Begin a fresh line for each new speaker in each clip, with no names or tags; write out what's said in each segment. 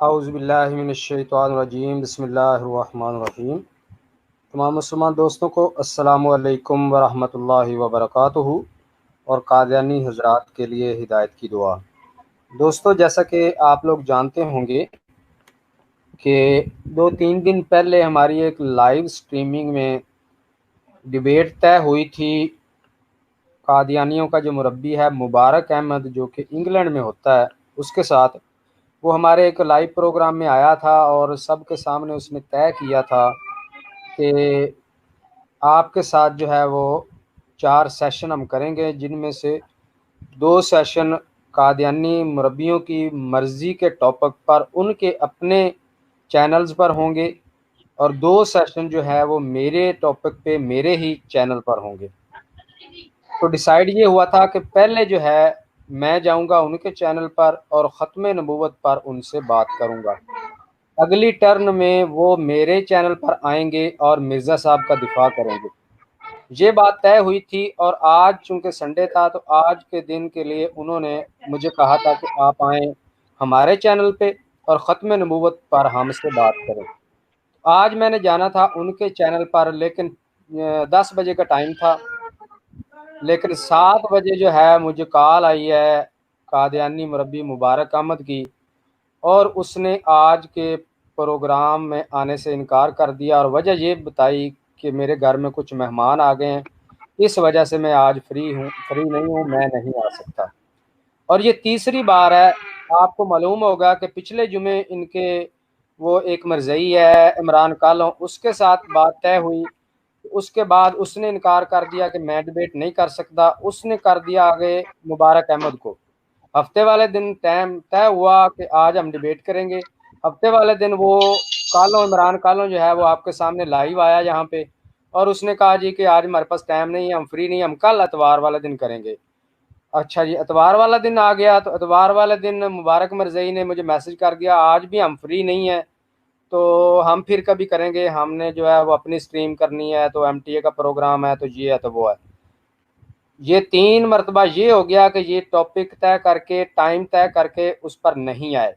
اعوذ باللہ من الشیطان الرجیم، بسم اللہ الرحمن الرحیم۔ تمام مسلمان دوستوں کو السلام علیکم ورحمۃ اللہ وبرکاتہ، اور قادیانی حضرات کے لیے ہدایت کی دعا۔ دوستو، جیسا کہ آپ لوگ جانتے ہوں گے کہ 2-3 دن پہلے ہماری ایک لائیو سٹریمنگ میں ڈیبیٹ طے ہوئی تھی قادیانیوں کا جو مربی ہے مبارک احمد، جو کہ انگلینڈ میں ہوتا ہے، اس کے ساتھ۔ وہ ہمارے ایک لائیو پروگرام میں آیا تھا اور سب کے سامنے اس نے طے کیا تھا کہ آپ کے ساتھ جو ہے وہ 4 سیشن ہم کریں گے، جن میں سے 2 سیشن قادیانی مربیوں کی مرضی کے ٹاپک پر ان کے اپنے چینلز پر ہوں گے، اور 2 سیشن جو ہے وہ میرے ٹاپک پہ میرے ہی چینل پر ہوں گے۔ تو ڈیسائیڈ یہ ہوا تھا کہ پہلے جو ہے میں جاؤں گا ان کے چینل پر اور ختم نبوت پر ان سے بات کروں گا۔ اگلی ٹرن میں وہ میرے چینل پر آئیں گے اور مرزا صاحب کا دفاع کریں گے۔ یہ بات طے ہوئی تھی، اور آج چونکہ سنڈے تھا تو آج کے دن کے لیے انہوں نے مجھے کہا تھا کہ آپ آئیں ہمارے چینل پہ اور ختم نبوت پر ہم سے بات کریں۔ آج میں نے جانا تھا ان کے چینل پر، لیکن 10 بجے کا ٹائم تھا، لیکن 7 بجے جو ہے مجھے کال آئی ہے قادیانی مربی مبارک احمد کی، اور اس نے آج کے پروگرام میں آنے سے انکار کر دیا، اور وجہ یہ بتائی کہ میرے گھر میں کچھ مہمان آ گئے ہیں، اس وجہ سے میں آج فری نہیں ہوں، میں نہیں آ سکتا۔ اور یہ تیسری بار ہے۔ آپ کو معلوم ہوگا کہ پچھلے جمعے ان کے وہ ایک مرزئی ہے عمران کالوں، اس کے ساتھ بات طے ہوئی، اس کے بعد اس نے انکار کر دیا کہ میں ڈیبیٹ نہیں کر سکتا، اس نے کر دیا آگے مبارک احمد کو۔ ہفتے والے دن ٹائم طے ہوا کہ آج ہم ڈیبیٹ کریں گے۔ ہفتے والے دن وہ عمران کالوں جو ہے وہ آپ کے سامنے لائیو آیا یہاں پہ، اور اس نے کہا جی کہ آج ہمارے پاس ٹائم نہیں ہے، ہم فری نہیں، ہم کل اتوار والے دن کریں گے۔ اچھا جی، اتوار والا دن آ گیا تو اتوار والے دن مبارک مرزئی نے مجھے میسج کر دیا آج بھی ہم فری نہیں ہیں، تو ہم پھر کبھی کریں گے، ہم نے جو ہے وہ اپنی سٹریم کرنی ہے، تو MTA کا پروگرام ہے، تو یہ ہے تو وہ ہے۔ یہ 3 مرتبہ یہ ہو گیا کہ یہ ٹاپک طے کر کے ٹائم طے کر کے اس پر نہیں آئے۔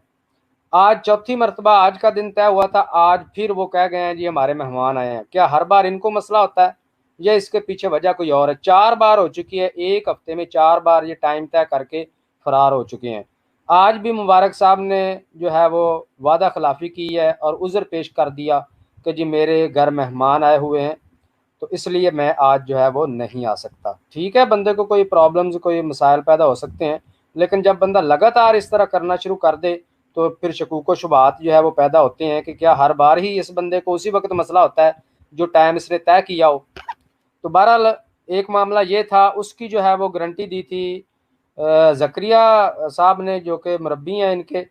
آج چوتھی مرتبہ آج کا دن طے ہوا تھا، آج پھر وہ کہہ گئے ہیں جی ہمارے مہمان آئے ہیں۔ کیا ہر بار ان کو مسئلہ ہوتا ہے یا اس کے پیچھے وجہ کوئی اور ہے؟ 4 بار ہو چکی ہے، ایک ہفتے میں 4 بار یہ ٹائم طے کر کے فرار ہو چکے ہیں۔ آج بھی مبارک صاحب نے جو ہے وہ وعدہ خلافی کی ہے اور عذر پیش کر دیا کہ جی میرے گھر مہمان آئے ہوئے ہیں، تو اس لیے میں آج جو ہے وہ نہیں آ سکتا۔ ٹھیک ہے، بندے کو کوئی پرابلمز کوئی مسائل پیدا ہو سکتے ہیں، لیکن جب بندہ لگاتار اس طرح کرنا شروع کر دے تو پھر شکوک و شبہات جو ہے وہ پیدا ہوتے ہیں کہ کیا ہر بار ہی اس بندے کو اسی وقت مسئلہ ہوتا ہے جو ٹائم اس نے طے کیا ہو۔ تو بہرحال ایک معاملہ یہ تھا، اس کی جو ہے وہ گارنٹی دی تھی زکریا صاحب نے، جو کہ مربی ہیں ان کے،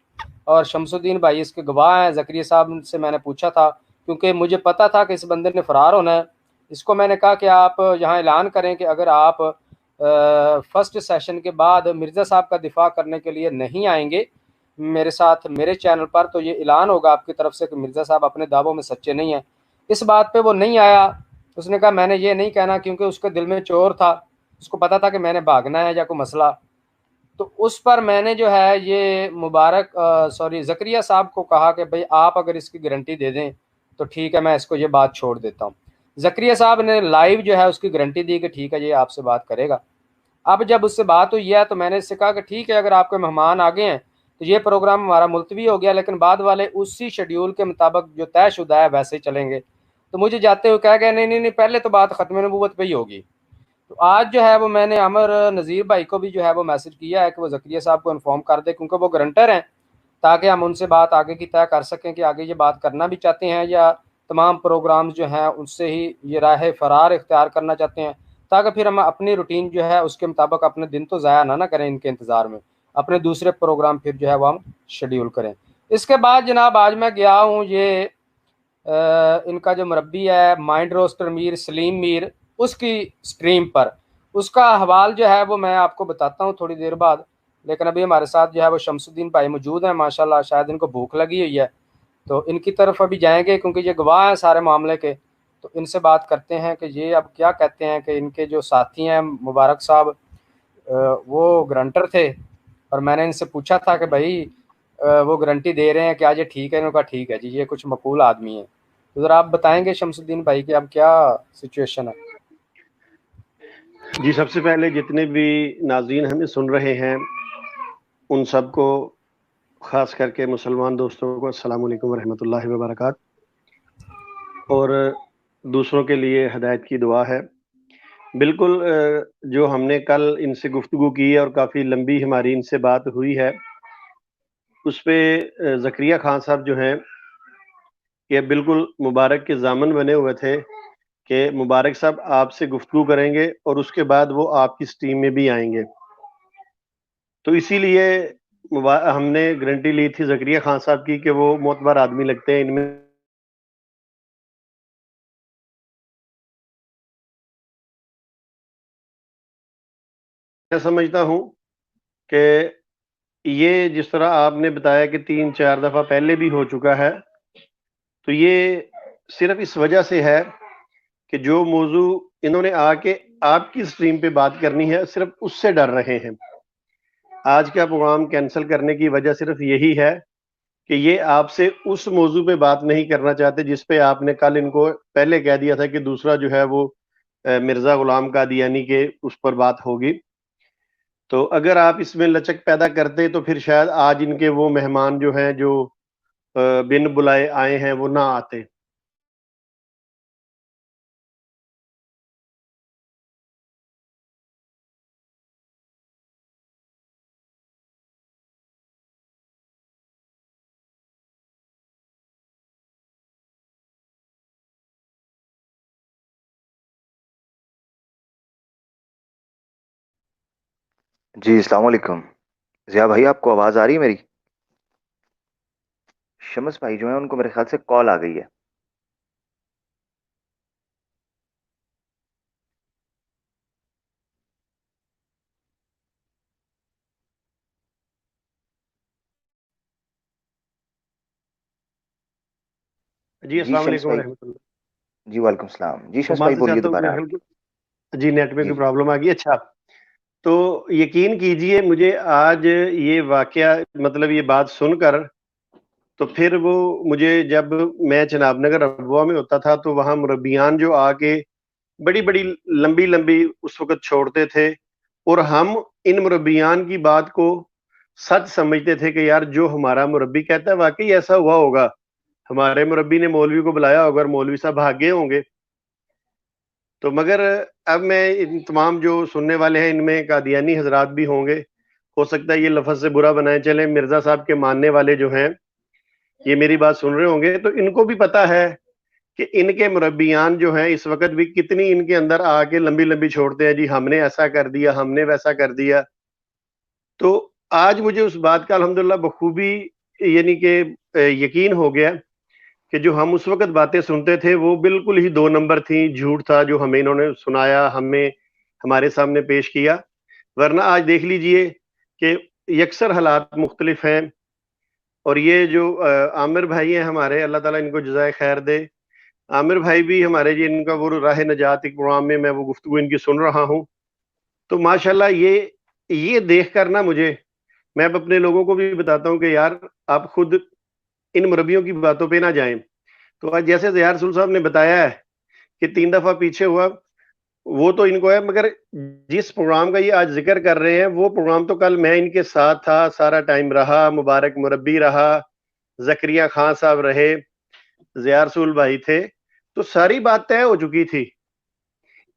اور شمس الدین بھائی اس کے گواہ ہیں۔ زکریا صاحب سے میں نے پوچھا تھا، کیونکہ مجھے پتا تھا کہ اس بندے نے فرار ہونا ہے، اس کو میں نے کہا کہ آپ یہاں اعلان کریں کہ اگر آپ فرسٹ سیشن کے بعد مرزا صاحب کا دفاع کرنے کے لیے نہیں آئیں گے میرے ساتھ میرے چینل پر، تو یہ اعلان ہوگا آپ کی طرف سے کہ مرزا صاحب اپنے دعووں میں سچے نہیں ہیں۔ اس بات پہ وہ نہیں آیا۔ اس نے کہا میں نے یہ نہیں کہنا، کیونکہ اس کے دل میں چور تھا، اس کو پتا تھا کہ میں نے بھاگنا ہے یا کوئی مسئلہ۔ تو اس پر میں نے جو ہے یہ زکریا صاحب کو کہا کہ بھئی آپ اگر اس کی گارنٹی دے دیں تو ٹھیک ہے، میں اس کو یہ بات چھوڑ دیتا ہوں۔ زکریا صاحب نے لائیو جو ہے اس کی گارنٹی دی کہ ٹھیک ہے یہ آپ سے بات کرے گا۔ اب جب اس سے بات ہوئی ہے تو میں نے اس سے کہا کہ ٹھیک ہے، اگر آپ کے مہمان آگے ہیں تو یہ پروگرام ہمارا ملتوی ہو گیا، لیکن بعد والے اسی شیڈیول کے مطابق جو طے شدہ ہے ویسے ہی چلیں گے۔ تو مجھے جاتے ہوئے کہہ گئے نہیں، پہلے تو بات ختم نبوت پہ ہی ہوگی۔ تو آج جو ہے وہ میں نے عمر نذیر بھائی کو بھی جو ہے وہ میسج کیا ہے کہ وہ زکریا صاحب کو انفارم کر دے، کیونکہ وہ گارنٹر ہیں، تاکہ ہم ان سے بات آگے کی طے کر سکیں کہ آگے یہ بات کرنا بھی چاہتے ہیں یا تمام پروگرامز جو ہیں ان سے ہی یہ راہ فرار اختیار کرنا چاہتے ہیں، تاکہ پھر ہم اپنی روٹین جو ہے اس کے مطابق اپنے دن تو ضائع نہ کریں ان کے انتظار میں، اپنے دوسرے پروگرام پھر جو ہے وہ ہم شیڈیول کریں۔ اس کے بعد جناب آج میں گیا ہوں یہ ان کا جو مربی ہے مائنڈ روسٹر میر سلیم میر، اس کی سٹریم پر، اس کا حوال جو ہے وہ میں آپ کو بتاتا ہوں تھوڑی دیر بعد، لیکن ابھی ہمارے ساتھ جو ہے وہ شمس الدین بھائی موجود ہیں، ماشاءاللہ شاید ان کو بھوک لگی ہوئی ہے، تو ان کی طرف ابھی جائیں گے کیونکہ یہ گواہ ہیں سارے معاملے کے، تو ان سے بات کرتے ہیں کہ یہ اب کیا کہتے ہیں کہ ان کے جو ساتھی ہیں مبارک صاحب وہ گرانٹر تھے، اور میں نے ان سے پوچھا تھا کہ بھائی وہ گارنٹی دے رہے ہیں کہ آج یہ ٹھیک ہے، انہوں نے کہا ٹھیک ہے جی، یہ کچھ مقبول آدمی ہیں. تو ذرا آپ بتائیں گے شمس الدین بھائی کہ اب کیا سچویشن ہے؟
جی سب سے پہلے جتنے بھی ناظرین ہمیں سن رہے ہیں ان سب کو، خاص کر کے مسلمان دوستوں کو، السلام علیکم ورحمۃ اللہ وبرکاتہ. اور دوسروں کے لیے ہدایت کی دعا ہے. بالکل جو ہم نے کل ان سے گفتگو کی ہے اور کافی لمبی ہماری ان سے بات ہوئی ہے، اس پہ زکریا خان صاحب جو ہیں یہ بالکل مبارک کے ضامن بنے ہوئے تھے کہ مبارک صاحب آپ سے گفتگو کریں گے اور اس کے بعد وہ آپ کی ٹیم میں بھی آئیں گے. تو اسی لیے ہم نے گارنٹی لی تھی زکریا خان صاحب کی کہ وہ معتبر آدمی لگتے ہیں. ان میں میں سمجھتا ہوں کہ یہ جس طرح آپ نے بتایا کہ 3-4 دفعہ پہلے بھی ہو چکا ہے، تو یہ صرف اس وجہ سے ہے کہ جو موضوع انہوں نے آ کے آپ کی سٹریم پہ بات کرنی ہے صرف اس سے ڈر رہے ہیں. آج کا پروگرام کینسل کرنے کی وجہ صرف یہی ہے کہ یہ آپ سے اس موضوع پہ بات نہیں کرنا چاہتے جس پہ آپ نے کل ان کو پہلے کہہ دیا تھا کہ دوسرا جو ہے وہ مرزا غلام قادیانی کے اس پر بات ہوگی. تو اگر آپ اس میں لچک پیدا کرتے تو پھر شاید آج ان کے وہ مہمان جو ہیں جو بن بلائے آئے ہیں وہ نہ آتے.
جی السلام علیکم. ضیاء بھائی آپ کو آواز آ رہی ہے میری؟ شمس بھائی جو ہیں ان کو میرے خیال سے کال آ گئی ہے.
جی
جی
السلام
شمس
علیکم
بھائی.
ورحمۃ اللہ.
جی وعلیکم السلام. جی
تو
شمس بھائی
معذرت
بولیے
چاہتا ہوں
دوبارہ
میرے
آپ.
خیال جی نیٹ ورک
جی
کی پرابلم آ گئی. اچھا تو یقین کیجئے مجھے آج یہ واقعہ مطلب یہ بات سن کر تو پھر وہ مجھے جب میں چناب نگر ابوا میں ہوتا تھا تو وہاں مربیان جو آ کے بڑی بڑی لمبی لمبی اس وقت چھوڑتے تھے اور ہم ان مربیان کی بات کو سچ سمجھتے تھے کہ یار جو ہمارا مربی کہتا ہے واقعی ایسا ہوا ہوگا. ہمارے مربی نے مولوی کو بلایا ہوگا اور مولوی صاحب بھاگے ہوں گے. تو مگر اب میں ان تمام جو سننے والے ہیں ان میں قادیانی حضرات بھی ہوں گے، ہو سکتا ہے یہ لفظ سے برا بنائے چلیں، مرزا صاحب کے ماننے والے جو ہیں یہ میری بات سن رہے ہوں گے تو ان کو بھی پتا ہے کہ ان کے مربیان جو ہیں اس وقت بھی کتنی ان کے اندر آ کے لمبی لمبی چھوڑتے ہیں، جی ہم نے ایسا کر دیا، ہم نے ویسا کر دیا. تو آج مجھے اس بات کا الحمدللہ بخوبی یعنی کہ یقین ہو گیا کہ جو ہم اس وقت باتیں سنتے تھے وہ بالکل ہی 2 نمبر تھیں، جھوٹ تھا جو ہمیں انہوں نے سنایا، ہمیں ہمارے سامنے پیش کیا. ورنہ آج دیکھ لیجئے کہ یکسر حالات مختلف ہیں. اور یہ جو عامر بھائی ہیں ہمارے، اللہ تعالیٰ ان کو جزائے خیر دے. عامر بھائی بھی ہمارے جی ان کا وہ راہ نجات ایک پروگرام میں وہ گفتگو ان کی سن رہا ہوں. تو ماشاءاللہ یہ دیکھ کر نا مجھے، میں اب اپنے لوگوں کو بھی بتاتا ہوں کہ یار آپ خود ان مربیوں کی باتوں پہ نہ جائیں. تو آج جیسے ضیاء رسول صاحب نے بتایا ہے کہ 3 دفعہ پیچھے ہوا، وہ تو ان کو ہے، مگر جس پروگرام کا یہ آج ذکر کر رہے ہیں وہ پروگرام تو کل میں ان کے ساتھ تھا، سارا ٹائم رہا، مبارک مربی رہا، زکریا خان صاحب رہے، ضیاء رسول بھائی تھے، تو ساری بات طے ہو چکی تھی.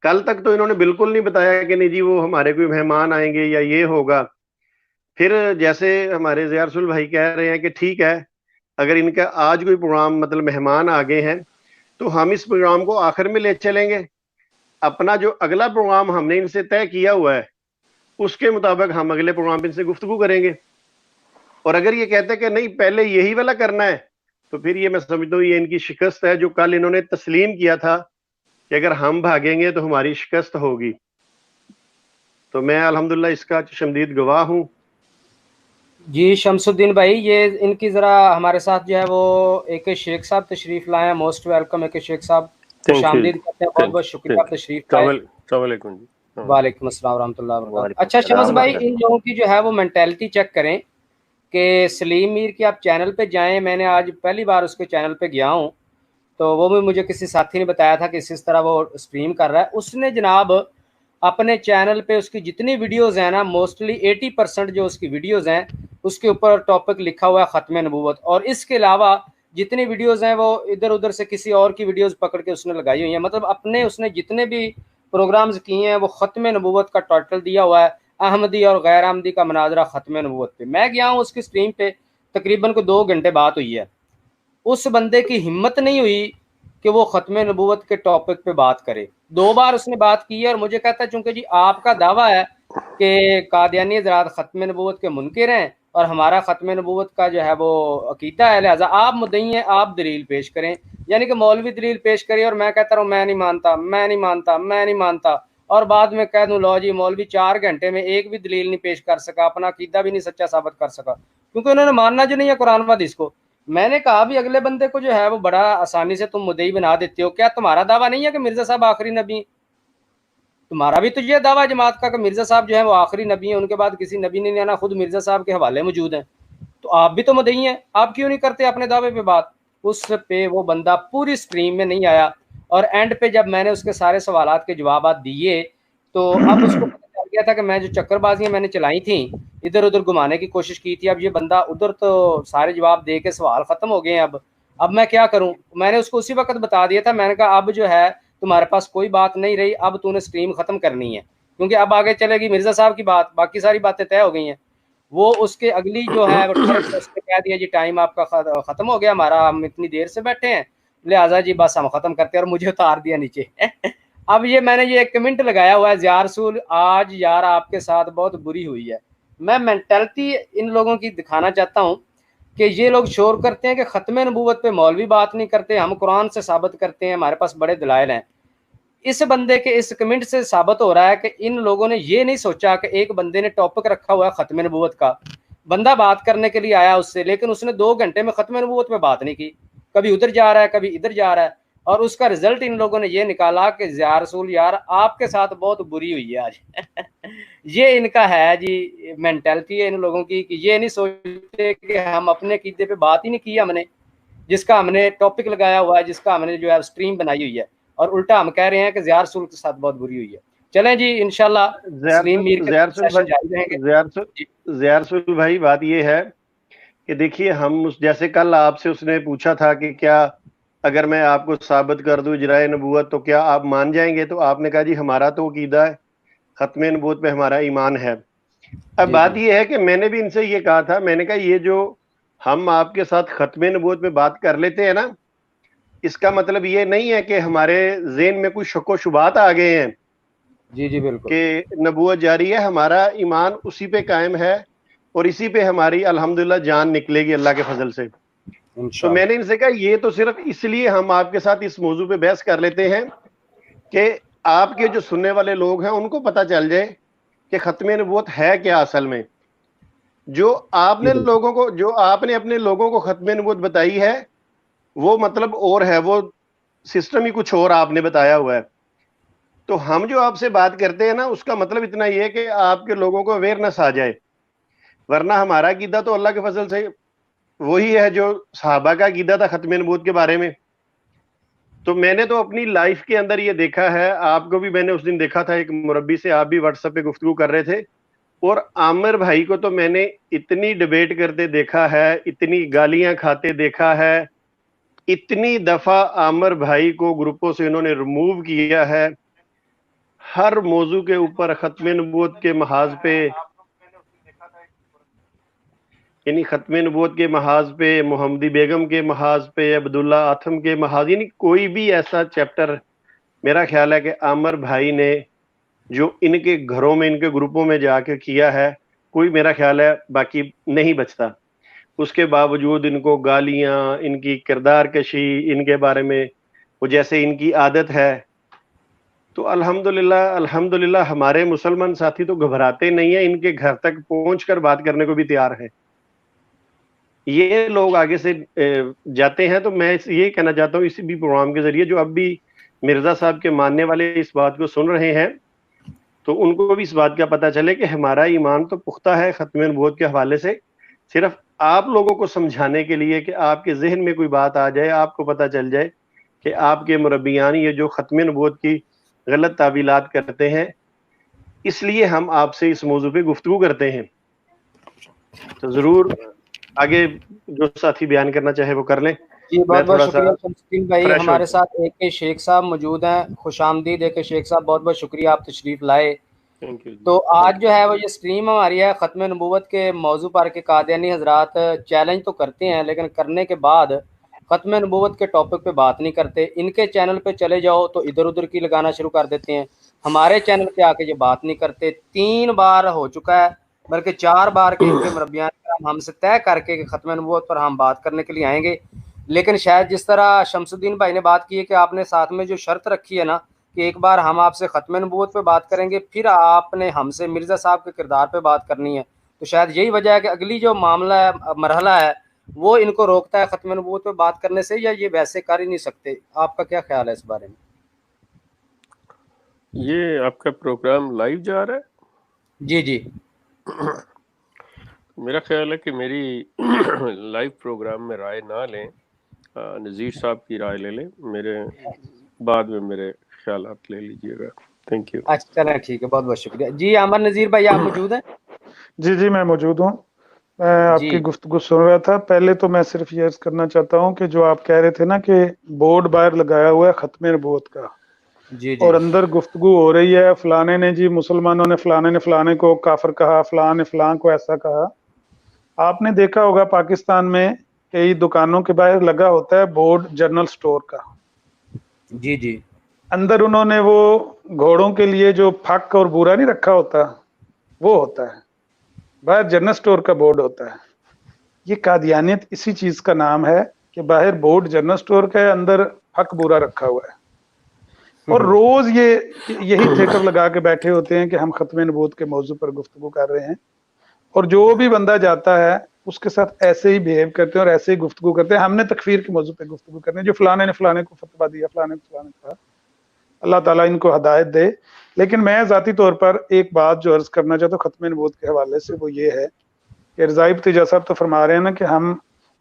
کل تک تو انہوں نے بالکل نہیں بتایا کہ نہیں جی وہ ہمارے کوئی مہمان آئیں گے یا یہ ہوگا. پھر جیسے ہمارے ضیاء رسول بھائی کہہ رہے ہیں کہ ٹھیک ہے اگر ان کا آج کوئی پروگرام مطلب مہمان آگے ہیں تو ہم اس پروگرام کو آخر میں لے چلیں گے. اپنا جو اگلا پروگرام ہم نے ان سے طے کیا ہوا ہے اس کے مطابق ہم اگلے پروگرام پہ ان سے گفتگو کریں گے. اور اگر یہ کہتے ہیں کہ نہیں پہلے یہی والا کرنا ہے تو پھر یہ میں سمجھتا ہوں یہ ان کی شکست ہے جو کل انہوں نے تسلیم کیا تھا کہ اگر ہم بھاگیں گے تو ہماری شکست ہوگی. تو میں الحمدللہ اس کا چشمدید گواہ ہوں.
جی شمس الدین بھائی یہ ان کی ذرا ہمارے ساتھ جو ہے وہ ایک شیخ صاحب تشریف لائے ہیں، موسٹ ویلکم. ایک شیخ صاحب خوش
تھینک یو
آمدید کرتے ہیں، بہت بہت شکریہ آپ تشریف لائے.
السلام علیکم جی.
وعلیکم السلام ورحمۃ اللہ وبرکاتہ.
وعلیکم
اچھا شمس
السلام
بھائی
ورحمۃ
ان لوگوں کی جو ہے وہ مینٹیلٹی چیک کریں کہ سلیم میر کی آپ چینل پہ جائیں. میں نے آج پہلی بار اس کے چینل پہ گیا ہوں, تو وہ بھی مجھے کسی ساتھی نے بتایا تھا کہ اس طرح وہ اسٹریم کر رہا ہے. اس نے جناب اپنے چینل پہ اس کی جتنی ویڈیوز ہیں نا, موسٹلی 80% جو اس کی ویڈیوز ہیں اس کے اوپر ٹاپک لکھا ہوا ہے ختم نبوت. اور اس کے علاوہ جتنی ویڈیوز ہیں وہ ادھر ادھر سے کسی اور کی ویڈیوز پکڑ کے اس نے لگائی ہوئی ہیں. مطلب اپنے اس نے جتنے بھی پروگرامز کیے ہیں وہ ختم نبوت کا ٹائٹل دیا ہوا ہے, احمدی اور غیر احمدی کا مناظرہ ختم نبوت پہ. میں گیا ہوں اس کی اسٹریم پہ, تقریباً کو 2 گھنٹے بات ہوئی ہے. اس بندے کی ہمت نہیں ہوئی کہ وہ ختم نبوت کے ٹاپک پہ بات کرے. 2 بار اس نے بات کی ہے, اور مجھے کہتا ہے چونکہ جی آپ کا دعویٰ ہے کہ قادیانی حضرات ختم نبوت کے منکر ہیں اور ہمارا ختم نبوت کا جو ہے وہ عقیدہ ہے, لہٰذا آپ مدعی ہیں, آپ دلیل پیش کریں. یعنی کہ مولوی دلیل پیش کرے اور میں کہتا رہوں میں نہیں مانتا, میں نہیں مانتا, میں نہیں مانتا, اور بعد میں کہہ دوں لو جی مولوی 4 گھنٹے میں ایک بھی دلیل نہیں پیش کر سکا, اپنا عقیدہ بھی نہیں سچا ثابت کر سکا, کیونکہ انہوں نے ماننا جو نہیں ہے قرآن و حدیث کو. میں نے کہا بھی اگلے بندے کو جو ہے وہ بڑا آسانی سے تم مدعی بنا دیتے ہو. کیا تمہارا دعویٰ نہیں ہے کہ مرزا صاحب آخری نبی؟ تمہارا بھی تو یہ دعویٰ جماعت کا کہ مرزا صاحب جو ہے وہ آخری نبی ہیں, ان کے بعد کسی نبی نے نہیں آنا, خود مرزا صاحب کے حوالے موجود ہیں. تو آپ بھی تو مدعی ہیں, آپ کیوں نہیں کرتے اپنے دعوے پہ بات؟ اس پہ وہ بندہ پوری اسٹریم میں نہیں آیا, اور اینڈ پہ جب میں نے اس کے سارے سوالات کے جوابات دیے تو اب اس کو پتہ چل گیا تھا کہ میں جو چکر بازیاں میں نے چلائی تھیں, ادھر ادھر گھمانے کی کوشش کی تھی, اب یہ بندہ ادھر تو سارے جواب دے کے سوال ختم ہو گئے ہیں. اب میں کیا کروں؟ میں نے اس کو اسی وقت بتا دیا تھا, میں نے کہا اب جو ہے تمہارے پاس کوئی بات نہیں رہی, اب تو نے اسٹریم ختم کرنی ہے, کیونکہ اب آگے چلے گی مرزا صاحب کی بات, باقی ساری باتیں طے ہو گئی ہیں. وہ اس کے اگلی جو ہے اس نے کہہ دیا جی ٹائم آپ کا ختم ہو گیا ہمارا, ہم اتنی دیر سے بیٹھے ہیں, لہٰذا جی بس ہم ختم کرتے ہیں, اور مجھے اتار دیا نیچے. اب یہ میں نے یہ ایک کمنٹ لگایا ہوا ہے, ضیاء رسول آج یار آپ کے ساتھ بہت بری ہوئی ہے. میں مینٹلٹی ان لوگوں کی دکھانا چاہتا ہوں کہ یہ لوگ شور کرتے ہیں کہ ختم نبوت پہ مولوی بات نہیں کرتے, ہم قرآن سے ثابت کرتے ہیں, ہمارے پاس بڑے دلائل ہیں. اس بندے کے اس کمنٹ سے ثابت ہو رہا ہے کہ ان لوگوں نے یہ نہیں سوچا کہ ایک بندے نے ٹاپک رکھا ہوا ہے ختم نبوت کا, بندہ بات کرنے کے لیے آیا اس سے, لیکن اس نے 2 گھنٹے میں ختم نبوت پہ بات نہیں کی, کبھی ادھر جا رہا ہے کبھی ادھر جا رہا ہے, اور اس کا رزلٹ ان لوگوں نے یہ نکالا کہ ضیاء رسول یار آپ کے ساتھ بہت بری ہوئی ہے آج. یہ ان کا ہے جی مینٹلٹی ہے ان لوگوں کی, کہ یہ نہیں سوچتے کہ ہم اپنے عقیدے پہ بات ہی نہیں کی ہم نے, جس کا ہم نے ٹاپک لگایا ہوا ہے, جس کا ہم نے جو ہے اسٹریم بنائی ہوئی ہے, اور الٹا ہم کہہ رہے ہیں کہ ضیاء رسول کے ساتھ بہت بری ہوئی ہے. چلیں جی انشاءاللہ سلیم میر کے سیشن جاری رہیں گے.
ضیاء رسول بھائی بات یہ ہے کہ دیکھیے ہم جیسے کل آپ سے اس نے پوچھا تھا کہ کیا اگر میں آپ کو ثابت کر دوں اجراء نبوت تو کیا آپ مان جائیں گے, تو آپ نے کہا جی ہمارا تو عقیدہ ہے, ختم نبوت پہ ہمارا ایمان ہے. اب بات یہ ہے کہ میں نے بھی ان سے یہ کہا تھا, میں نے کہا یہ جو ہم آپ کے ساتھ ختم نبوت پہ بات کر لیتے ہیں نا, اس کا مطلب یہ نہیں ہے کہ ہمارے ذہن میں کچھ شک و شبہات آ گئے ہیں
جی بالکل
کہ نبوت جاری ہے, ہمارا ایمان اسی پہ قائم ہے اور اسی پہ ہماری الحمدللہ جان نکلے گی اللہ کے فضل سے. تو میں نے ان سے کہا یہ تو صرف اس لیے ہم آپ کے ساتھ اس موضوع پہ بحث کر لیتے ہیں کہ آپ کے جو سننے والے لوگ ہیں ان کو پتہ چل جائے کہ ختم نبوت ہے کیا اصل میں. جو آپ نے اپنے لوگوں کو ختم نبوت بتائی ہے وہ مطلب اور ہے, وہ سسٹم ہی کچھ اور آپ نے بتایا ہوا ہے. تو ہم جو آپ سے بات کرتے ہیں نا اس کا مطلب اتنا یہ ہے کہ آپ کے لوگوں کو اویئرنس آ جائے, ورنہ ہمارا عقیدہ تو اللہ کے فضل سے وہی ہے جو صحابہ کا عقیدہ تھا ختم نبوت کے بارے میں. تو میں نے تو اپنی لائف کے اندر یہ دیکھا ہے, آپ کو بھی میں نے اس دن دیکھا تھا ایک مربی سے, آپ بھی واٹس ایپ پہ گفتگو کر رہے تھے, اور عامر بھائی کو تو میں نے اتنی ڈیبیٹ کرتے دیکھا ہے, اتنی گالیاں کھاتے دیکھا ہے, اتنی دفعہ عامر بھائی کو گروپوں سے انہوں نے ریموو کیا ہے, ہر موضوع کے اوپر ختم نبوت کے محاذ پہ, یعنی ختم نبوت کے محاذ پہ, محمدی بیگم کے محاذ پہ, عبداللہ آتھم کے محاذ, یعنی کوئی بھی ایسا چیپٹر میرا خیال ہے کہ عامر بھائی نے جو ان کے گھروں میں ان کے گروپوں میں جا کے کیا ہے کوئی میرا خیال ہے باقی نہیں بچتا. اس کے باوجود ان کو گالیاں, ان کی کردار کشی, ان کے بارے میں وہ جیسے ان کی عادت ہے. تو الحمدللہ ہمارے مسلمان ساتھی تو گھبراتے نہیں ہیں, ان کے گھر تک پہنچ کر بات کرنے کو بھی تیار ہیں. یہ لوگ آگے سے جاتے ہیں. تو میں یہی کہنا چاہتا ہوں اسی بھی پروگرام کے ذریعے جو اب بھی مرزا صاحب کے ماننے والے اس بات کو سن رہے ہیں تو ان کو بھی اس بات کا پتہ چلے کہ ہمارا ایمان تو پختہ ہے ختم نبوت کے حوالے سے, صرف آپ لوگوں کو سمجھانے کے لیے کہ آپ کے ذہن میں کوئی بات آ جائے, آپ کو پتہ چل جائے کہ آپ کے مربیان یہ جو ختم نبوت کی غلط تعویلات کرتے ہیں, اس لیے ہم آپ سے اس موضوع پہ گفتگو کرتے ہیں. تو ضرور آگے جو ساتھی بیان کرنا چاہے وہ کر لیں.
جی
میں
بہت بہت
تھوڑا سا
شکریہ شمس الدین بھائی.
فریش
ہمارے
ہوں.
ساتھ اے کے شیخ صاحب موجود ہیں, خوش آمدید اے کے شیخ صاحب, بہت بہت شکریہ آپ تشریف لائے.
Thank you.
تو آج جو ہے وہ یہ سٹریم ہماری ہے ختم نبوت کے موضوع پر کہ قادیانی حضرات چیلنج تو کرتے ہیں لیکن کرنے کے بعد ختم نبوت کے ٹاپک پہ بات نہیں کرتے. ان کے چینل پہ چلے جاؤ تو ادھر ادھر کی لگانا شروع کر دیتے ہیں, ہمارے چینل پہ آ کے یہ بات نہیں کرتے. 3 بار ہو چکا ہے, بلکہ 4 بار کے ان کے مربیان کرام ہم سے طے کر کے کہ ختم نبوت پر ہم بات کرنے کے لیے آئیں گے. لیکن شاید جس طرح شمس الدین بھائی نے بات کی ہے کہ آپ نے ساتھ میں جو شرط رکھی ہے نا کہ ایک بار ہم آپ سے ختم نبوت پہ بات کریں گے, پھر آپ نے ہم سے مرزا صاحب کے کردار پہ بات کرنی ہے, تو شاید یہی وجہ ہے کہ اگلی جو معاملہ ہے, مرحلہ ہے, وہ ان کو روکتا ہے ختم نبوت پہ بات کرنے سے, یا یہ ویسے کر ہی نہیں سکتے. آپ کا کیا خیال ہے اس بارے میں؟
یہ آپ کا پروگرام لائیو جا رہا ہے؟
جی جی.
میرا خیال ہے کہ میری لائیو پروگرام میں رائے نہ لیں, نذیر صاحب کی رائے لے لیں, میرے بعد میں میرے خیالات لے لیجیے گا. Thank you.
اچھا چلیں ٹھیک ہے, بہت بہت شکریہ. جی عامر نذیر بھائی آپ موجود ہیں؟
جی جی میں موجود ہوں. میں آپ
جی
کی گفتگو سن رہا تھا. پہلے تو میں صرف یہ عرض کرنا چاہتا ہوں کہ جو آپ کہہ رہے تھے نا کہ بورڈ باہر لگایا ہوا ہے ختم نبوت کا,
جی
اور
جی
اندر گفتگو ہو رہی ہے فلانے نے جی مسلمانوں نے فلانے کو کافر کہا, فلاں نے فلاں کو ایسا کہا. آپ نے دیکھا ہوگا پاکستان میں کئی دکانوں کے باہر لگا ہوتا ہے بورڈ جنرل سٹور کا,
جی جی
اندر انہوں نے وہ گھوڑوں کے لیے جو پھک اور بورا نہیں رکھا ہوتا, وہ ہوتا ہے. باہر جنرل سٹور کا بورڈ ہوتا ہے. یہ قادیانیت اسی چیز کا نام ہے کہ باہر بورڈ جنرل سٹور کا ہے, اندر پھک بورا رکھا ہوا ہے. اور روز یہی تھیٹر لگا کے بیٹھے ہوتے ہیں کہ ہم ختم نبوت کے موضوع پر گفتگو کر رہے ہیں, اور جو بھی بندہ جاتا ہے اس کے ساتھ ایسے ہی بیہیو کرتے ہیں اور ایسے ہی گفتگو کرتے ہیں. ہم نے تکفیر کے موضوع پہ گفتگو کرنے, جو فلانے نے فلانے کو فتویٰ دیا, فلانے کو فلانے کہا, اللہ تعالیٰ ان کو ہدایت دے. لیکن میں ذاتی طور پر ایک بات جو عرض کرنا چاہتا ہوں ختم نبوت کے حوالے سے, وہ یہ ہے کہ رضائی بتیجا صاحب تو فرما رہے ہیں نا کہ ہم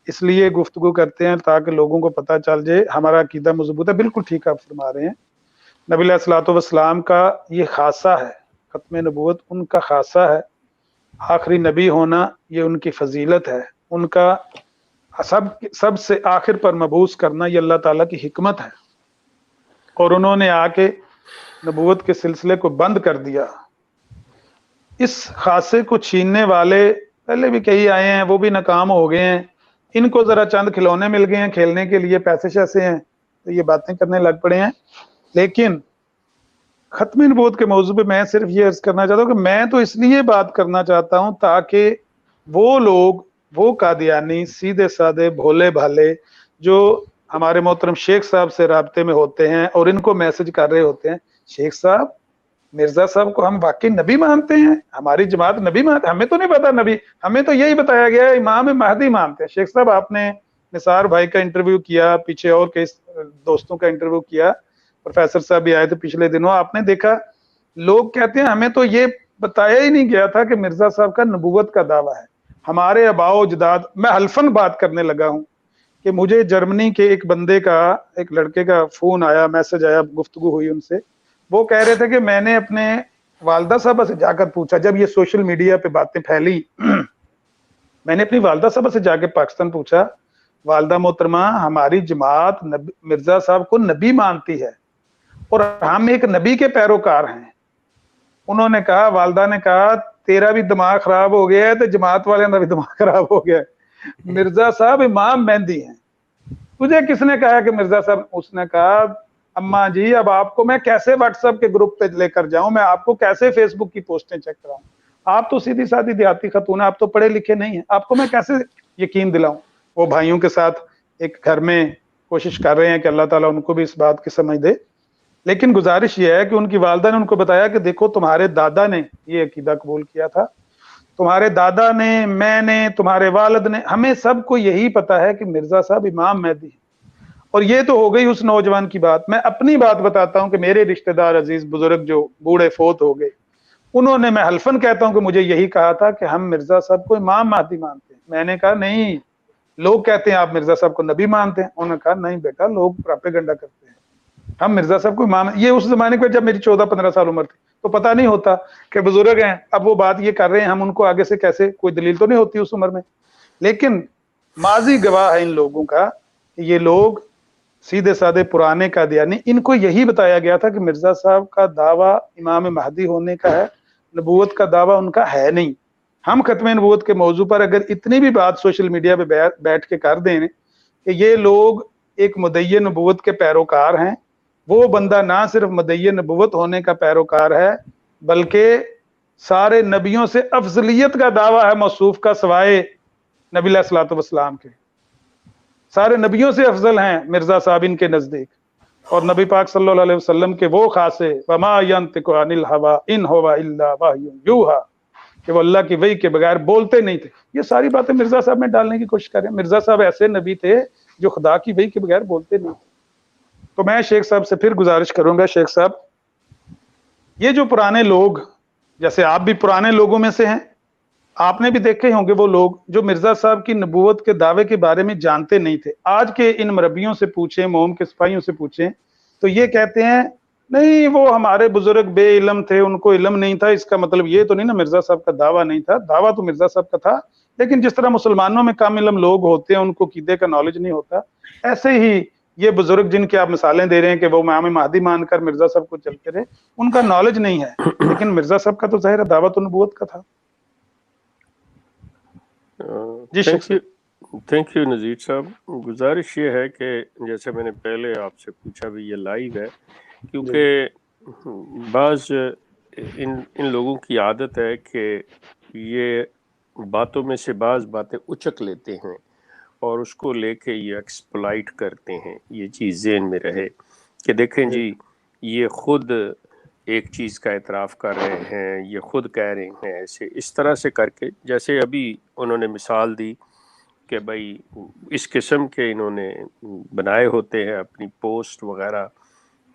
اس لیے گفتگو کرتے ہیں تاکہ لوگوں کو پتہ چل جائے ہمارا عقیدہ مضبوط ہے. بالکل ٹھیک آپ فرما رہے ہیں. نبی علیہ الصلوۃ والسلام کا یہ خاصہ ہے, ختم نبوت ان کا خاصہ ہے. آخری نبی ہونا یہ ان کی فضیلت ہے, ان کا سب سے آخر پر مبعوث کرنا یہ اللہ تعالیٰ کی حکمت ہے. اور انہوں نے آ کے نبوت کے سلسلے کو بند کر دیا. اس خاصے کو چھیننے والے پہلے بھی کئی آئے ہیں, وہ بھی ناکام ہو گئے ہیں. ان کو ذرا چند کھلونے مل گئے ہیں کھیلنے کے لیے, پیسے شیسے ہیں, تو یہ باتیں کرنے لگ پڑے ہیں. لیکن ختم نبوت کے موضوع پہ میں صرف یہ عرض کرنا چاہتا ہوں کہ میں تو اس لیے بات کرنا چاہتا ہوں تاکہ وہ لوگ, وہ قادیانی سیدھے سادے بھولے بھالے جو ہمارے محترم شیخ صاحب سے رابطے میں ہوتے ہیں اور ان کو میسج کر رہے ہوتے ہیں, شیخ صاحب مرزا صاحب کو ہم واقعی نبی مانتے ہیں, ہماری جماعت نبی مانتے, ہمیں تو نہیں پتا نبی, ہمیں تو یہی بتایا گیا ہے امام مہدی مانتے ہیں. شیخ صاحب آپ نے نثار بھائی کا انٹرویو کیا, پیچھے اور کئی دوستوں کا انٹرویو کیا, پروفیسر صاحب بھی آئے تھے پچھلے دنوں, آپ نے دیکھا لوگ کہتے ہیں ہمیں تو یہ بتایا ہی نہیں گیا تھا کہ مرزا صاحب کا نبوت کا دعویٰ ہے. ہمارے آباء و اجداد, میں حلفاً بات کرنے لگا ہوں کہ مجھے جرمنی کے ایک بندے کا, ایک لڑکے کا فون آیا, میسج آیا, گفتگو ہوئی ان سے. وہ کہہ رہے تھے کہ میں نے اپنے والدہ صاحبہ سے جا کر پوچھا, جب یہ سوشل میڈیا پہ باتیں پھیلی, میں نے اپنی والدہ صاحبہ سے جا کے پاکستان پوچھا, والدہ محترمہ ہماری جماعت مرزا صاحب کو نبی مانتی ہے اور ہم ایک نبی کے پیروکار ہیں. انہوں نے کہا, والدہ نے کہا تیرا بھی دماغ خراب ہو گیا ہے تو جماعت والے کا بھی دماغ خراب ہو گیا ہے. مرزا صاحب امام مہدی ہیں. تجھے کس نے کہا کہ مرزا صاحب؟ اس نے کہا اماں جی اب آپ کو میں کیسے واٹس ایپ کے گروپ پہ لے کر جاؤں, میں آپ کو کیسے فیس بک کی پوسٹیں چیک کراؤں, آپ تو سیدھی سادھی دیہاتی خاتون ہیں, آپ تو پڑھے لکھے نہیں ہیں, آپ کو میں کیسے یقین دلاؤں. وہ بھائیوں کے ساتھ ایک گھر میں کوشش کر رہے ہیں کہ اللہ تعالیٰ ان کو بھی اس بات کی سمجھ دے. لیکن گزارش یہ ہے کہ ان کی والدہ نے ان کو بتایا کہ دیکھو تمہارے دادا نے یہ عقیدہ قبول کیا تھا, تمہارے دادا نے, میں نے, تمہارے والد نے, ہمیں سب کو یہی پتا ہے کہ مرزا صاحب امام مہدی ہیں. اور یہ تو ہو گئی اس نوجوان کی بات. میں اپنی بات بتاتا ہوں کہ میرے رشتہ دار عزیز بزرگ جو بوڑھے فوت ہو گئے, انہوں نے, میں حلفاً کہتا ہوں کہ مجھے یہی کہا تھا کہ ہم مرزا صاحب کو امام مہدی مانتے ہیں. میں نے کہا نہیں, لوگ کہتے ہیں آپ مرزا صاحب کو نبی مانتے ہیں. انہوں نے کہا نہیں بیٹا, لوگ پراپیگنڈا کرتے ہیں, ہم مرزا صاحب کو مان. یہ اس زمانے کو جب میری 14-15 سال عمر تھی تو پتہ نہیں ہوتا کہ بزرگ ہیں, اب وہ بات یہ کر رہے ہیں, ہم ان کو آگے سے کیسے, کوئی دلیل تو نہیں ہوتی اس عمر میں. لیکن ماضی گواہ ہے ان لوگوں کا کہ یہ لوگ سیدھے سادے پرانے قادیانی, ان کو یہی بتایا گیا تھا کہ مرزا صاحب کا دعویٰ امام مہدی ہونے کا ہے, نبوت کا دعویٰ ان کا ہے نہیں. ہم ختم نبوت کے موضوع پر اگر اتنی بھی بات سوشل میڈیا پہ بیٹھ کے کر دیں کہ یہ لوگ ایک مدعی نبوت کے پیروکار ہیں, وہ بندہ نہ صرف مدعی نبوت ہونے کا پیروکار ہے بلکہ سارے نبیوں سے افضلیت کا دعویٰ ہے موصوف کا سوائے نبی علیہ الصلوۃ والسلام کے. سارے نبیوں سے افضل ہیں مرزا صاحب ان کے نزدیک, اور نبی پاک صلی اللہ علیہ وسلم کے وہ خاصے وما ینطق عن الہوی ان ہوا الا وحی یوحی, کہ وہ اللہ کی وحی کے بغیر بولتے نہیں تھے. یہ ساری باتیں مرزا صاحب میں ڈالنے کی کوشش کر رہے ہیں. مرزا صاحب ایسے نبی تھے جو خدا کی وحی کے بغیر بولتے نہیں تھے. تو میں شیخ صاحب سے پھر گزارش کروں گا, شیخ صاحب یہ جو پرانے لوگ, جیسے آپ بھی پرانے لوگوں میں سے ہیں, آپ نے بھی دیکھے ہوں گے وہ لوگ جو مرزا صاحب کی نبوت کے دعوے کے بارے میں جانتے نہیں تھے. آج کے ان مربیوں سے پوچھیں, موم کے سپاہیوں سے پوچھیں تو یہ کہتے ہیں نہیں وہ ہمارے بزرگ بے علم تھے, ان کو علم نہیں تھا. اس کا مطلب یہ تو نہیں نا مرزا صاحب کا دعویٰ نہیں تھا, دعویٰ تو مرزا صاحب کا تھا, لیکن جس طرح مسلمانوں میں کم علم لوگ ہوتے ہیں, ان کو عقیدے کا نالج نہیں ہوتا, ایسے ہی یہ بزرگ جن کی آپ مثالیں دے رہے ہیں کہ وہ امام مہدی مان کر مرزا صاحب کو چلتے رہے, ان کا نالج نہیں ہے. لیکن مرزا صاحب کا تو ظاہر دعویٰ تو نبوت کا تھا. جی
تھینک یو نذیر صاحب. گزارش یہ ہے کہ جیسے میں نے پہلے آپ سے پوچھا بھی, یہ لائیو ہے کیونکہ بعض ان لوگوں کی عادت ہے کہ یہ باتوں میں سے بعض باتیں اچک لیتے ہیں اور اس کو لے کے یہ ایکسپلائٹ کرتے ہیں. یہ چیز ذہن میں رہے کہ دیکھیں جی یہ خود ایک چیز کا اعتراف کر رہے ہیں, یہ خود کہہ رہے ہیں, ایسے اس طرح سے کر کے. جیسے ابھی انہوں نے مثال دی کہ بھائی اس قسم کے انہوں نے بنائے ہوتے ہیں اپنی پوسٹ وغیرہ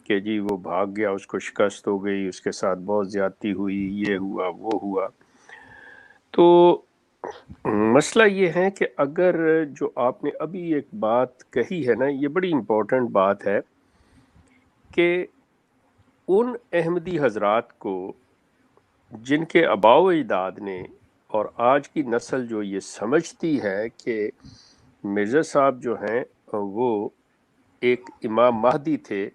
کہ جی وہ بھاگ گیا, اس کو شکست ہو گئی, اس کے ساتھ بہت زیادتی ہوئی, یہ ہوا وہ ہوا. تو مسئلہ یہ ہے کہ اگر جو آپ نے ابھی ایک بات کہی ہے نا, یہ بڑی امپورٹنٹ بات ہے کہ ان احمدی حضرات کو جن کے آباء و اجداد نے, اور آج کی نسل جو یہ سمجھتی ہے کہ مرزا صاحب جو ہیں وہ ایک امام مہدی تھے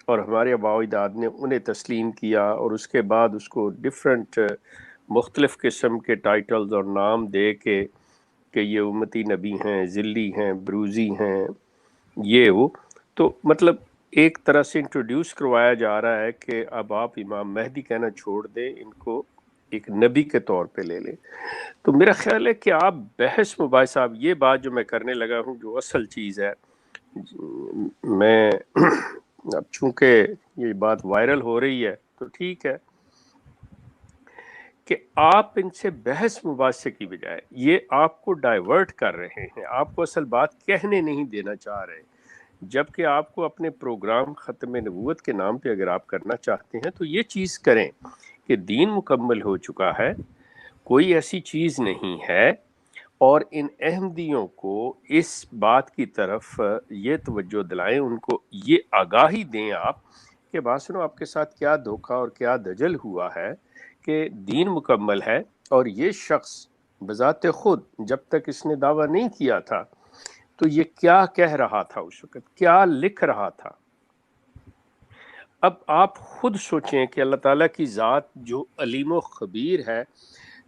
اور ہمارے آباء و اجداد نے انہیں تسلیم کیا, اور اس کے بعد اس کو ڈفرینٹ مختلف قسم کے ٹائٹلز اور نام دے کے کہ یہ امتی نبی ہیں, ذلی ہیں, بروزی ہیں, یہ وہ. تو مطلب ایک طرح سے انٹروڈیوس کروایا جا رہا ہے کہ اب آپ امام مہدی کہنا چھوڑ دیں, ان کو ایک نبی کے طور پہ لے لیں. تو میرا خیال ہے کہ آپ بحث مباحثہ, اب یہ بات جو میں کرنے لگا ہوں جو اصل چیز ہے, میں اب چونکہ یہ بات وائرل ہو رہی ہے تو ٹھیک ہے کہ آپ ان سے بحث مباحثے کی بجائے یہ آپ کو ڈائیورٹ کر رہے ہیں, آپ کو اصل بات کہنے نہیں دینا چاہ رہے, جبکہ آپ کو اپنے پروگرام ختم نبوت کے نام پہ اگر آپ کرنا چاہتے ہیں تو یہ چیز کریں کہ دین مکمل ہو چکا ہے, کوئی ایسی چیز نہیں ہے, اور ان احمدیوں کو اس بات کی طرف یہ توجہ دلائیں, ان کو یہ آگاہی دیں آپ کہ بات سنو آپ کے ساتھ کیا دھوکہ اور کیا دجل ہوا ہے کہ دین مکمل ہے, اور یہ شخص بذات خود جب تک اس نے دعویٰ نہیں کیا تھا تو یہ کیا کہہ رہا تھا, اس وقت کیا لکھ رہا تھا. اب آپ خود سوچیں کہ اللہ تعالیٰ کی ذات جو علیم و خبیر ہے,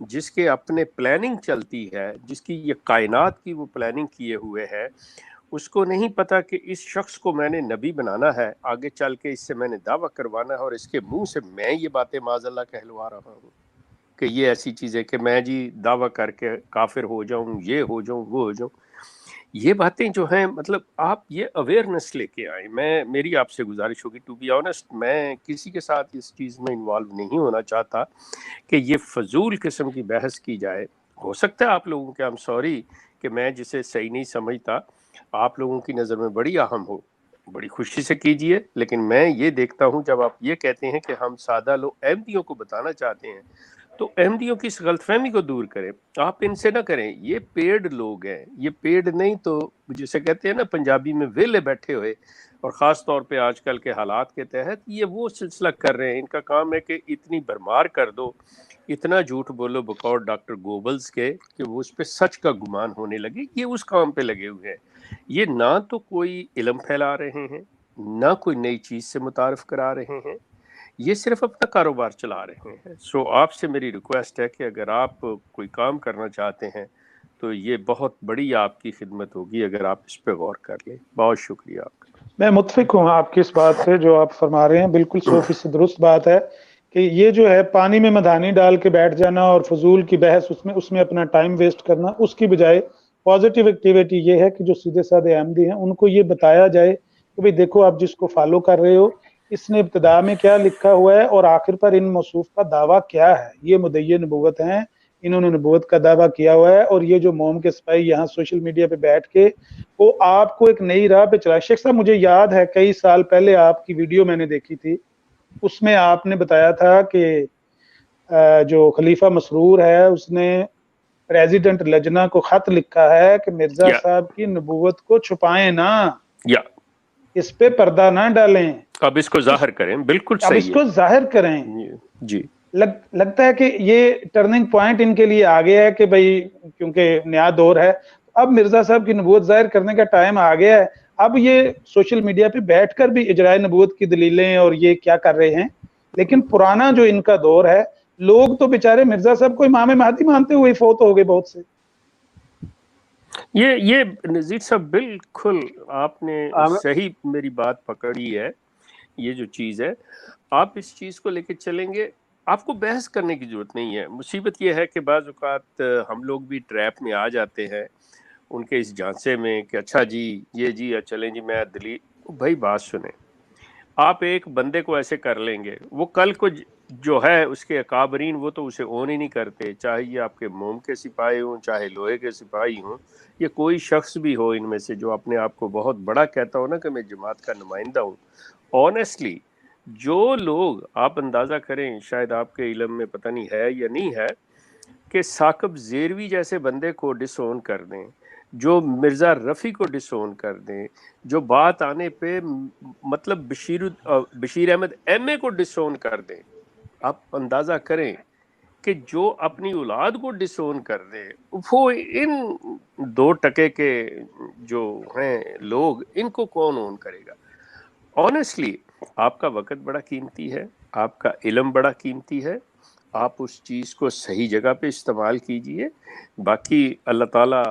جس کے اپنے پلاننگ چلتی ہے, جس کی یہ کائنات کی وہ پلاننگ کیے ہوئے ہے, اس کو نہیں پتا کہ اس شخص کو میں نے نبی بنانا ہے, آگے چل کے اس سے میں نے دعویٰ کروانا ہے, اور اس کے منہ سے میں یہ باتیں معاذ اللہ کہلوا رہا ہوں کہ یہ ایسی چیز ہے کہ میں جی دعویٰ کر کے کافر ہو جاؤں, یہ ہو جاؤں, وہ ہو جاؤں. یہ باتیں جو ہیں مطلب آپ یہ اویئرنیس لے کے آئیں. میری آپ سے گزارش ہوگی, ٹو بی آنیسٹ میں کسی کے ساتھ اس چیز میں انوالو نہیں ہونا چاہتا کہ یہ فضول قسم کی بحث کی جائے. ہو سکتا ہے آپ لوگوں کے, I'm sorry کہ میں جسے صحیح نہیں سمجھتا آپ لوگوں کی نظر میں بڑی اہم ہو, بڑی خوشی سے کیجئے, لیکن میں یہ دیکھتا ہوں جب آپ یہ کہتے ہیں کہ ہم سادہ لوگ احمدیوں کو بتانا چاہتے ہیں تو احمدیوں کی اس غلط فہمی کو دور کریں، آپ ان سے نہ کریں، یہ پیڈ لوگ ہیں، یہ پیڈ نہیں تو جسے کہتے ہیں نا پنجابی میں ویلے بیٹھے ہوئے، اور خاص طور پہ آج کل کے حالات کے تحت یہ وہ سلسلہ کر رہے ہیں. ان کا کام ہے کہ اتنی بھرمار کر دو، اتنا جھوٹ بولو بقول ڈاکٹر گوبلز کے کہ وہ اس پہ سچ کا گمان ہونے لگے. یہ اس کام پہ لگے ہوئے ہیں، یہ نہ تو کوئی علم پھیلا رہے ہیں، نہ کوئی نئی چیز سے متعارف کرا رہے ہیں، یہ صرف اپنا کاروبار چلا رہے ہیں. سو آپ سے میری ریکویسٹ ہے کہ اگر آپ کوئی کام کرنا چاہتے ہیں تو یہ بہت بڑی آپ کی خدمت ہوگی اگر آپ اس پہ غور کر لیں. بہت شکریہ آپ کا.
میں متفق ہوں آپ کی اس بات سے جو آپ فرما رہے ہیں، بالکل 100% درست بات ہے کہ یہ جو ہے پانی میں مدھانی ڈال کے بیٹھ جانا اور فضول کی بحث اس میں اپنا ٹائم ویسٹ کرنا، اس کی بجائے پازیٹیو ایکٹیویٹی یہ ہے کہ جو سیدھے سادے احمدی ہیں ان کو یہ بتایا جائے کہ بھئی دیکھو آپ جس کو فالو کر رہے ہو اس نے ابتدا میں کیا لکھا ہوا ہے اور آخر پر ان موصوف کا دعویٰ کیا ہے. یہ مدعی نبوت ہیں، انہوں نے نبوت کا دعویٰ کیا ہوا ہے، اور یہ جو موم کے سپاہی یہاں سوشل میڈیا پہ بیٹھ کے وہ آپ کو ایک نئی راہ پہ چلا. شیخ صاحب مجھے یاد ہے کئی سال پہلے آپ کی ویڈیو میں نے دیکھی تھی، اس میں آپ نے بتایا تھا کہ جو خلیفہ مسرور ہے اس نے پریزیڈنٹ لجنہ کو خط لکھا ہے کہ مرزا صاحب کی نبوت کو چھپائیں نہ، اس پہ پردہ نہ ڈالیں،
اب اس کو ظاہر کریں. بالکل
اب
صحیح
اس کو ظاہر کریں.
جی
لگتا ہے کہ یہ ٹرننگ پوائنٹ ان کے لیے آ گیا ہے کہ بھئی کیونکہ نیا دور ہے، اب مرزا صاحب کی نبوت ظاہر کرنے کا ٹائم آ گیا ہے. اب یہ سوشل میڈیا پہ بیٹھ کر بھی اجرائے نبوت کی دلیلیں اور یہ کیا کر رہے ہیں، لیکن پرانا جو ان کا دور ہے، لوگ تو بیچارے مرزا صاحب کو امام مہدی مانتے ہوئے فوت ہو گئے بہت سے.
یہ نذیر صاحب بالکل آپ نے صحیح میری بات پکڑی ہے. یہ جو چیز ہے آپ اس چیز کو لے کے چلیں گے، آپ کو بحث کرنے کی ضرورت نہیں ہے. مصیبت یہ ہے کہ بعض اوقات ہم لوگ بھی ٹریپ میں آ جاتے ہیں ان کے اس جانچے میں کہ اچھا جی یہ جی چلیں جی میں دلیل. بھائی بات سنیں، آپ ایک بندے کو ایسے کر لیں گے، وہ کل کو جو ہے اس کے اکابرین وہ تو اسے اون ہی نہیں کرتے، چاہے یہ آپ کے موم کے سپاہی ہوں، چاہے لوہے کے سپاہی ہوں، یا کوئی شخص بھی ہو ان میں سے جو اپنے آپ کو بہت بڑا کہتا ہو نا کہ میں جماعت کا نمائندہ ہوں. آنیسٹلی جو لوگ آپ اندازہ کریں، شاید آپ کے علم میں پتہ نہیں ہے یا نہیں ہے، کہ ثاقب زیروی جیسے بندے کو ڈس اون کر دیں، جو مرزا رفیع کو ڈس اون کر دیں، جو بات آنے پہ مطلب بشیر احمد ایم اے کو ڈس اون کر دیں. آپ اندازہ کریں کہ جو اپنی اولاد کو ڈس اون کر دے، وہ ان 2% کے جو ہیں لوگ، ان کو کون اون کرے گا؟ آنیسٹلی آپ کا وقت بڑا قیمتی ہے، آپ کا علم بڑا قیمتی ہے، آپ اس چیز کو صحیح جگہ پہ استعمال کیجئے. باقی اللہ تعالیٰ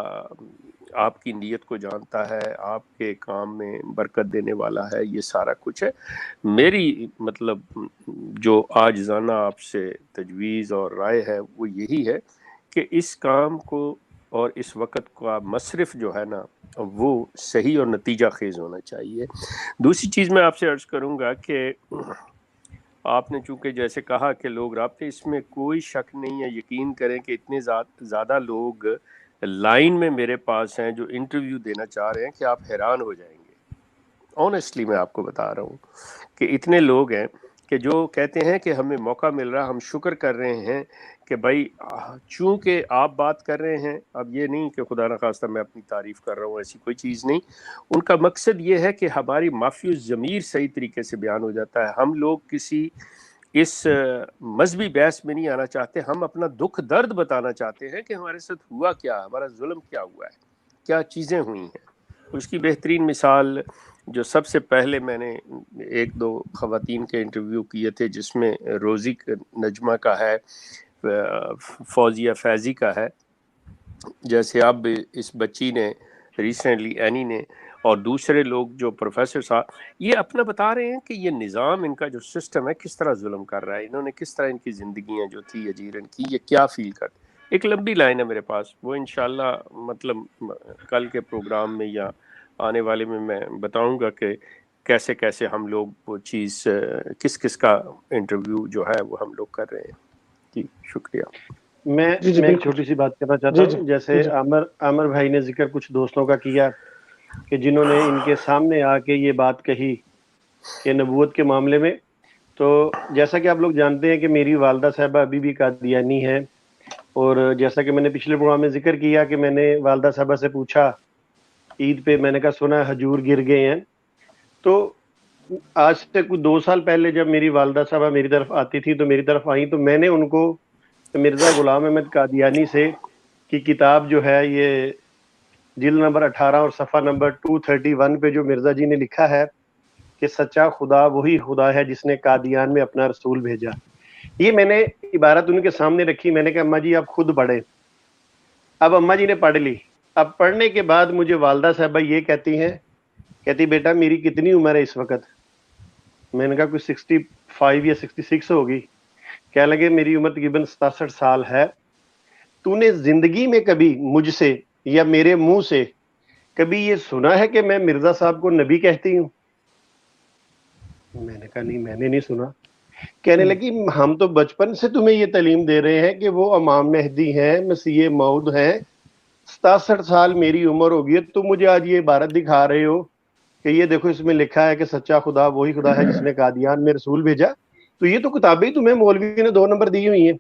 آپ کی نیت کو جانتا ہے، آپ کے کام میں برکت دینے والا ہے، یہ سارا کچھ ہے. میری مطلب جو عاجزانہ آپ سے تجویز اور رائے ہے وہ یہی ہے کہ اس کام کو اور اس وقت کا مصرف جو ہے نا وہ صحیح اور نتیجہ خیز ہونا چاہیے. دوسری چیز میں آپ سے عرض کروں گا کہ آپ نے چونکہ جیسے کہا کہ لوگ رابطے، اس میں کوئی شک نہیں ہے، یقین کریں کہ اتنے زیادہ لوگ لائن میں میرے پاس ہیں جو انٹرویو دینا چاہ رہے ہیں کہ آپ حیران ہو جائیں گے. آنیسٹلی میں آپ کو بتا رہا ہوں کہ اتنے لوگ ہیں کہ جو کہتے ہیں کہ ہمیں موقع مل رہا، ہم شکر کر رہے ہیں کہ بھائی چونکہ آپ بات کر رہے ہیں. اب یہ نہیں کہ خدا نخواستہ میں اپنی تعریف کر رہا ہوں، ایسی کوئی چیز نہیں. ان کا مقصد یہ ہے کہ ہماری معافی الضمیر صحیح طریقے سے بیان ہو جاتا ہے. ہم لوگ کسی اس مذہبی بحث میں نہیں آنا چاہتے، ہم اپنا دکھ درد بتانا چاہتے ہیں کہ ہمارے ساتھ ہوا کیا، ہمارا ظلم کیا ہوا ہے، کیا چیزیں ہوئی ہیں. اس کی بہترین مثال جو سب سے پہلے میں نے 1-2 خواتین کے انٹرویو کیے تھے، جس میں روزی نجمہ کا ہے، فوزیہ فیضی کا ہے، جیسے اب اس بچی نے ریسنٹلی اینی نے، اور دوسرے لوگ جو پروفیسر صاحب، یہ اپنا بتا رہے ہیں کہ یہ نظام ان کا جو سسٹم ہے کس طرح ظلم کر رہا ہے، انہوں نے کس طرح ان کی زندگیاں جو تھی اجیرن کی، یہ کیا فیل کرتے. ایک لمبی لائن ہے میرے پاس، وہ انشاءاللہ مطلب کل کے پروگرام میں یا آنے والے میں بتاؤں گا کہ کیسے کیسے ہم لوگ وہ چیز کس کس کا انٹرویو جو ہے وہ ہم لوگ کر رہے ہیں. جی شکریہ.
میں ایک چھوٹی سی بات کرنا چاہتا ہوں. جیسے عامر بھائی نے ذکر کچھ دوستوں کا کیا کہ جنہوں نے ان کے سامنے آ کے یہ بات کہی کہ نبوت کے معاملے میں تو جیسا کہ آپ لوگ جانتے ہیں کہ میری والدہ صاحبہ ابھی بھی قادیانی ہے، اور جیسا کہ میں نے پچھلے پروگرام میں ذکر کیا کہ میں نے والدہ صاحبہ سے پوچھا عید پہ، میں نے کہا سنا حجور گر گئے ہیں. تو آج سے کچھ 2 سال پہلے جب میری والدہ صاحبہ میری طرف آتی تھی تو میری طرف آئیں تو میں نے ان کو مرزا غلام احمد قادیانی سے کی کتاب جو ہے یہ جلد نمبر 18 اور صفحہ نمبر 231 پہ جو مرزا جی نے لکھا ہے کہ سچا خدا وہی خدا ہے جس نے قادیان میں اپنا رسول بھیجا، یہ میں نے عبارت ان کے سامنے رکھی. میں نے کہا اماں جی آپ خود پڑھیں. اب اماں جی نے پڑھ لی. اب پڑھنے کے بعد مجھے والدہ صاحبہ یہ کہتی ہیں، کہتی بیٹا میری کتنی عمر ہے اس وقت؟ میں نے کہا کوئی 65 یا 66 ہوگی. کہنے لگے میری عمر تقریباً 67 سال ہے. تو نے زندگی میں کبھی مجھ سے یا میرے منہ سے کبھی یہ سنا ہے کہ میں مرزا صاحب کو نبی کہتی ہوں؟ میں نے کہا نہیں، میں نے نہیں سنا. کہنے لگی ہم تو بچپن سے تمہیں یہ تعلیم دے رہے ہیں کہ وہ امام مہدی ہیں، مسیح موعود ہیں. 67 سال میری عمر ہوگی، تم مجھے آج یہ عبارت دکھا رہے ہو کہ یہ دیکھو اس میں لکھا ہے کہ سچا خدا وہی خدا ہے جس نے قادیان میں رسول بھیجا. تو یہ تو کتابیں تمہیں مولوی نے 2 نمبر دی ہوئی ہیں.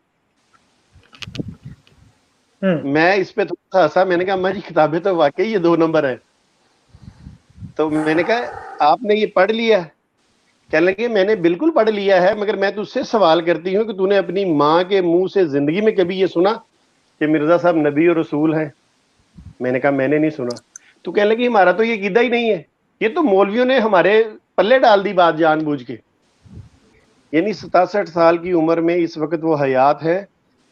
میں اس پہ تھوڑا سا ہنسا. میں نے کہا اماں جی کتابیں تو واقعی یہ 2 نمبر ہیں. تو میں نے کہا آپ نے یہ پڑھ لیا؟ کہنے لگے میں نے بالکل پڑھ لیا ہے، مگر میں تجھ سے سوال کرتی ہوں کہ تو نے اپنی ماں کے منہ سے زندگی میں کبھی یہ سنا کہ مرزا صاحب نبی اور رسول ہیں؟ میں نے کہا میں نے نہیں سنا. تو کہنے لگی ہمارا تو یہ عقیدہ ہی نہیں ہے، یہ تو مولویوں نے ہمارے پلے ڈال دی بات جان بوجھ کے. یعنی 67 سال کی عمر میں اس وقت وہ حیات ہے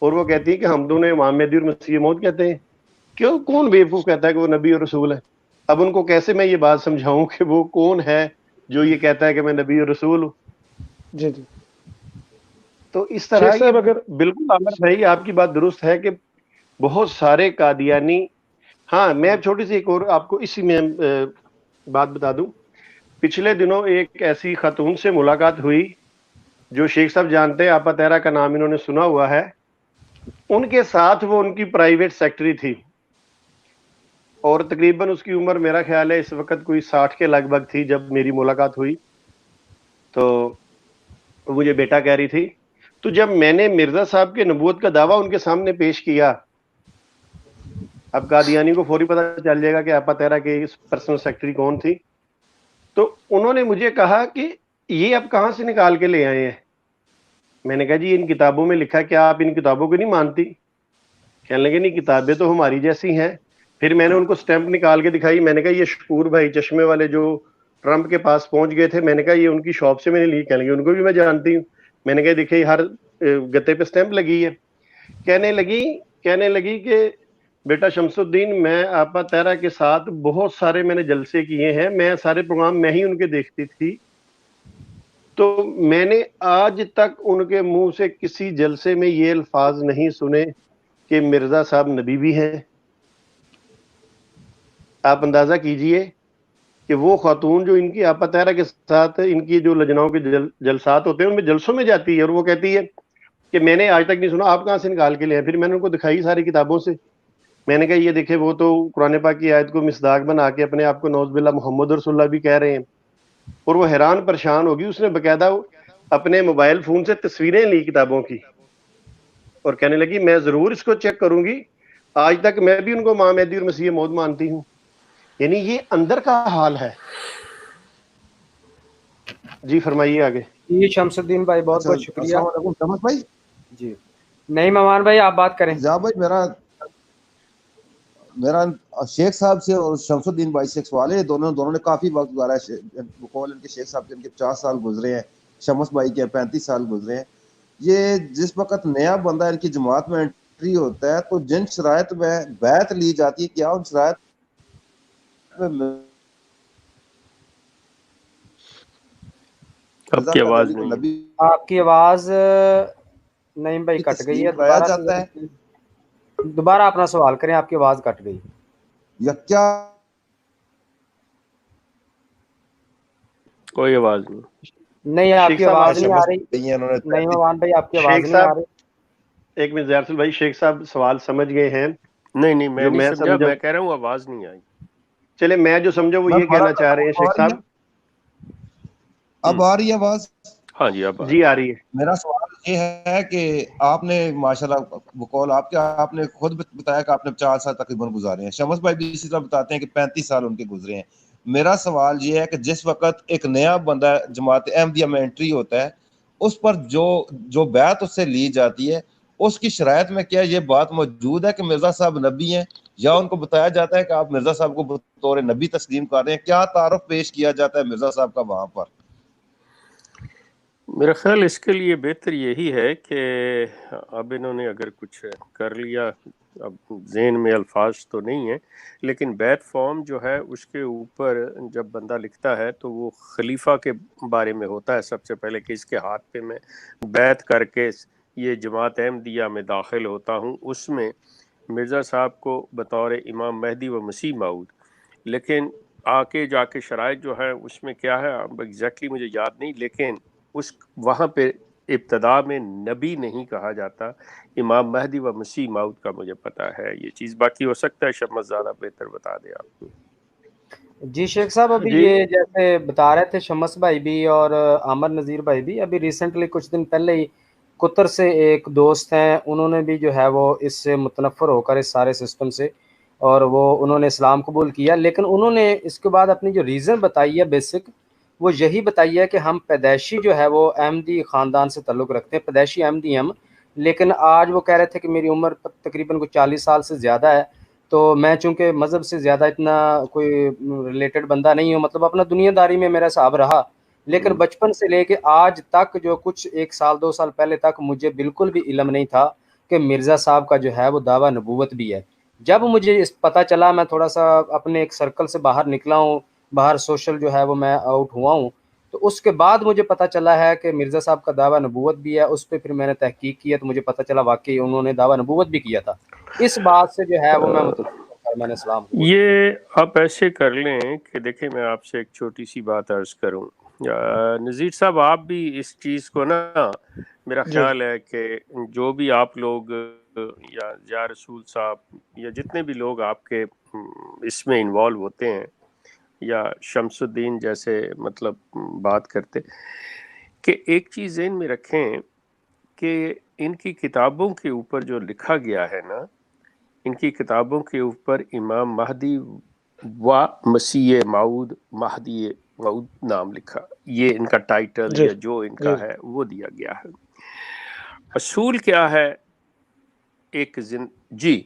اور وہ کہتی ہے کہ ہم تو انہیں امام مہدی اور مسیح موعود کہتے ہیں. کیوں؟ کون بیوقوف کہتا ہے کہ وہ نبی اور رسول ہے؟ اب ان کو کیسے میں یہ بات سمجھاؤں کہ وہ کون ہے جو یہ کہتا ہے کہ میں نبی اور رسول ہوں؟
جی جی.
تو اس طرح
شیخ صاحب اگر
بالکل عامر بھائی آپ کی بات درست ہے کہ بہت سارے قادیانی. ہاں میں چھوٹی سی ایک اور آپ کو اسی میں بات بتا دوں. پچھلے دنوں ایک ایسی خاتون سے ملاقات ہوئی جو شیخ صاحب جانتے ہیں، آپا تیرا کا نام انہوں نے سنا ہوا ہے. ان کے ساتھ وہ ان کی پرائیویٹ سیکٹری تھی اور تقریباً اس کی عمر میرا خیال ہے اس وقت کوئی 60 کے لگ بھگ تھی جب میری ملاقات ہوئی. تو مجھے بیٹا کہہ رہی تھی. تو جب میں نے مرزا صاحب کے نبوت کا دعویٰ ان کے سامنے پیش کیا، اب قادیانی کو فوری پتہ چل جائے گا کہ آپا تیرا کے پرسنل سیکرٹری کون تھی. تو انہوں نے مجھے کہا کہ یہ اب کہاں سے نکال کے لے آئے ہیں؟ میں نے کہا جی ان کتابوں میں لکھا ہے، کیا آپ ان کتابوں کو نہیں مانتی؟ کہنے لگے نہیں کتابیں تو ہماری جیسی ہیں. پھر میں نے ان کو سٹیمپ نکال کے دکھائی. میں نے کہا یہ شکور بھائی چشمے والے جو ٹرمپ کے پاس پہنچ گئے تھے، میں نے کہا یہ ان کی شاپ سے میں نے لی. کہنے لگے ان کو بھی میں جانتی ہوں. میں نے کہا دیکھیے ہر گتے پہ سٹیمپ لگی ہے. کہنے لگی کہ بیٹا شمس الدین میں آپا تیرا کے ساتھ بہت سارے میں نے جلسے کیے ہیں، میں سارے پروگرام میں ہی ان کے دیکھتی تھی. تو میں نے آج تک ان کے منہ سے کسی جلسے میں یہ الفاظ نہیں سنے کہ مرزا صاحب نبی بھی ہیں. آپ اندازہ کیجئے کہ وہ خاتون جو ان کی آپا تیرا کے ساتھ ان کی جو لجناؤں کے جلسات ہوتے ہیں ان میں جلسوں میں جاتی ہے اور وہ کہتی ہے کہ میں نے آج تک نہیں سنا. آپ کہاں سے نکال کے لے ہیں؟ پھر میں نے ان کو دکھائی ساری کتابوں سے. میں نے کہا یہ دیکھیں وہ تو قرآن پاک کی آیت کو مصداق بنا کے اپنے آپ کو نعوذ باللہ محمد رسول اللہ بھی کہہ رہے ہیں. اور وہ حیران پریشان ہوگی. اس نے باقاعدہ اپنے موبائل فون سے تصویریں لی کتابوں کی اور کہنے لگی میں ضرور اس کو چیک کروں گی، آج تک میں بھی ان کو امام مہدی اور مسیح موعود مانتی ہوں. یعنی یہ اندر کا حال ہے. جی فرمائیے آگے.
جی شمس الدین بھائی بہت بہت شکریہ.
السلام علیکم شمس بھائی.
جی نہیں ممان بھائی آپ بات کریں.
جا بھائی میرا شیخ صاحب سے اور شمس الدین بھائی سے ایک سوال ہے. دونوں نے کافی وقت گزارا ہے. ان کے شیخ صاحب کے ان کے 50 سال گزرے ہیں، شمس بھائی کے 35 سال گزرے ہیں. یہ جس وقت نیا بندہ ان کی جماعت میں انٹری ہوتا ہے تو جن شرائط میں بیعت لی جاتی ہے، کیا ان شرائط
آپ کی آواز نہیں،
آپ کی آواز نعیم بھائی کٹ گئی ہے. دوبارہ اپنا سوال کریں، آپ کی آواز کٹ گئی.
یا کیا
کوئی آواز
نہیں آپ کی آواز نہیں آ رہی. نہیں ممان بھائی آپ کی آواز نہیں آ رہی.
ایک منٹ زیارسل بھائی، شیخ صاحب سوال سمجھ گئے ہیں؟
نہیں میں نہیں سمجھا. میں کہہ رہا ہوں آواز نہیں آئی.
چلے میں جو سمجھا وہ یہ کہنا چاہ رہے ہیں شیخ صاحب.
اب آ رہی ہے آواز؟
ہاں جی اب
جی آ رہی ہے.
میرا سوال یہ ہے کہ آپ نے ماشاءاللہ بقول آپ نے خود بتایا کہ آپ نے 4 سال تقریباً گزارے ہیں. شمس بھائی بھی اسی طرح بتاتے ہیں کہ 35 سال ان کے گزرے ہیں. میرا سوال یہ ہے کہ جس وقت ایک نیا بندہ جماعت احمدیہ میں انٹری ہوتا ہے, اس پر جو بیعت اس سے لی جاتی ہے, اس کی شرائط میں کیا یہ بات موجود ہے کہ مرزا صاحب نبی ہیں, یا ان کو بتایا جاتا ہے کہ آپ مرزا صاحب کو بطور نبی تسلیم کر رہے ہیں؟ کیا تعارف پیش کیا جاتا ہے مرزا صاحب کا وہاں پر؟
میرا خیال اس کے لیے بہتر یہی ہے کہ اب انہوں نے اگر کچھ کر لیا, اب ذہن میں الفاظ تو نہیں ہیں, لیکن بیعت فارم جو ہے اس کے اوپر جب بندہ لکھتا ہے تو وہ خلیفہ کے بارے میں ہوتا ہے سب سے پہلے, کہ اس کے ہاتھ پہ میں بیعت کر کے یہ جماعت احمدیہ میں داخل ہوتا ہوں. اس میں مرزا صاحب کو بطور امام مہدی و مسیح موعود, لیکن آگے جا کے شرائط جو ہے اس میں کیا ہے اب ایگزیکٹلی مجھے یاد نہیں, لیکن اس وہاں پہ ابتدا میں نبی نہیں کہا جاتا, امام مہدی و مسیح موعود کا مجھے پتا ہے یہ چیز. باقی ہو سکتا ہے شمس زیادہ بہتر بتا دے آپ کو.
جی شیخ صاحب, ابھی
جی
یہ جیسے بتا رہے تھے شمس بھائی بھی اور عامر نذیر بھائی بھی, ابھی ریسنٹلی کچھ دن پہلے ہی قطر سے ایک دوست ہیں, انہوں نے بھی جو ہے وہ اس سے متنفر ہو کر اس سارے سسٹم سے, اور وہ انہوں نے اسلام قبول کیا, لیکن انہوں نے اس کے بعد اپنی جو ریزن بتائی ہے بیسک, وہ یہی بتائی ہے کہ ہم پیدائشی جو ہے وہ احمدی خاندان سے تعلق رکھتے ہیں, پیدائشی احمدی ہم, لیکن آج وہ کہہ رہے تھے کہ میری عمر تقریباً کوئی 40 سال سے زیادہ ہے, تو میں چونکہ مذہب سے زیادہ اتنا کوئی ریلیٹڈ بندہ نہیں ہوں, مطلب اپنا دنیا داری میں میرا حساب رہا, لیکن بچپن سے لے کے آج تک جو کچھ 1 سال 2 سال پہلے تک مجھے بالکل بھی علم نہیں تھا کہ مرزا صاحب کا جو ہے وہ دعویٰ نبوت بھی ہے. جب مجھے اس پتہ چلا, میں تھوڑا سا اپنے ایک سرکل سے باہر نکلا ہوں, باہر سوشل جو ہے وہ میں آؤٹ ہوا ہوں, تو اس کے بعد مجھے پتہ چلا ہے کہ مرزا صاحب کا دعویٰ نبوت بھی ہے. اس پہ پھر میں نے تحقیق کی ہے تو مجھے پتہ چلا واقعی انہوں نے دعویٰ نبوت بھی کیا تھا. اس بات سے جو ہے وہ میں متفق, میں نے اسلام قبول کیا.
یہ آپ ایسے کر لیں کہ دیکھیں میں آپ سے ایک چھوٹی سی بات عرض کروں. نذیر صاحب آپ بھی اس چیز کو نا, میرا خیال ہے کہ جو بھی آپ لوگ یا رسول صاحب یا جتنے بھی لوگ آپ کے اس میں انوالو ہوتے ہیں, یا شمس الدین جیسے مطلب بات کرتے, کہ ایک چیز ذہن میں رکھیں کہ ان کی کتابوں کے اوپر جو لکھا گیا ہے نا, ان کی کتابوں کے اوپر امام مہدی و مسیح موعود, مہدی موعود نام لکھا, یہ ان کا ٹائٹل یا جو ان کا ہے وہ دیا گیا ہے. اصول کیا ہے ایک جی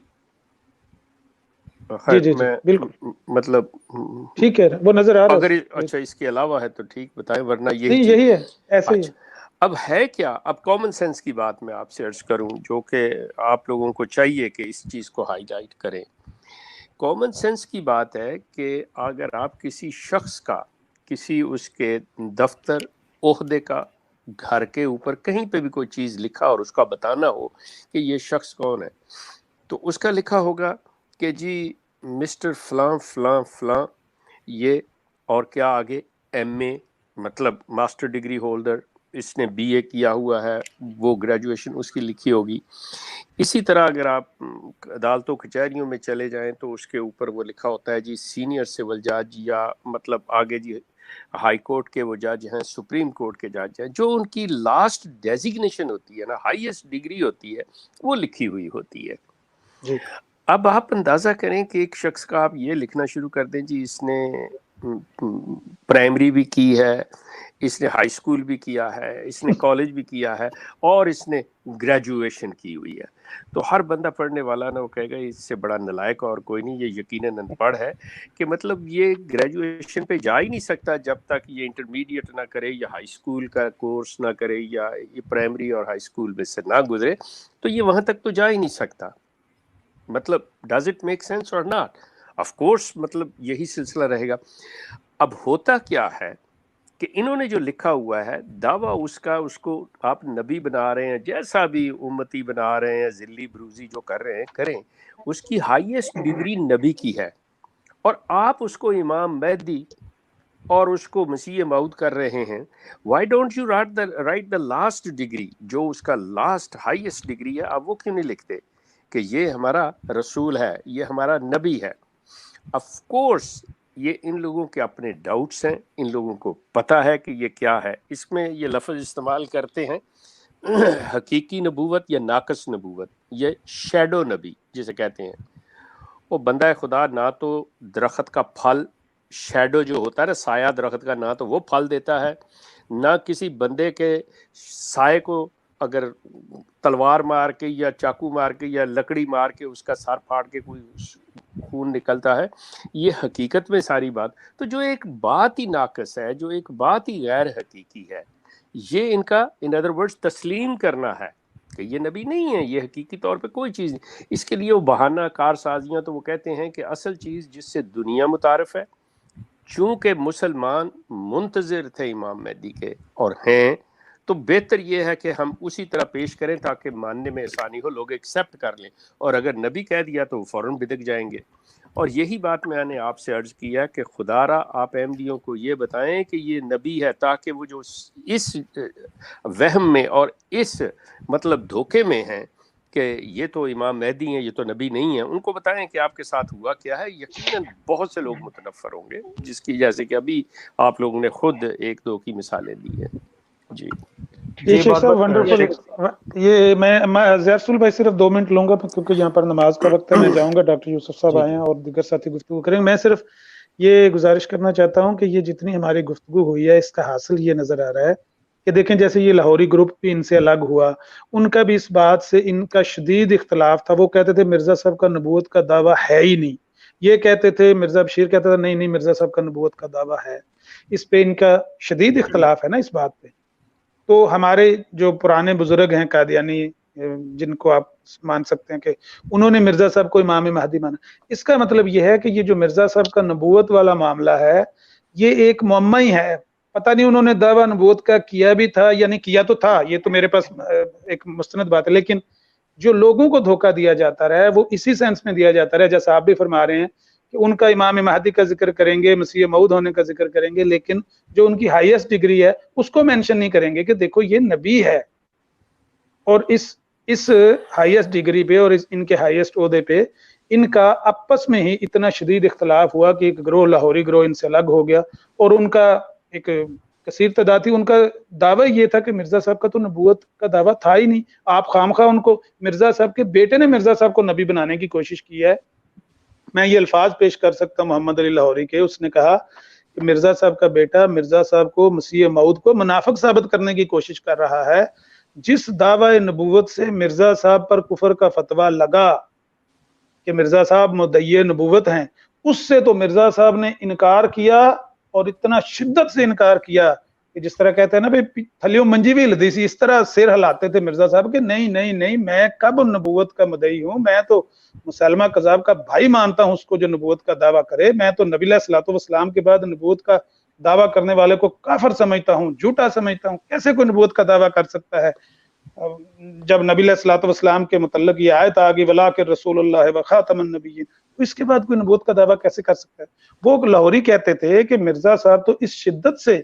خیر میں
بالکل
مطلب
ٹھیک ہے, وہ نظر آ رہا
اگر
ہے.
اچھا اس کے علاوہ ہے تو ٹھیک بتائیں, ورنہ
نہیں
یہی
یہی ہے, ایسے ہی ہے.
اچھا اب ہے کیا, اب کامن سینس کی بات میں آپ سے عرض کروں جو کہ آپ لوگوں کو چاہیے کہ اس چیز کو ہائی لائٹ کریں. کامن سینس کی بات ہے کہ اگر آپ کسی شخص کا, کسی اس کے دفتر, عہدے کا, گھر کے اوپر کہیں پہ بھی کوئی چیز لکھا اور اس کا بتانا ہو کہ یہ شخص کون ہے, تو اس کا لکھا ہوگا کہ جی مسٹر فلاں فلاں فلاں, یہ اور کیا آگے ایم اے مطلب ماسٹر ڈگری ہولڈر, اس نے بی اے کیا ہوا ہے, وہ گریجویشن اس کی لکھی ہوگی. اسی طرح اگر آپ عدالتوں کچہریوں میں چلے جائیں تو اس کے اوپر وہ لکھا ہوتا ہے جی سینئر سول جج, یا مطلب آگے جی ہائی کورٹ کے وہ جج ہیں, سپریم کورٹ کے جج ہیں, جو ان کی لاسٹ ڈیزگنیشن ہوتی ہے نا, ہائیسٹ ڈگری ہوتی ہے, وہ لکھی ہوئی ہوتی ہے.
جی
اب آپ اندازہ کریں کہ ایک شخص کا آپ یہ لکھنا شروع کر دیں جی اس نے پرائمری بھی کی ہے, اس نے ہائی سکول بھی کیا ہے, اس نے کالج بھی کیا ہے, اور اس نے گریجویشن کی ہوئی ہے, تو ہر بندہ پڑھنے والا نا وہ کہے گا اس سے بڑا نالائق اور کوئی نہیں, یہ یقیناً ان پڑھ ہے, کہ مطلب یہ گریجویشن پہ جا ہی نہیں سکتا جب تک یہ انٹرمیڈیٹ نہ کرے, یا ہائی سکول کا کورس نہ کرے, یا یہ پرائمری اور ہائی سکول میں سے نہ گزرے, تو یہ وہاں تک تو جا ہی نہیں سکتا. مطلب ڈز اٹ میک سینس اور ناٹ؟ آف کورس مطلب یہی سلسلہ رہے گا. اب ہوتا کیا ہے کہ انہوں نے جو لکھا ہوا ہے دعویٰ اس کا, اس کو آپ نبی بنا رہے ہیں, جیسا بھی امتی بنا رہے ہیں, ذلی بروزی جو کر رہے ہیں کریں, اس کی ہائیسٹ ڈگری نبی کی ہے, اور آپ اس کو امام مہدی اور اس کو مسیح موعود کر رہے ہیں. Why don't you right the last degree, جو اس کا لاسٹ ہائیسٹ ڈگری ہے, آپ وہ کیوں نہیں لکھتے کہ یہ ہمارا رسول ہے, یہ ہمارا نبی ہے؟ آف کورس یہ ان لوگوں کے اپنے ڈاؤٹس ہیں، ان لوگوں کو پتہ ہے کہ یہ کیا ہے. اس میں یہ لفظ استعمال کرتے ہیں حقیقی نبوت یا ناقص نبوت، یہ شیڈو نبی جسے کہتے ہیں. وہ بندہ خدا نہ تو درخت کا پھل، شیڈو جو ہوتا ہے نا سایہ درخت کا، نہ تو وہ پھل دیتا ہے، نہ کسی بندے کے سائے کو اگر تلوار مار کے یا چاقو مار کے یا لکڑی مار کے اس کا سر پھاڑ کے کوئی خون نکلتا ہے. یہ حقیقت میں ساری بات تو جو ایک بات ہی ناقص ہے، جو ایک بات ہی غیر حقیقی ہے، یہ ان کا ان ادر ورڈز تسلیم کرنا ہے کہ یہ نبی نہیں ہے، یہ حقیقی طور پہ کوئی چیز نہیں. اس کے لیے وہ بہانہ کار سازیاں، تو وہ کہتے ہیں کہ اصل چیز جس سے دنیا متعارف ہے، چونکہ مسلمان منتظر تھے امام مہدی کے اور ہیں، تو بہتر یہ ہے کہ ہم اسی طرح پیش کریں تاکہ ماننے میں آسانی ہو، لوگ ایکسیپٹ کر لیں. اور اگر نبی کہہ دیا تو وہ فوراً بدک جائیں گے. اور یہی بات میں نے آپ سے عرض کیا کہ خدا را آپ احمدیوں کو یہ بتائیں کہ یہ نبی ہے، تاکہ وہ جو اس وہم میں اور اس مطلب دھوکے میں ہیں کہ یہ تو امام مہدی ہیں، یہ تو نبی نہیں ہیں، ان کو بتائیں کہ آپ کے ساتھ ہوا کیا ہے. یقیناً بہت سے لوگ متنفر ہوں گے، جس کی جیسے کہ ابھی آپ لوگوں نے خود ایک دو کی مثالیں دی ہیں. جی
یہ شیخ صاحب ونڈرفل. یہ میں زیرسول بھائی صرف 2 منٹ لوں گا کیونکہ یہاں پر نماز کا وقت ہے. میں جاؤں گا، ڈاکٹر یوسف صاحب آئے ہیں اور دیگر ساتھی گفتگو کریں گے. میں صرف یہ گزارش کرنا چاہتا ہوں کہ یہ جتنی ہماری گفتگو ہوئی ہے اس کا حاصل یہ نظر آ رہا ہے کہ دیکھیں جیسے یہ لاہوری گروپ بھی ان سے الگ ہوا، ان کا بھی اس بات سے ان کا شدید اختلاف تھا. وہ کہتے تھے مرزا صاحب کا نبوت کا دعویٰ ہے ہی نہیں. یہ کہتے تھے مرزا بشیر کہتا تھا نہیں نہیں مرزا صاحب کا نبوت کا دعویٰ ہے. اس پہ ان کا شدید اختلاف ہے نا اس بات پہ. تو ہمارے جو پرانے بزرگ ہیں قادیانی، جن کو آپ مان سکتے ہیں کہ انہوں نے مرزا صاحب کو امام مہدی مانا. اس کا مطلب یہ ہے کہ یہ جو مرزا صاحب کا نبوت والا معاملہ ہے یہ ایک معمہ ہی ہے. پتہ نہیں انہوں نے دعویٰ نبوت کا کیا بھی تھا یا نہیں کیا، تو تھا، یہ تو میرے پاس ایک مستند بات ہے. لیکن جو لوگوں کو دھوکہ دیا جاتا رہا ہے وہ اسی سینس میں دیا جاتا رہا ہے جیسا آپ بھی فرما رہے ہیں کہ ان کا امام مہدی کا ذکر کریں گے، مسیح موعود ہونے کا ذکر کریں گے، لیکن جو ان کی ہائیسٹ ڈگری ہے اس کو مینشن نہیں کریں گے کہ دیکھو یہ نبی ہے. اور اس ہائیسٹ ڈگری پہ اور ان کے ہائیسٹ عہدے پہ ان کا آپس میں ہی اتنا شدید اختلاف ہوا کہ ایک گروہ لاہوری گروہ ان سے الگ ہو گیا اور ان کا ایک کثیر تعداد تھی. ان کا دعویٰ یہ تھا کہ مرزا صاحب کا تو نبوت کا دعویٰ تھا ہی نہیں. آپ خامخواہ ان کو، مرزا صاحب کے بیٹے نے مرزا صاحب کو نبی بنانے کی کوشش کی ہے. میں یہ الفاظ پیش کر سکتا ہوں محمد علی لاہوری کے. اس نے کہا کہ مرزا صاحب کا بیٹا مرزا صاحب کو مسیح موعود کو منافق ثابت کرنے کی کوشش کر رہا ہے. جس دعوی نبوت سے مرزا صاحب پر کفر کا فتویٰ لگا کہ مرزا صاحب مدعی نبوت ہیں، اس سے تو مرزا صاحب نے انکار کیا اور اتنا شدت سے انکار کیا کہ جس طرح کہتے ہیں نا بھائی تھلیوں منجی بھی لدی سی، اس طرح سیر ہلاتے تھے مرزا صاحب کہ نہیں نہیں نہیں میں کب نبوت کا مدعی ہوں، میں تو مسلمہ کذاب کا بھائی مانتا ہوں اس کو جو نبوت کا دعویٰ کرے. میں تو نبی علیہ الصلوۃ والسلام کے بعد نبوت کا دعویٰ کرنے والے کو کافر سمجھتا ہوں، جھوٹا سمجھتا ہوں. کیسے کوئی نبوت کا دعویٰ کر سکتا ہے جب نبی علیہ الصلوۃ والسلام کے متعلق یہ آیت آ گئی وَلَٰكِن رسول اللہ وخاتم النبیین، تو اس کے بعد کوئی نبوت کا دعویٰ کیسے کر سکتا ہے؟ وہ لاہوری کہتے تھے کہ مرزا صاحب تو اس شدت سے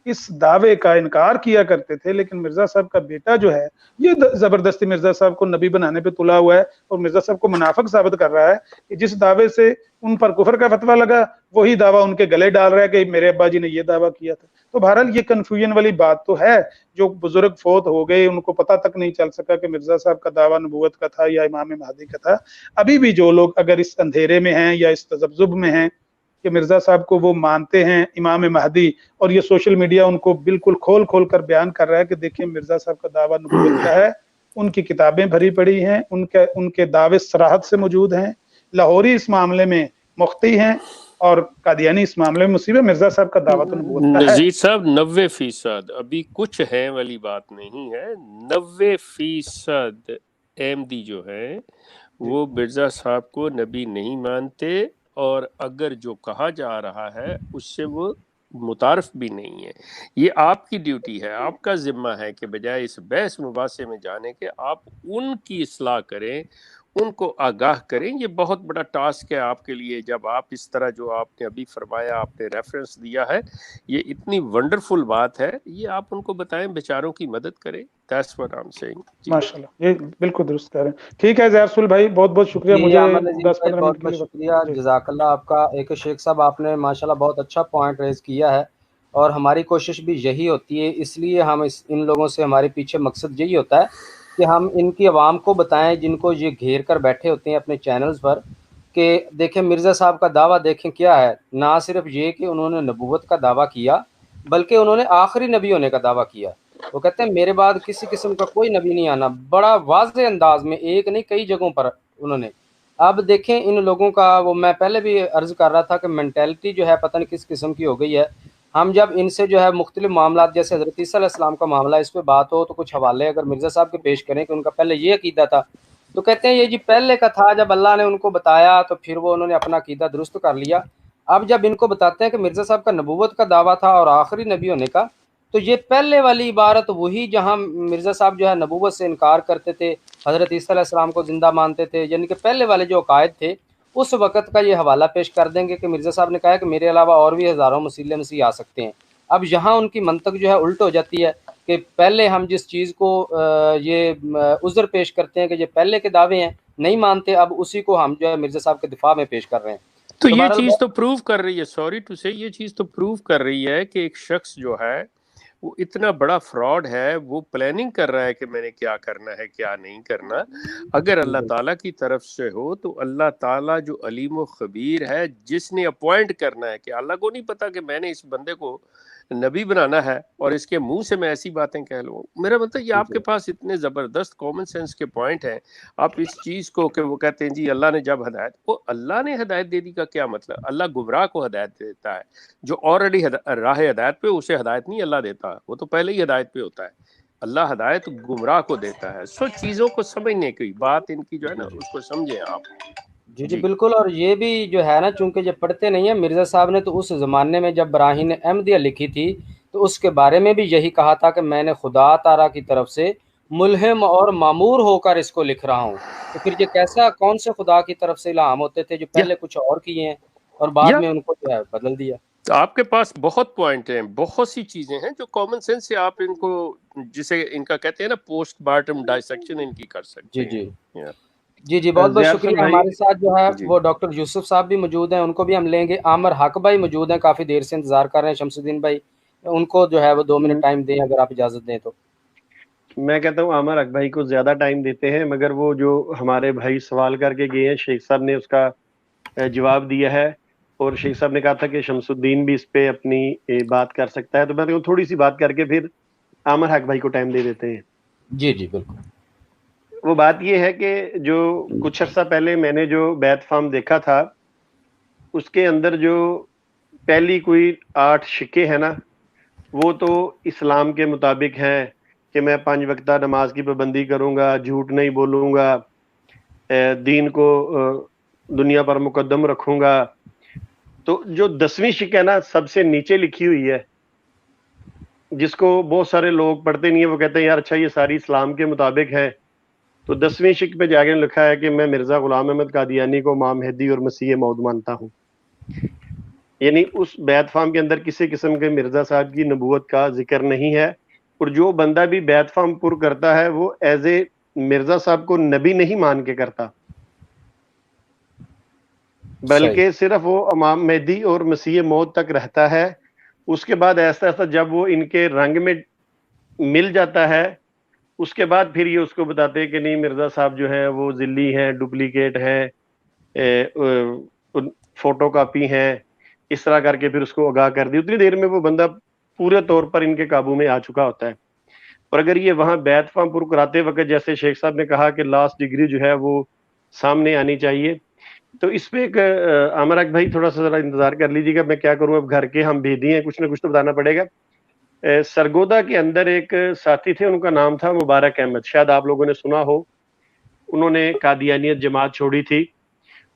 اس دعوے کا انکار کیا کرتے تھے، لیکن مرزا صاحب کا بیٹا جو ہے یہ زبردستی مرزا صاحب کو نبی بنانے پہ تلا ہوا ہے اور مرزا صاحب کو منافق ثابت کر رہا ہے کہ جس دعوے سے ان پر کفر کا فتویٰ لگا وہی دعویٰ ان کے گلے ڈال رہا ہے کہ میرے ابا جی نے یہ دعویٰ کیا تھا. تو بہرحال یہ کنفیوژن والی بات تو ہے. جو بزرگ فوت ہو گئے ان کو پتہ تک نہیں چل سکا کہ مرزا صاحب کا دعویٰ نبوت کا تھا یا امام مہدی کا تھا. ابھی بھی جو لوگ اگر اس اندھیرے میں ہیں یا اس تذبذب میں ہیں کہ مرزا صاحب کو وہ مانتے ہیں امام مہدی، اور یہ سوشل میڈیا ان کو بالکل کھول کھول کر بیان کر رہا ہے کہ دیکھیں مرزا صاحب کا دعویٰ نبوت کا ہے، ان کی کتابیں بھری پڑی ہیں، ان کے دعوے صراحت سے موجود ہیں. لاہوری اس معاملے میں مختی ہیں اور قادیانی اس معاملے میں مصیبہ. مرزا صاحب کا دعویٰ تو نبوت کا ہے.
نذیر صاحب 90% ابھی کچھ ہیں والی بات نہیں ہے. 90% احمدی جو ہے وہ مرزا صاحب کو نبی نہیں مانتے، اور اگر جو کہا جا رہا ہے اس سے وہ متعارف بھی نہیں ہے. یہ آپ کی ڈیوٹی ہے، آپ کا ذمہ ہے کہ بجائے اس بحث مباحثے میں جانے کے آپ ان کی اصلاح کریں، ان کو آگاہ کریں. یہ بہت بڑا ٹاسک ہے آپ کے لیے جب آپ اس طرح جو آپ نے ابھی فرمایا, آپ نے ریفرنس دیا ہے, یہ اتنی ونڈرفل بات ہے, یہ آپ ان کو بتائیں, بیچاروں کی مدد کریں. That's what I'm saying.
ماشاءاللہ, یہ بالکل درست کہہ رہے ہیں. ٹھیک ہے زیار رسول بھائی, بہت بہت شکریہ,
جی
مجھے
احمد نذیر
10-15
بھائی بہت
منٹ کے
بہت
لیے
شکریہ,
جی.
جزاک اللہ آپ کا. ایک شیخ صاحب آپ نے ماشاءاللہ بہت اچھا پوائنٹ ریز کیا ہے, اور ہماری کوشش بھی یہی ہوتی ہے, اس لیے ہم ان لوگوں سے, ہمارے پیچھے مقصد یہی ہوتا ہے کہ ہم ان کی عوام کو بتائیں جن کو یہ گھیر کر بیٹھے ہوتے ہیں اپنے چینلز پر, کہ دیکھیں مرزا صاحب کا دعویٰ دیکھیں کیا ہے. نہ صرف یہ کہ انہوں نے نبوت کا دعویٰ کیا, بلکہ انہوں نے آخری نبی ہونے کا دعویٰ کیا. وہ کہتے ہیں میرے بعد کسی قسم کا کوئی نبی نہیں آنا, بڑا واضح انداز میں, ایک نہیں کئی جگہوں پر انہوں نے. اب دیکھیں ان لوگوں کا, وہ میں پہلے بھی عرض کر رہا تھا کہ مینٹیلٹی جو ہے پتہ نہیں کس قسم کی ہو گئی ہے. ہم جب ان سے جو ہے مختلف معاملات, جیسے حضرت عیسیٰ علیہ السلام کا معاملہ, اس پہ بات ہو تو کچھ حوالے اگر مرزا صاحب کے پیش کریں کہ ان کا پہلے یہ عقیدہ تھا, تو کہتے ہیں یہ جی پہلے کا تھا, جب اللہ نے ان کو بتایا تو پھر وہ انہوں نے اپنا عقیدہ درست کر لیا. اب جب ان کو بتاتے ہیں کہ مرزا صاحب کا نبوت کا دعویٰ تھا اور آخری نبی ہونے کا, تو یہ پہلے والی عبارت وہی جہاں مرزا صاحب جو ہے نبوت سے انکار کرتے تھے, حضرت عیسیٰ علیہ السلام کو زندہ مانتے تھے, یعنی کہ پہلے والے جو عقائد تھے اس وقت کا یہ حوالہ پیش کر دیں گے کہ مرزا صاحب نے کہا ہے کہ میرے علاوہ اور بھی ہزاروں مسیح آ سکتے ہیں. اب یہاں ان کی منطق جو ہے الٹ ہو جاتی ہے کہ پہلے ہم جس چیز کو یہ عذر پیش کرتے ہیں کہ یہ پہلے کے دعوے ہیں نہیں مانتے, اب اسی کو ہم جو ہے مرزا صاحب کے دفاع میں پیش کر رہے ہیں.
تو یہ
بہرحال
چیز تو پروف کر رہی ہے, سوری ٹو سے, یہ چیز تو پروف کر رہی ہے کہ ایک شخص جو ہے وہ اتنا بڑا فراڈ ہے, وہ پلاننگ کر رہا ہے کہ میں نے کیا کرنا ہے کیا نہیں کرنا. اگر اللہ تعالیٰ کی طرف سے ہو تو اللہ تعالیٰ جو علیم و خبیر ہے, جس نے اپوائنٹ کرنا ہے, کہ اللہ کو نہیں پتا کہ میں نے اس بندے کو نبی بنانا ہے اور اس کے منہ سے میں ایسی باتیں کہہ لوں. میرا مطلب یہ آپ کے پاس اتنے زبردست کامن سینس کے پوائنٹ ہیں, آپ اس چیز کو کہ وہ کہتے ہیں جی اللہ نے جب ہدایت, وہ اللہ نے ہدایت دے دی کا کیا مطلب؟ اللہ گمراہ کو ہدایت دیتا ہے, جو آلریڈی راہ ہدایت پہ اسے ہدایت نہیں اللہ دیتا, وہ تو پہلے ہی ہدایت پہ ہوتا ہے. اللہ ہدایت گمراہ کو دیتا ہے. سو چیزوں کو سمجھنے کی بات ان کی جو ہے نا, اس کو سمجھیں آپ.
جی بالکل. اور یہ بھی جو ہے نا, چونکہ جب پڑھتے نہیں ہیں, مرزا صاحب نے تو اس زمانے میں جب براہین احمدیہ لکھی تھی تو اس کے بارے میں بھی یہی کہا تھا کہ میں نے خدا تعالیٰ کی طرف سے ملہم اور معمور ہو کر اس کو لکھ رہا ہوں. تو پھر یہ کیسا, کون سے خدا کی طرف سے الہام ہوتے تھے جو پہلے کچھ اور کیے ہیں اور بعد میں ان کو جو ہے بدل دیا.
آپ کے پاس بہت پوائنٹ ہیں, بہت سی چیزیں ہیں جو کامن سینس سے آپ ان کو, جسے ان کا کہتے ہیں نا پوسٹ مارٹم ڈائسیکشن, ان کی کر سکتے ہیں.
جی بہت بہت شکریہ. ہمارے ساتھ جو ہے وہ ڈاکٹر یوسف صاحب بھی موجود ہیں, ان کو بھی ہم لیں گے. عامر حق بھائی موجود ہیں, کافی دیر سے انتظار کر رہے ہیں. شمس الدین بھائی, ان کو جو ہے وہ 2 منٹ ٹائم دیں اگر آپ اجازت دیں تو.
میں کہتا ہوں عامر حق بھائی کو زیادہ ٹائم دیتے ہیں, مگر وہ جو ہمارے بھائی سوال کر کے گئے ہیں, شیخ صاحب نے اس کا جواب دیا ہے, اور شیخ صاحب نے کہا تھا کہ شمس الدین بھی اس پہ اپنی بات کر سکتا ہے. تو میں تھوڑی سی بات کر کے پھر عامر حق بھائی کو ٹائم دے دیتے ہیں.
جی بالکل.
وہ بات یہ ہے کہ جو کچھ عرصہ پہلے میں نے جو بیت فارم دیکھا تھا, اس کے اندر جو پہلی کوئی 8 شکے ہیں نا, وہ تو اسلام کے مطابق ہیں کہ میں 5 وقتہ نماز کی پابندی کروں گا, جھوٹ نہیں بولوں گا, دین کو دنیا پر مقدم رکھوں گا. تو جو 10ویں شک ہے نا, سب سے نیچے لکھی ہوئی ہے, جس کو بہت سارے لوگ پڑھتے نہیں ہیں, وہ کہتے ہیں یار اچھا یہ ساری اسلام کے مطابق ہے. تو 10ویں شک پہ جا کے لکھا ہے کہ میں مرزا غلام احمد قادیانی کو امام مہدی اور مسیح موعود مانتا ہوں. یعنی اس بیت فارم کے اندر کسی قسم کے مرزا صاحب کی نبوت کا ذکر نہیں ہے. اور جو بندہ بھی بیت فارم پر کرتا ہے وہ ایز اے مرزا صاحب کو نبی نہیں مان کے کرتا, بلکہ صرف وہ امام مہدی اور مسیح موعود تک رہتا ہے. اس کے بعد ایسا ایسا جب وہ ان کے رنگ میں مل جاتا ہے, اس کے بعد پھر یہ اس کو بتاتے ہیں کہ نہیں مرزا صاحب جو ہے وہ ذلی ہیں, ڈپلیکیٹ ہیں, فوٹو کاپی ہیں. اس طرح کر کے پھر اس کو آگاہ کر دی. اتنی دیر میں وہ بندہ پورے طور پر ان کے قابو میں آ چکا ہوتا ہے. اور اگر یہ وہاں بیت فارم پر کراتے وقت جیسے شیخ صاحب نے کہا کہ لاسٹ ڈگری جو ہے وہ سامنے آنی چاہیے, تو اس پہ ایک عامر حق بھائی تھوڑا سا ذرا انتظار کر لیجیے گا. میں کیا کروں, اب گھر کے ہم بھیجی ہیں, کچھ نہ کچھ تو بتانا پڑے گا. سرگودا کے اندر ایک ساتھی تھے, ان کا نام تھا مبارک احمد, شاید آپ لوگوں نے سنا ہو. انہوں نے قادیانیت جماعت چھوڑی تھی.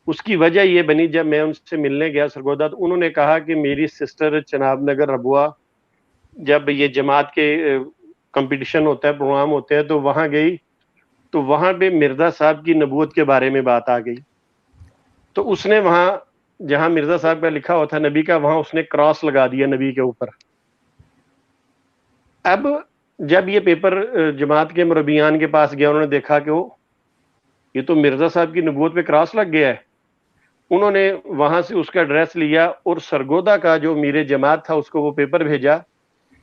اس کی وجہ یہ بنی, جب میں ان سے ملنے گیا سرگودا, تو انہوں نے کہا کہ میری سسٹر چناب نگر ربوا جب یہ جماعت کے کمپٹیشن ہوتا ہے, پروگرام ہوتے ہیں, تو وہاں گئی تو وہاں پہ مرزا صاحب کی نبوت کے بارے میں بات آ گئی. تو اس نے وہاں جہاں مرزا صاحب کا لکھا ہوا تھا نبی کا، وہاں اس نے کراس لگا دیا نبی کے اوپر. اب جب یہ پیپر جماعت کے مربیان کے پاس گیا، انہوں نے دیکھا کہ یہ تو مرزا صاحب کی نبوت پہ کراس لگ گیا ہے. انہوں نے وہاں سے اس کا ایڈریس لیا اور سرگودا کا جو امیر جماعت تھا اس کو وہ پیپر بھیجا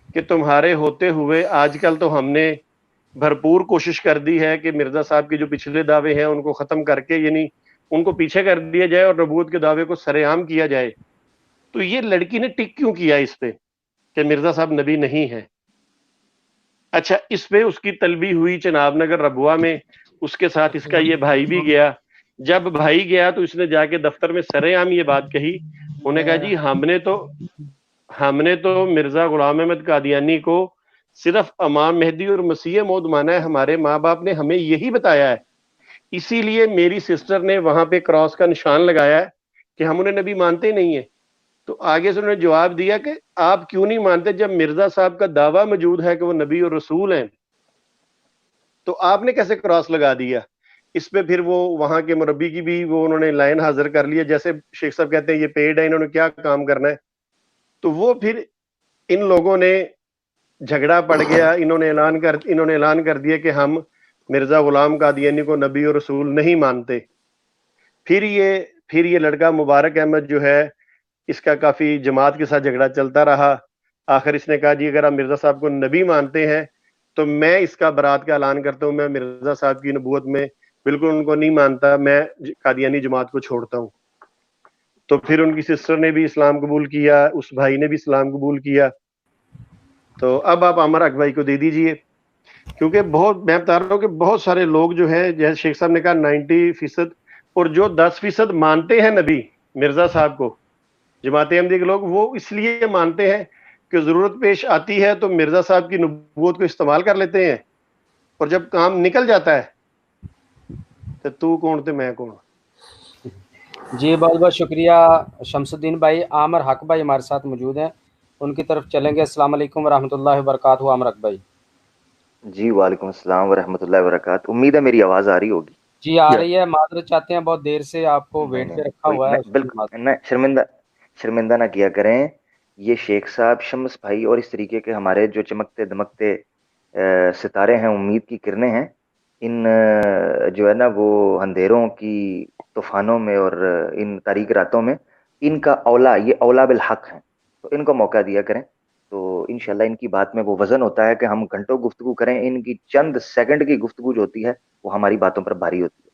کہ تمہارے ہوتے ہوئے آج کل تو ہم نے بھرپور کوشش کر دی ہے کہ مرزا صاحب کے جو پچھلے دعوے ہیں ان کو ختم کر کے، یعنی ان کو پیچھے کر دیا جائے اور نبوت کے دعوے کو سر عام کیا جائے. تو یہ لڑکی نے ٹک کیوں کیا اس پہ کہ مرزا صاحب نبی نہیں ہے؟ اچھا، اس پہ اس کی طلبی ہوئی چناب نگر ربوہ میں، اس کے ساتھ اس کا یہ بھائی بھی گیا. جب بھائی گیا تو اس نے جا کے دفتر میں سر عام یہ بات کہی. انہوں نے کہا جی ہم نے تو مرزا غلام احمد قادیانی کو صرف امام مہدی اور مسیح موعود مانا ہے، ہمارے ماں باپ نے ہمیں یہی بتایا ہے، اسی لیے میری سسٹر نے وہاں پہ کراس کا نشان لگایا ہے کہ ہم انہیں نبی مانتے نہیں ہیں. تو آگے سے انہوں نے جواب دیا کہ آپ کیوں نہیں مانتے جب مرزا صاحب کا دعویٰ موجود ہے کہ وہ نبی اور رسول ہیں، تو آپ نے کیسے کراس لگا دیا؟ اس پہ پھر وہ وہاں کے مربی کی بھی وہ انہوں نے لائن حاضر کر لیا، جیسے شیخ صاحب کہتے ہیں یہ پیڈ ہے، انہوں نے کیا کام کرنا ہے. تو وہ پھر ان لوگوں نے جھگڑا پڑ گیا، انہوں نے اعلان کر دیا کہ ہم مرزا غلام قادیانی کو نبی اور رسول نہیں مانتے. پھر یہ لڑکا مبارک احمد جو ہے، اس کا کافی جماعت کے ساتھ جھگڑا چلتا رہا. آخر اس نے کہا جی اگر آپ مرزا صاحب کو نبی مانتے ہیں تو میں اس کا برات کا اعلان کرتا ہوں، میں مرزا صاحب کی نبوت میں بالکل ان کو نہیں مانتا، میں قادیانی جماعت کو چھوڑتا ہوں. تو پھر ان کی سسٹر نے بھی اسلام قبول کیا، اس بھائی نے بھی اسلام قبول کیا. تو اب آپ عامر حق بھائی کو دے دیجئے، کیونکہ میں بتا رہا ہوں کہ بہت سارے لوگ جو ہے، جیسے شیخ صاحب نے کہا 90%، اور جو 10% مانتے ہیں نبی مرزا صاحب کو، جماعت احمدی کے لوگ، وہ اس لیے مانتے ہیں کہ ضرورت پیش آتی ہے تو مرزا صاحب کی نبوت کو استعمال کر لیتے ہیں، اور جب کام نکل جاتا ہے تو کون تھے میں کون.
جی بہت بہت شکریہ شمس الدین بھائی. عامر حق بھائی ہمارے ساتھ موجود ہیں، ان کی طرف چلیں گے. السلام علیکم ورحمۃ اللہ وبرکاتہ. عامر حق بھائی.
جی وعلیکم السلام ورحمۃ اللہ وبرکاتہ. امید ہے میری آواز آ رہی ہوگی.
جی آ رہی ہے. معذرت چاہتے ہیں بہت دیر سے آپ کو
نہیں
ویٹ
نہیں
پہ
نہیں،
رکھا ہوا ہے، اس کے لیے
بالکل نہ، شرمندہ نہ کیا کریں. یہ شیخ صاحب، شمس بھائی اور اس طریقے کے ہمارے جو چمکتے دمکتے ستارے ہیں، امید کی کرنیں ہیں، ان جو ہے نا وہ اندھیروں کی طوفانوں میں اور ان تاریک راتوں میں ان کا یہ اولا بالحق ہیں، تو ان کو موقع دیا کریں. تو انشاءاللہ ان کی بات میں وہ وزن ہوتا ہے کہ ہم گھنٹوں گفتگو کریں، ان کی چند سیکنڈ کی گفتگو جو ہوتی ہے وہ ہماری باتوں پر بھاری ہوتی ہے.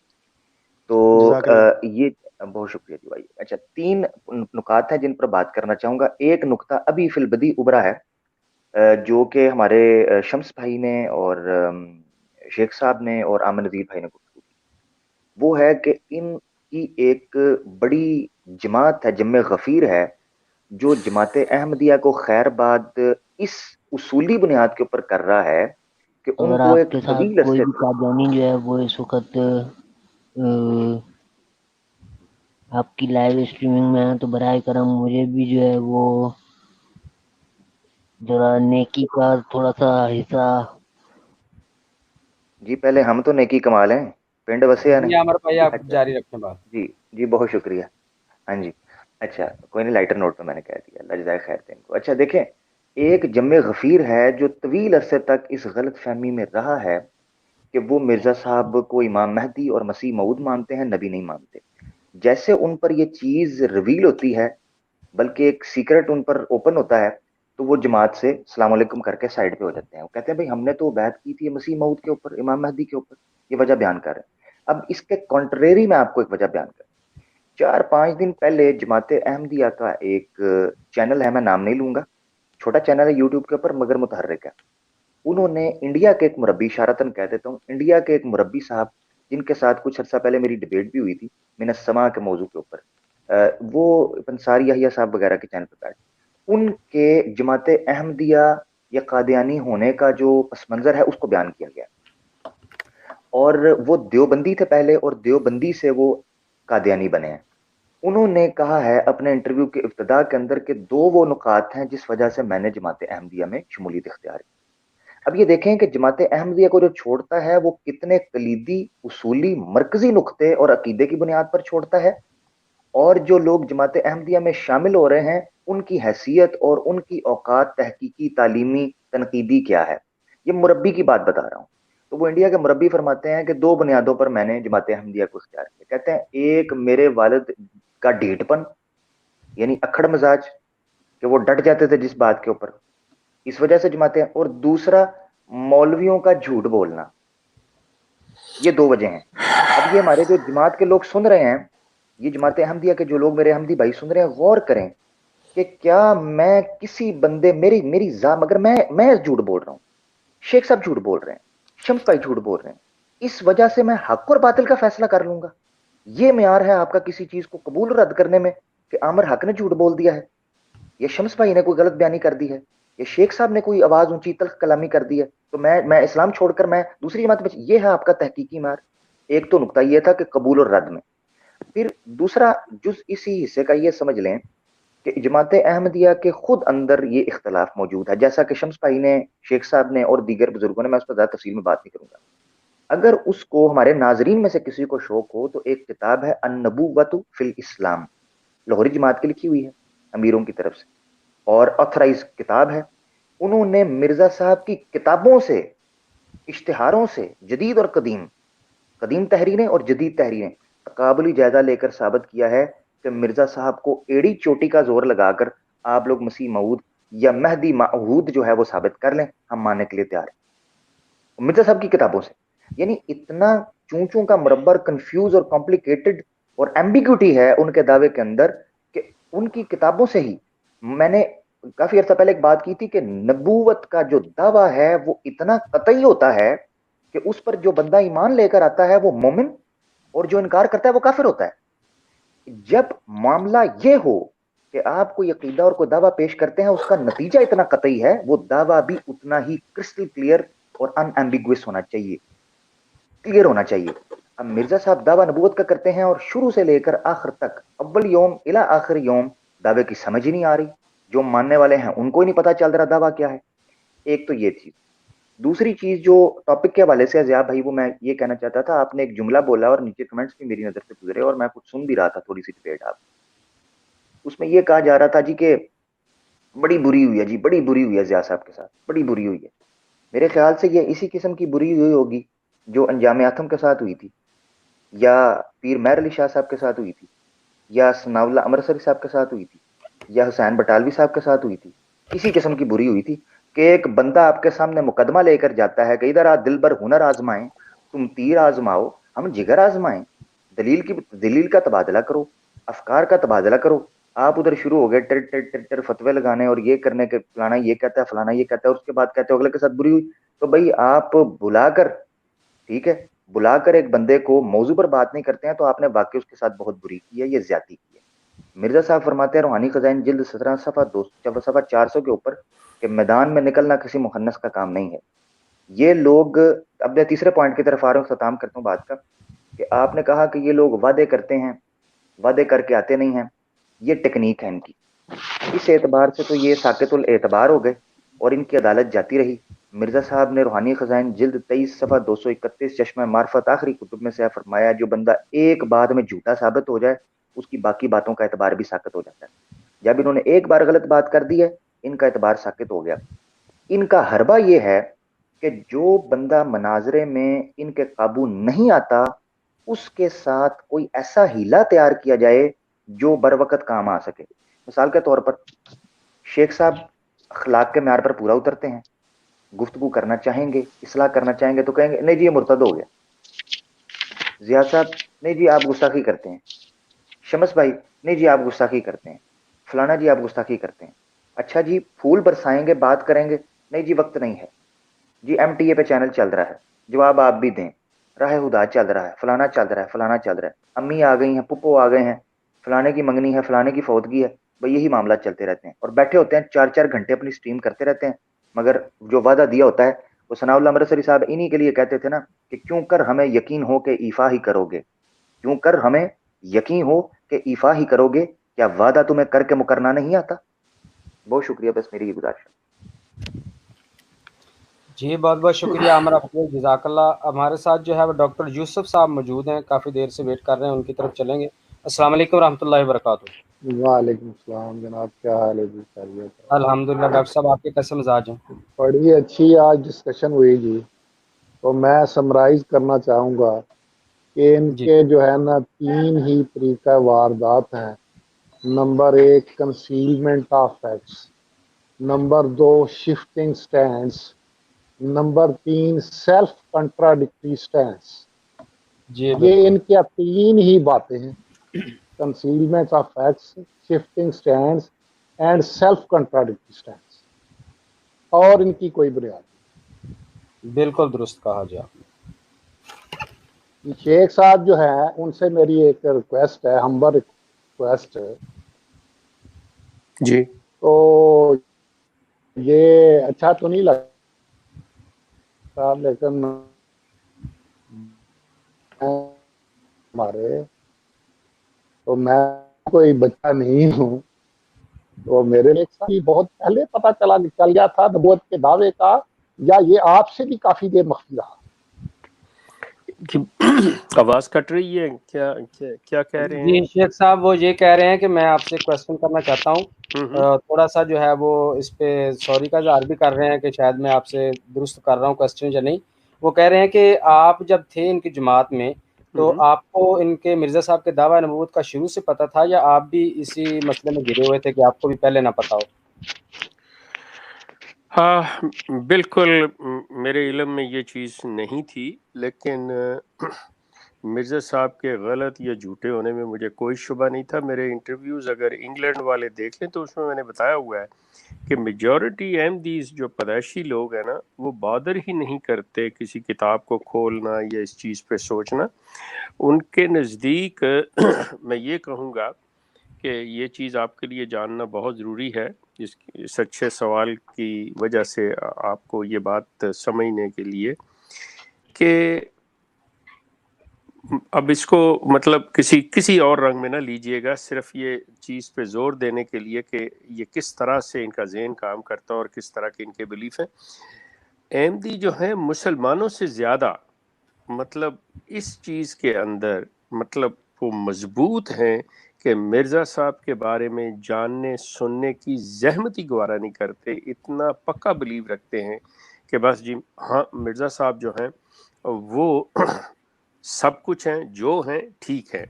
تو
جزاک اللہ.
یہ بہت شکریہ جی بھائی. اچھا، 3 نکات ہیں جن پر بات کرنا چاہوں گا. ایک نکتہ ابھی فی البدی ابھرا ہے جو کہ ہمارے شمس بھائی نے اور شیخ صاحب نے اور آمن نذیر بھائی نے گفتگو کی. وہ ہے کہ ان کی ایک بڑی جماعت ہے، جمع غفیر ہے، جو جماعت احمدیہ کو خیر باد اس اصولی بنیاد کے اوپر کر رہا ہے کہ ان
اگر
کو
آپ
ایک
کے ساتھ
طویل
کوئی
عرصے
بھی قادیانی جو ہے وہ اس وقت آپ کی لائیو اسٹریمنگ میں ہے تو براہ کرم مجھے بھی جو ہے وہ ذرا نیکی کا تھوڑا سا حصہ.
جی پہلے ہم تو نیکی کما لیں، پنڈ وسے
جی
نے.
عامر بھائی آپ
اچھا
جاری رکھیں بات.
جی جی بہت شکریہ. ہاں جی، اچھا کوئی نہیں، لائٹر نوٹ پہ میں نے کہہ دیا، اللہ جزائے خیر دے ان کو. اچھا دیکھیں، ایک جمع غفیر ہے جو طویل عرصے تک اس غلط فہمی میں رہا ہے کہ وہ مرزا صاحب کو امام مہدی اور مسیح موعود مانتے ہیں، نبی نہیں مانتے. جیسے ان پر یہ چیز ریویل ہوتی ہے، بلکہ ایک سیکرٹ ان پر اوپن ہوتا ہے، تو وہ جماعت سے السلام علیکم کر کے سائڈ پہ ہو جاتے ہیں. وہ کہتے ہیں بھائی ہم نے تو بیعت کی تھی مسیح موعود کے اوپر، امام مہدی کے اوپر. یہ وجہ بیان کر رہے ہیں. اب اس کے کنٹریری میں آپ کو ایک وجہ بیان کر. 4-5 دن پہلے جماعت احمدیہ کا ایک چینل ہے، میں نام نہیں لوں گا، چھوٹا چینل ہے یوٹیوب کے اوپر مگر متحرک ہے. انہوں نے انڈیا کے ایک مربی، اشارتاً کہہ دیتا ہوں، انڈیا کے ایک مربی صاحب جن کے ساتھ کچھ عرصہ پہلے میری ڈبیٹ بھی ہوئی تھی من السماء کے موضوع کے اوپر، وہ پنساری یحییٰ صاحب وغیرہ کے چینل پہ بیٹھ، ان کے جماعت احمدیہ یا قادیانی ہونے کا جو پس منظر ہے اس کو بیان کیا گیا. اور وہ دیوبندی تھے پہلے، اور دیوبندی سے وہ قادیانی بنے ہیں. انہوں نے کہا ہے اپنے انٹرویو کے ابتدا کے اندر کہ 2 وہ نکات ہیں جس وجہ سے میں نے جماعت احمدیہ میں شمولیت اختیار کی. اب یہ دیکھیں کہ جماعت احمدیہ کو جو چھوڑتا ہے وہ کتنے کلیدی اصولی مرکزی نقطے اور عقیدے کی بنیاد پر چھوڑتا ہے، اور جو لوگ جماعت احمدیہ میں شامل ہو رہے ہیں ان کی حیثیت اور ان کی اوقات تحقیقی، تعلیمی، تنقیدی کیا ہے. یہ مربی کی بات بتا رہا ہوں. تو وہ انڈیا کے مربی فرماتے ہیں کہ 2 بنیادوں پر میں نے جماعت احمدیہ کو اختیار کیا. کہتے ہیں ایک میرے والد کا ڈھیٹ پن، یعنی اکھڑ مزاج، کہ وہ ڈٹ جاتے تھے جس بات کے اوپر، اس وجہ سے جماعت، اور دوسرا مولویوں کا جھوٹ بولنا. یہ 2 وجہ ہیں. اب یہ ہمارے جو جماعت کے لوگ سن رہے ہیں، یہ جماعت احمدیہ کے جو لوگ میرے احمدی بھائی سن رہے ہیں، غور کریں کہ کیا میں کسی بندے میری ذات، اگر میں جھوٹ بول رہا ہوں، شیخ صاحب جھوٹ بول رہے ہیں، شمس بھائی جھوٹ بول رہے ہیں، اس وجہ سے میں حق اور باطل کا فیصلہ کر لوں گا؟ یہ معیار ہے آپ کا کسی چیز کو قبول رد کرنے میں کہ عامر حق نے جھوٹ بول دیا ہے، یا شمس بھائی نے کوئی غلط بیانی کر دی ہے، یا شیخ صاحب نے کوئی آواز اونچی تلخ کلامی کر دی ہے تو میں اسلام چھوڑ کر میں دوسری جماعت میں؟ یہ ہے آپ کا تحقیقی معیار. ایک تو نقطہ یہ تھا کہ قبول اور رد میں. پھر دوسرا جز اسی حصے کا یہ سمجھ لیں کہ جماعت احمدیہ کے خود اندر یہ اختلاف موجود ہے، جیسا کہ شمس بھائی نے، شیخ صاحب نے اور دیگر بزرگوں نے، میں اس پر زیادہ تفصیل میں بات نہیں کروں گا. اگر اس کو ہمارے ناظرین میں سے کسی کو شوق ہو تو ایک کتاب ہے النبوۃ فی الاسلام، لاہوری جماعت کی لکھی ہوئی ہے امیروں کی طرف سے، اور آتھرائز کتاب ہے. انہوں نے مرزا صاحب کی کتابوں سے، اشتہاروں سے، جدید اور قدیم تحریریں اور جدید تحریریں، تقابلی جائزہ لے کر ثابت کیا ہے کہ مرزا صاحب کو ایڑی چوٹی کا زور لگا کر آپ لوگ مسیح موعود یا مہدی موعود جو ہے وہ ثابت کر لیں، ہم ماننے کے لیے تیار ہیں مرزا صاحب کی کتابوں سے. یعنی اتنا چونچوں کا مربع، کنفیوز اور کمپلیکیٹڈ اور ایمبیگوٹی ہے ان کے دعوے کے اندر کہ ان کی کتابوں سے ہی. میں نے کافی عرصہ پہلے ایک بات کی تھی کہ نبوت کا جو دعویٰ ہے وہ اتنا قطعی ہوتا ہے کہ اس پر جو بندہ ایمان لے کر آتا ہے وہ مومن، اور جو انکار کرتا ہے وہ کافر ہوتا ہے. جب معاملہ یہ ہو کہ آپ کوئی عقیدہ اور کوئی دعویٰ پیش کرتے ہیں، اس کا نتیجہ اتنا قطعی ہے، وہ دعویٰ بھی اتنا ہی کرسٹل کلیئر اور ان ایمبیگوس ہونا چاہیے، کلیئر ہونا چاہیے. اب مرزا صاحب دعویٰ نبوت کا کرتے ہیں اور شروع سے لے کر آخر تک، اول یوم الی آخر یوم، دعوے کی سمجھ ہی نہیں آ رہی. جو ماننے والے ہیں ان کو ہی نہیں پتا چل رہا دعویٰ کیا ہے. ایک تو یہ چیز. دوسری چیز جو ٹاپک کے حوالے سے ضیاء بھائی، وہ میں یہ کہنا چاہتا تھا، آپ نے ایک جملہ بولا اور نیچے کمنٹس بھی میری نظر سے گزرے اور میں کچھ سن بھی رہا تھا، تھوڑی سی ڈبیٹ آپ، اس میں یہ کہا جا رہا تھا جی کہ بڑی بری ہوئی ہے، جی بڑی بری ہوئی ہے ضیاء صاحب کے ساتھ، بڑی بری ہوئی ہے. میرے خیال سے یہ اسی قسم کی بری ہوئی ہوگی جو انجام آتم کے ساتھ ہوئی تھی، یا پیر مہر علی شاہ صاحب کے ساتھ ہوئی تھی، یا ثناء اللہ امرتسری صاحب کے ساتھ ہوئی تھی، یا حسین بٹالوی صاحب کے ساتھ ہوئی تھی. اسی قسم کی بری ہوئی تھی کہ ایک بندہ آپ کے سامنے مقدمہ لے کر جاتا ہے کہ ادھر آ دل بر ہنر آزمائیں، تم تیر آزماؤ ہم جگر آزمائیں، دلیل کا تبادلہ کرو، افکار کا تبادلہ کرو. آپ ادھر شروع ہو گئے ٹر ٹر ٹر ٹر فتوے لگانے اور یہ کرنے کے، فلانا یہ کہتا ہے، فلانا یہ کہتا ہے، اور اس کے بعد کہتے ہو اگلے کے ساتھ بری ہوئی. تو بھائی آپ بلا کر، ٹھیک ہے، بلا کر ایک بندے کو موضوع پر بات نہیں کرتے ہیں تو آپ نے واقعی اس کے ساتھ بہت بری کی ہے، یہ زیادتی کی ہے. مرزا صاحب فرماتے ہیں روحانی خزائن جلد 17 صفحہ 400 کے اوپر کہ میدان میں نکلنا کسی مخنث کا کام نہیں ہے. یہ لوگ، اب میں تیسرے پوائنٹ کی طرف آ رہا ہوں، ختم کرتا ہوں بات کا، کہ آپ نے کہا کہ یہ لوگ وعدے کرتے ہیں، وعدے کر کے آتے نہیں ہیں. یہ ٹیکنیک ہے ان کی. اس اعتبار سے تو یہ ساقط الاعتبار ہو گئے اور ان کی عدالت جاتی رہی. مرزا صاحب نے روحانی خزائن جلد 23 صفحہ 231 چشمہ معرفت آخری کتب میں سے فرمایا جو بندہ ایک بات میں جھوٹا ثابت ہو جائے اس کی باقی باتوں کا اعتبار بھی ساقط ہو جاتا ہے. جب انہوں نے ایک بار غلط بات کر دی ہے، ان کا اعتبار ساقط ہو گیا. ان کا حربہ یہ ہے کہ جو بندہ مناظرے میں ان کے قابو نہیں آتا اس کے ساتھ کوئی ایسا ہیلا تیار کیا جائے جو بر وقت کام آ سکے. مثال کے طور پر شیخ صاحب اخلاق کے معیار پر پورا اترتے ہیں، گفتگو کرنا چاہیں گے، اصلاح کرنا چاہیں گے تو کہیں گے نہیں جی یہ مرتد ہو گیا. ضیاء صاحب نہیں جی آپ گستاخی کرتے ہیں. شمس بھائی نہیں جی آپ گستاخی کرتے ہیں. فلانا جی آپ گستاخی کرتے ہیں. اچھا جی پھول برسائیں گے، بات کریں گے، نہیں جی وقت نہیں ہے. جی ایم ٹی اے پہ چینل چل رہا ہے، جواب آپ بھی دیں. راہ ہدا چل رہا ہے، فلانا چل رہا ہے، فلانا چل رہا ہے. امی آ گئی ہیں، پپو آ گئے ہیں، فلانے کی منگنی ہے، فلانے کی فوتگی ہے. بھائی یہی معاملات چلتے رہتے ہیں اور بیٹھے ہوتے ہیں 4 گھنٹے اپنی سٹریم کرتے رہتے ہیں. مگر جو وعدہ دیا ہوتا ہے وہ ثناء اللہ امرتسری صاحب انہی کے لیے کہتے تھے نا کہ کیوں کر ہمیں یقین ہو کہ ایفا ہی کرو گے، کیوں کر ہمیں یقین ہو کہ ایفا ہی کرو گے، کیا وعدہ تمہیں کر کے مکرنا نہیں آتا. بہت شکریہ، بس میری یہ گزارش.
جی بہت بہت شکریہ عامر افضل، جزاک اللہ۔ ہمارے ساتھ جو ہے وہ ڈاکٹر یوسف صاحب موجود ہیں، کافی دیر سے ویٹ کر رہے ہیں، ان کی طرف چلیں گے۔ السلام علیکم ورحمۃ اللہ وبرکاتہ۔
وعلیکم السلام جناب، کیا حال ہے جی؟ خیریت ہے؟
الحمدللہ ڈاکٹر صاحب، آپ کے کیسے مزاج ہیں؟
بڑی اچھی آج ڈسکشن ہوئی جی، تو میں سمرائز کرنا چاہوں گا کہ ان
جی
کے جو ہے نا 3 ہی طریقہ واردات ہیں۔ Number 1 concealment of facts, number 2 shifting stands, number 3 self contradictory stands.
جی
یہ
بالکل
ان کے 3 ہی باتیں ہیں، concealment of facts, shifting stands and self contradictory stands, اور ان کی کوئی بنیاد
بالکل درست کہا جی آپ نے۔
نہیں۔ شیخ صاحب جو ہیں ان سے میری ایک ریکویسٹ ہے، ہمبر ریکویسٹ ہے،
جی
تو یہ اچھا تو نہیں لگتا لیکن ہمارے تو میں کوئی بچہ نہیں ہوں، تو میرے لیے بھی بہت پہلے پتہ چل گیا تھا نبوت کے دعوے کا، یا یہ آپ سے بھی کافی دیر مخفی رہا؟
آواز کٹ رہی ہے، کیا کیا کہہ رہے
جی
ہیں؟
شیخ صاحب وہ یہ کہہ رہے ہیں کہ میں آپ سے کویسچن کرنا چاہتا ہوں، تھوڑا سا جو ہے وہ اس پہ سوری کا اظہار بھی کر رہے ہیں کہ شاید میں آپ سے درست کر رہا ہوں کویسچن یا نہیں۔ وہ کہہ رہے ہیں کہ آپ جب تھے ان کی جماعت میں تو آپ کو ان کے مرزا صاحب کے دعویٰ نبوت کا شروع سے پتہ تھا، یا آپ بھی اسی مسئلے میں گھرے ہوئے تھے کہ آپ کو بھی پہلے نہ پتہ ہو؟
ہاں بالکل، میرے علم میں یہ چیز نہیں تھی، لیکن مرزا صاحب کے غلط یا جھوٹے ہونے میں مجھے کوئی شبہ نہیں تھا۔ میرے انٹرویوز اگر انگلینڈ والے دیکھ لیں تو اس میں نے بتایا ہوا ہے کہ میجورٹی احمدیز جو پیدائشی لوگ ہیں نا، وہ بادر ہی نہیں کرتے کسی کتاب کو کھولنا یا اس چیز پہ سوچنا۔ ان کے نزدیک میں یہ کہوں گا کہ یہ چیز آپ کے لیے جاننا بہت ضروری ہے، اس اچھے سوال کی وجہ سے آپ کو یہ بات سمجھنے کے لیے کہ اب اس کو مطلب کسی اور رنگ میں نہ لیجئے گا، صرف یہ چیز پہ زور دینے کے لیے کہ یہ کس طرح سے ان کا ذہن کام کرتا ہے اور کس طرح کے ان کے بلیف ہیں۔ احمدی جو ہیں مسلمانوں سے زیادہ مطلب اس چیز کے اندر مطلب وہ مضبوط ہیں کہ مرزا صاحب کے بارے میں جاننے سننے کی زحمت ہی گوارا نہیں کرتے، اتنا پکا بلیو رکھتے ہیں کہ بس جی ہاں مرزا صاحب جو ہیں وہ سب کچھ ہیں، جو ہیں ٹھیک ہے،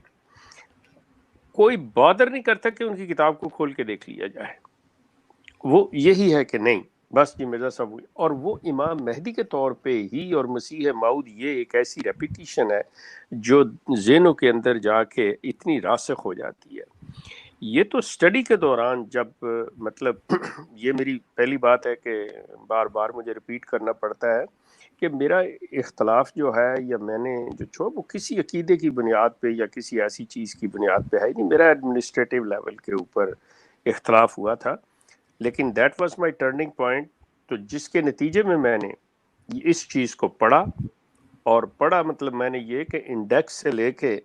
کوئی بادر نہیں کرتا کہ ان کی کتاب کو کھول کے دیکھ لیا جائے۔ وہ یہی ہے کہ نہیں بس جی مرزا صاحب ہوئی، اور وہ امام مہدی کے طور پہ ہی اور مسیح موعود، یہ ایک ایسی ریپیٹیشن ہے جو ذہنوں کے اندر جا کے اتنی راسخ ہو جاتی ہے۔ یہ تو اسٹڈی کے دوران جب مطلب یہ میری پہلی بات ہے کہ بار بار مجھے ریپیٹ کرنا پڑتا ہے کہ میرا اختلاف جو ہے یا میں نے جو چھوڑا وہ کسی عقیدے کی بنیاد پہ یا کسی ایسی چیز کی بنیاد پہ ہے نہیں، میرا ایڈمنسٹریٹو لیول کے اوپر اختلاف ہوا تھا، لیکن that was my turning point. تو جس کے نتیجے میں نے اس چیز کو پڑھا، اور پڑھا مطلب میں نے یہ کہ انڈیکس سے لے کے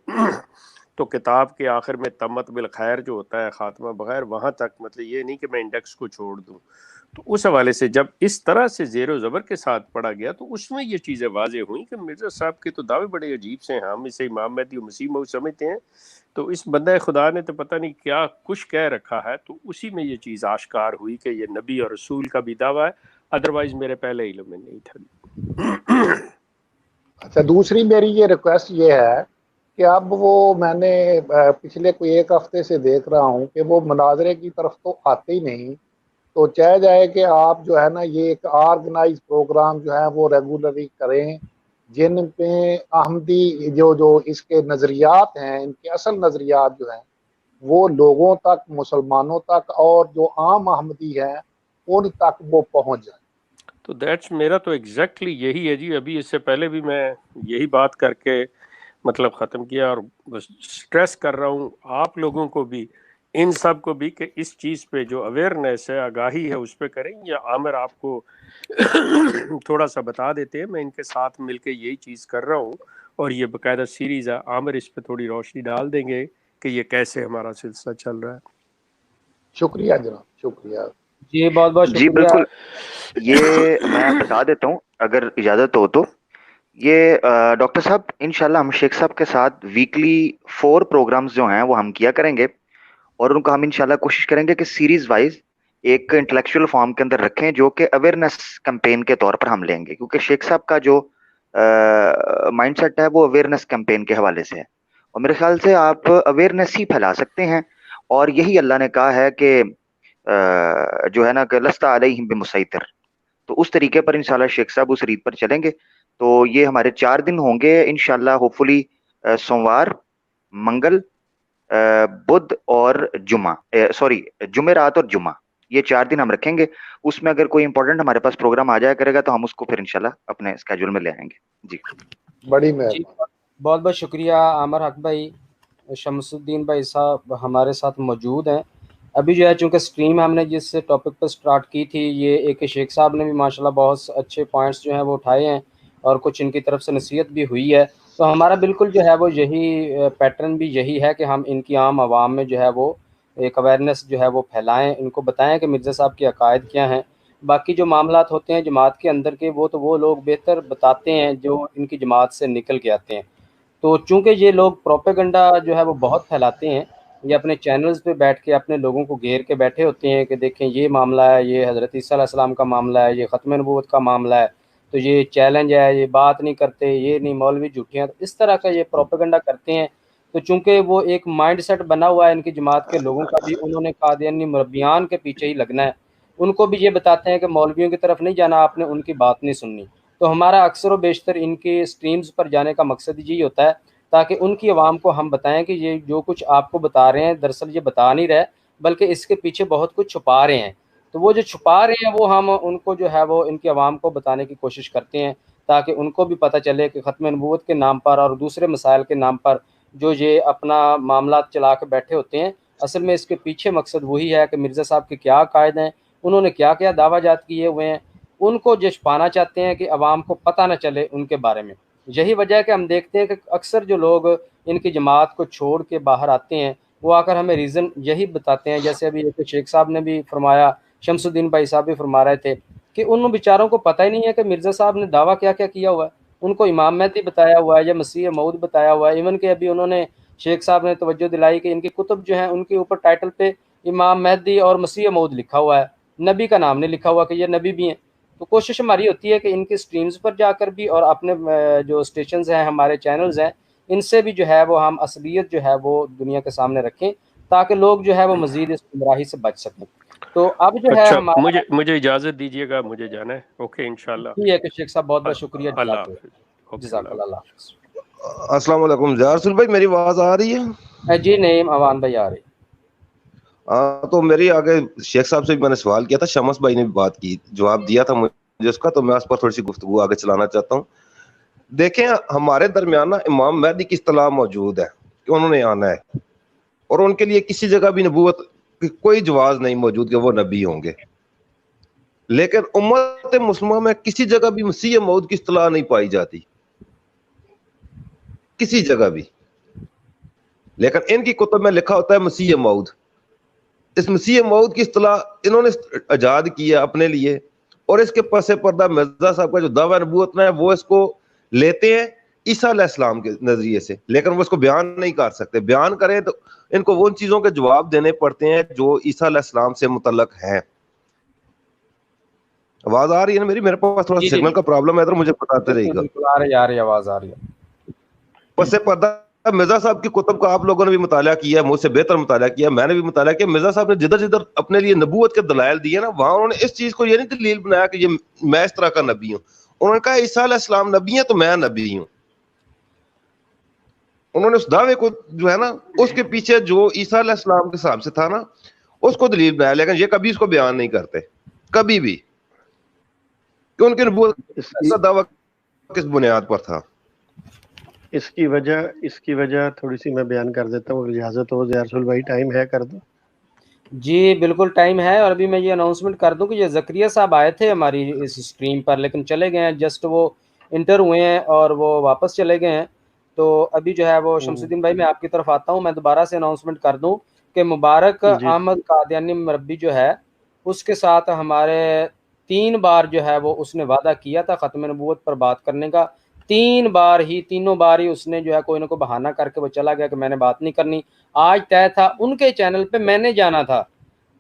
تو کتاب کے آخر میں تمت بالخیر جو ہوتا ہے خاتمہ بغیر، وہاں تک مطلب یہ نہیں کہ میں انڈیکس کو چھوڑ دوں۔ تو اس حوالے سے جب اس طرح سے زیر و زبر کے ساتھ پڑھا گیا تو اس میں یہ چیزیں واضح ہوئیں کہ مرزا صاحب کے تو دعوے بڑے عجیب سے ہیں، ہم اسے امام مہدی و مسیح موعود سمجھتے ہیں، تو اس بندہ خدا نے تو پتہ نہیں کیا کچھ کہہ رکھا ہے، تو اسی میں یہ چیز آشکار ہوئی کہ یہ نبی اور رسول کا بھی دعویٰ ہے، ادروائز میرے پہلے علم میں نہیں تھا۔
اچھا، دوسری میری یہ ریکویسٹ یہ ہے کہ اب وہ میں نے پچھلے کوئی 1 ہفتے سے دیکھ رہا ہوں کہ وہ مناظرے کی طرف تو آتے ہی نہیں، تو چاہ جائے کہ آپ جو ہے نا یہ ایک آرگنائز پروگرام جو ہے وہ ریگولرلی کریں، جن پہ احمدی جو اس کے نظریات ہیں، ان کے اصل نظریات جو ہیں وہ لوگوں تک، مسلمانوں تک، اور جو عام احمدی ہیں ان تک وہ پہنچ جائیں۔
تو دیٹس میرا تو ایگزیکٹلی یہی ہے جی، ابھی اس سے پہلے بھی میں یہی بات کر کے مطلب ختم کیا، اور سٹریس کر رہا ہوں آپ لوگوں کو بھی، ان سب کو بھی، کہ اس چیز پہ جو اویئرنیس ہے، آگاہی ہے، اس پہ کریں۔ یا عامر آپ کو تھوڑا سا بتا دیتے ہیں، میں ان کے ساتھ مل کے یہی چیز کر رہا ہوں، اور یہ باقاعدہ سیریز ہے، عامر اس پہ تھوڑی روشنی ڈال دیں گے کہ یہ کیسے ہمارا سلسلہ چل رہا ہے۔
شکریہ جناب، شکریہ۔
جی بہت بہت
جی
شکریہ.
بالکل, یہ میں بتا دیتا ہوں اگر اجازت ہو تو. یہ ڈاکٹر صاحب انشاءاللہ ہم شیخ صاحب کے ساتھ ویکلی 4 پروگرامز جو ہیں وہ ہم کیا کریں گے, اور ان کو ہم انشاءاللہ کوشش کریں گے کہ سیریز وائز ایک انٹلیکچوئل فارم کے اندر رکھیں, جو کہ اویئرنیس کمپین کے طور پر ہم لیں گے, کیونکہ شیخ صاحب کا جو مائنڈ سیٹ ہے وہ اویئرنیس کمپین کے حوالے سے ہے, اور میرے خیال سے آپ اویئرنیس ہی پھیلا سکتے ہیں, اور یہی اللہ نے کہا ہے کہ جو ہے نا کہ لست علیہم بمسیطر, تو اس طریقے پر انشاءاللہ شیخ صاحب اس ریت پر چلیں گے. تو یہ ہمارے 4 دن ہوں گے انشاءاللہ, ہوپ فلی سوموار, منگل, بدھ اور جمعہ, سوری جمعرات اور جمعہ, یہ 4 دن ہم رکھیں گے. اس میں اگر کوئی امپورٹنٹ ہمارے پاس پروگرام آ جایا کرے گا تو ہم اس کو پھر انشاءاللہ اپنے اسکیجول میں لے آئیں گے. جی
بڑی
جی
مہربانی.
بہت بہت شکریہ عامر حق بھائی. شمس الدین بھائی صاحب ہمارے ساتھ موجود ہیں. ابھی جو ہے چونکہ سٹریم ہم نے جس ٹاپک پر سٹارٹ کی تھی, یہ ایک شیخ صاحب نے بھی ماشاءاللہ بہت اچھے پوائنٹس جو ہیں وہ اٹھائے ہیں, اور کچھ ان کی طرف سے نصیحت بھی ہوئی ہے. تو ہمارا بالکل جو ہے وہ یہی پیٹرن بھی یہی ہے کہ ہم ان کی عام عوام میں جو ہے وہ ایک اویئرنیس جو ہے وہ پھیلائیں, ان کو بتائیں کہ مرزا صاحب کے عقائد کیا ہیں. باقی جو معاملات ہوتے ہیں جماعت کے اندر کے, وہ تو وہ لوگ بہتر بتاتے ہیں جو ان کی جماعت سے نکل کے آتے ہیں. تو چونکہ یہ لوگ پروپیگنڈا جو ہے وہ بہت پھیلاتے ہیں, یہ اپنے چینلز پہ بیٹھ کے اپنے لوگوں کو گھیر کے بیٹھے ہوتے ہیں کہ دیکھیں یہ معاملہ ہے, یہ حضرت عیسیٰ علیہ السلام کا معاملہ ہے, یہ ختم نبوت کا معاملہ ہے, تو یہ چیلنج ہے, یہ بات نہیں کرتے, یہ نہیں مولوی جھوٹے ہیں. تو اس طرح کا یہ پروپیگنڈا کرتے ہیں. تو چونکہ وہ ایک مائنڈ سیٹ بنا ہوا ہے ان کی جماعت کے لوگوں کا بھی, انہوں نے قادیانی مربیان کے پیچھے ہی لگنا ہے. ان کو بھی یہ بتاتے ہیں کہ مولویوں کی طرف نہیں جانا, آپ نے ان کی بات نہیں سننی. تو ہمارا اکثر و بیشتر ان کے سٹریمز پر جانے کا مقصد یہی ہوتا ہے تاکہ ان کی عوام کو ہم بتائیں کہ یہ جو کچھ آپ کو بتا رہے ہیں دراصل یہ بتا نہیں رہے, بلکہ اس کے پیچھے بہت کچھ چھپا رہے ہیں. تو وہ جو چھپا رہے ہیں وہ ہم ان کو جو ہے وہ ان کی عوام کو بتانے کی کوشش کرتے ہیں, تاکہ ان کو بھی پتہ چلے کہ ختم نبوت کے نام پر اور دوسرے مسائل کے نام پر جو یہ اپنا معاملات چلا کے بیٹھے ہوتے ہیں, اصل میں اس کے پیچھے مقصد وہی ہے کہ مرزا صاحب کے کیا عقائد ہیں, انہوں نے کیا کیا دعویٰ جات کیے ہوئے ہیں, ان کو جو چھپانا چاہتے ہیں کہ عوام کو پتہ نہ چلے ان کے بارے میں. یہی وجہ ہے کہ ہم دیکھتے ہیں کہ اکثر جو لوگ ان کی جماعت کو چھوڑ کے باہر آتے ہیں وہ آ کر ہمیں ریزن یہی بتاتے ہیں, جیسے ابھی ایک شیخ صاحب نے بھی فرمایا, شمس الدین بھائی صاحب بھی فرما رہے تھے کہ ان بیچاروں کو پتہ ہی نہیں ہے کہ مرزا صاحب نے دعویٰ کیا کیا کیا ہوا ہے. ان کو امام مہدی بتایا ہوا ہے یا مسیح موعود بتایا ہوا ہے. ایون کہ ابھی انہوں نے شیخ صاحب نے توجہ دلائی کہ ان کی کتب جو ہیں ان کے اوپر ٹائٹل پہ امام مہدی اور مسیح موعود لکھا ہوا ہے, نبی کا نام نہیں لکھا ہوا کہ یہ نبی بھی ہیں. تو کوشش ہماری ہوتی ہے کہ ان کی سٹریمز پر جا کر بھی اور اپنے جو اسٹیشنز ہیں, ہمارے چینلز ہیں, ان سے بھی جو ہے وہ ہم اصلیت جو ہے وہ دنیا کے سامنے رکھیں تاکہ لوگ جو ہے وہ مزید اس گمراہی سے بچ سکیں. تو اب جو ہے
اچھا,
ہمارا
مجھے اجازت دیجیے گا, مجھے جانا ہے. اوکے انشاءاللہ.
یہ ہے کہ شیخ صاحب بہت بہت شکریہ,
اللہ
جزاک
حافظ.
اللہ,
اوکے,
جزاک اللہ, اللہ حافظ.
السلام علیکم ظاہر رسول بھائی, میری آواز آ رہی ہے؟
جی نہیں اوان بھائی آ رہی.
تو میری آگے شیخ صاحب سے بھی میں نے سوال کیا تھا, شمس بھائی نے بھی بات کی, جواب دیا تھا مجھے اس کا, تو میں اس پر تھوڑی سی گفتگو آگے چلانا چاہتا ہوں. دیکھیں ہمارے درمیان امام مہدی کی اصطلاح موجود ہے کہ انہوں نے آنا ہے, اور ان کے لیے کسی جگہ بھی نبوت کوئی جواز نہیں موجود کہ وہ نبی ہوں گے. لیکن امت مسلمہ میں کسی جگہ بھی مسیح موعود کی اصطلاح نہیں پائی جاتی, کسی جگہ بھی. لیکن ان کی کتب میں لکھا ہوتا ہے مسیح موعود. اس مسیح موعود کی اصطلاح انہوں نے ایجاد کی ہے اپنے لیے, اور اس کے پس پردہ مرزا صاحب کا جو دعویٰ نبوت میں ہے وہ اس کو لیتے ہیں عیسیٰ علیہ السلام کے نظریے سے, لیکن وہ اس کو بیان نہیں کر سکتے. بیان کریں تو ان کو ان چیزوں کے جواب دینے پڑتے ہیں جو عیسیٰ علیہ السلام سے متعلق ہیں. آواز آ رہی ہے نا میری؟ میرے پاس تھوڑا
جی
سگنل کا پرابلم ہے, تو مجھے بتاتے رہے
بالکل
گا.
بالکل آ رہی آواز آ رہی ہے.
پس پردہ مرزا صاحب کی کتب کا آپ لوگوں نے بھی مطالعہ کیا ہے, مجھ سے بہتر مطالعہ کیا, میں نے بھی مطالعہ کیا. مرزا صاحب نے جدھر جدھر اپنے لیے نبوت کے دلائل دیے نا, وہاں انہوں نے اس چیز کو یہ نہیں دلیل بنایا کہ یہ میں اس طرح کا نبی ہوں. انہوں نے کہا عیسیٰ علیہ السلام نبی ہیں تو میں نبی ہوں. انہوں نے اس دعوے کو جو ہے نا اس کے پیچھے جو عیسیٰ علیہ السلام کے حساب سے تھا نا اس کو دلیل بنایا, لیکن یہ کبھی اس کو بیان نہیں کرتے, کبھی بھی, کہ ان کے نبوت کا دعویٰ کس بنیاد پر تھا.
اس کی وجہ تھوڑی سی میں بیان کر دیتا ہوں, اگر اجازت ہو ظاہر رسول بھائی, ٹائم ہے کر دو.
جی بالکل ٹائم ہے, اور ابھی میں یہ اناؤنسمنٹ کر دوں کہ یہ زکریا صاحب آئے تھے ہماری اس اسٹریم پر, لیکن چلے گئے ہیں, جسٹ وہ انٹر ہوئے ہیں اور وہ واپس چلے گئے ہیں. تو ابھی جو ہے وہ شمس الدین بھائی میں آپ کی طرف آتا ہوں, میں دوبارہ سے اناؤنسمنٹ کر دوں کہ مبارک
جی
احمد قادیانی مربی جو ہے اس کے ساتھ ہمارے 3 بار جو ہے وہ اس نے وعدہ کیا تھا ختم نبوت پر بات کرنے کا، 3 بار ہی، تینوں بار ہی اس نے جو ہے کوئی نہ کوئی بہانہ کر کے وہ چلا گیا کہ میں نے بات نہیں کرنی۔ آج طے تھا ان کے چینل پہ میں نے جانا تھا،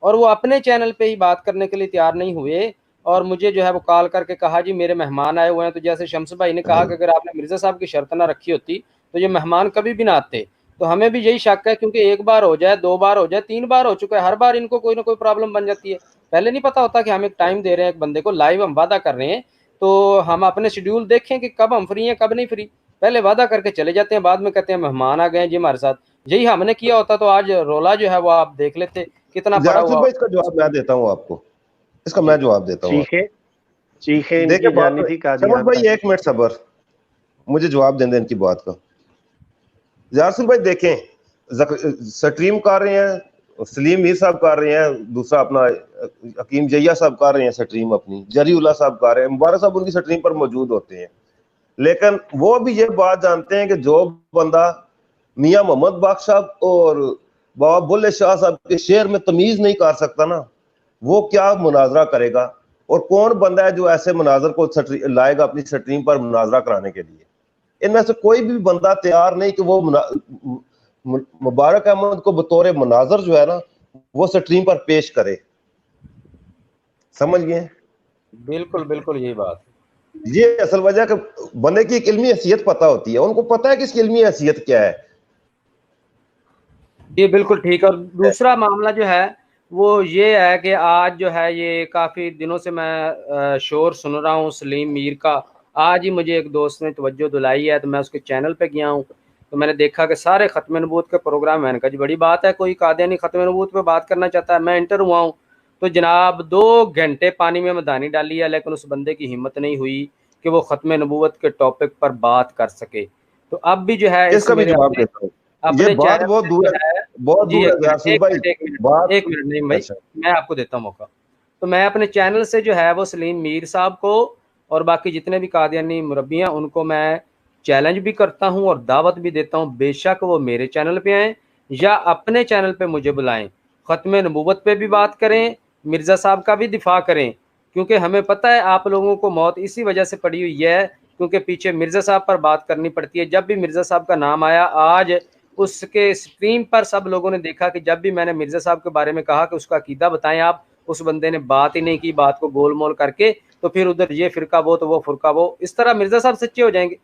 اور وہ اپنے چینل پہ ہی بات کرنے کے لیے تیار نہیں ہوئے، اور مجھے جو ہے وہ کال کر کے کہا جی میرے مہمان آئے ہوئے ہیں۔ تو جیسے شمس بھائی نے کہا کہ اگر آپ نے مرزا صاحب کی شرط نہ رکھی ہوتی تو یہ مہمان کبھی بھی نہ آتے۔ تو ہمیں بھی یہی شک ہے، کیونکہ 1 بار ہو جائے، 2 بار ہو جائے، 3 بار ہو چکا ہے، ہر بار ان کو کوئی نہ کوئی پرابلم بن جاتی ہے۔ پہلے نہیں پتا ہوتا کہ ہم ایک ٹائم دے رہے ہیں ایک بندے کو، لائیو ہم وعدہ کر رہے ہیں، تو ہم اپنے شیڈیول دیکھیں کہ کب ہم فری ہیں کب نہیں فری۔ پہلے وعدہ کر کے چلے جاتے ہیں، بعد میں کہتے ہیں مہمان آ گئے ہیں جی ہمارے ساتھ۔ یہی ہم نے کیا ہوتا تو آج رولا جو ہے وہ آپ دیکھ لیتے کتنا بڑا ہوا۔
بھائی اس کا جواب میں دیتا ہوں آپ کو، اس کا میں جواب دیتا ہوں۔
چیخیں ان
دیکھیں
کی جانی تھی
شمس
قادیان
بھائی
تک۔
1 منٹ صبر، مجھے جواب دیں دیں ان کی بات کا۔ یاسر بھائی دیکھیں، سٹریم کر رہے ہیں، سلیم میر صاحب کر رہے ہیں، دوسرا اپنا حکیم جیہ صاحب کر رہے ہیں سٹریم اپنی، جری اللہ صاحب کر رہے ہیں، مبارک صاحب ان کی سٹریم پر موجود ہوتے ہیں، لیکن وہ بھی یہ بات جانتے ہیں کہ جو بندہ میاں محمد باق صاحب اور بابا بلے شاہ صاحب کے شعر میں تمیز نہیں کر سکتا نا، وہ کیا مناظرہ کرے گا؟ اور کون بندہ ہے جو ایسے مناظر کو لائے گا اپنی سٹریم پر مناظرہ کرانے کے لیے؟ ان میں سے کوئی بھی بندہ تیار نہیں کہ وہ مبارک احمد کو بطور مناظر جو ہے نا وہ سٹریم پر پیش کرے۔ سمجھ گئے؟
بالکل بالکل یہی بات،
یہ اصل وجہ کہ بندے کی ایک علمی حیثیت پتہ ہوتی ہے، ان کو پتہ ہے کہ اس کی علمی حیثیت کیا ہے۔
یہ بالکل ٹھیک۔ اور دوسرا معاملہ جو ہے وہ یہ ہے کہ آج جو ہے یہ کافی دنوں سے میں شور سن رہا ہوں سلیم میر کا، آج ہی مجھے ایک دوست نے توجہ دلائی ہے تو میں اس کے چینل پہ گیا ہوں، تو میں نے دیکھا کہ سارے ختم نبوت کے پروگرام، میں نے کہا جی بڑی بات ہے، کوئی قادیانی ختم نبوت پہ بات کرنا چاہتا ہے۔ میں انٹر ہوا ہوں تو جناب 2 گھنٹے پانی میں مدانی ڈالی ہے، لیکن اس بندے کی ہمت نہیں ہوئی کہ وہ ختم نبوت کے ٹاپک پر بات کر سکے۔ تو اب بھی جو ہے
اس کا بھی جواب دیتا ہوں، یہ بات بہت دور ہے، بہت دور ہے یاسر بھائی بات۔
ایک منٹ نہیں بھائی، میں آپ کو دیتا ہوں موقع۔ تو میں اپنے چینل سے جو ہے وہ سلیم میر صاحب کو اور باقی جتنے بھی قادیانی مربی ہیں ان کو میں چیلنج بھی کرتا ہوں اور دعوت بھی دیتا ہوں، بے شک وہ میرے چینل پہ آئیں یا اپنے چینل پہ مجھے بلائیں، ختم نبوت پہ بھی بات کریں، مرزا صاحب کا بھی دفاع کریں، کیونکہ ہمیں پتہ ہے آپ لوگوں کو موت اسی وجہ سے پڑی ہوئی ہے کیونکہ پیچھے مرزا صاحب پر بات کرنی پڑتی ہے۔ جب بھی مرزا صاحب کا نام آیا، آج اس کے اسٹریم پر سب لوگوں نے دیکھا کہ جب بھی میں نے مرزا صاحب کے بارے میں کہا کہ اس کا عقیدہ بتائیں آپ، اس بندے نے بات ہی نہیں کی، بات کو گول مول کر کے تو پھر ادھر یہ فرقہ وہ تو وہ فرقہ وہ، اس طرح مرزا صاحب سچے ہو جائیں گے۔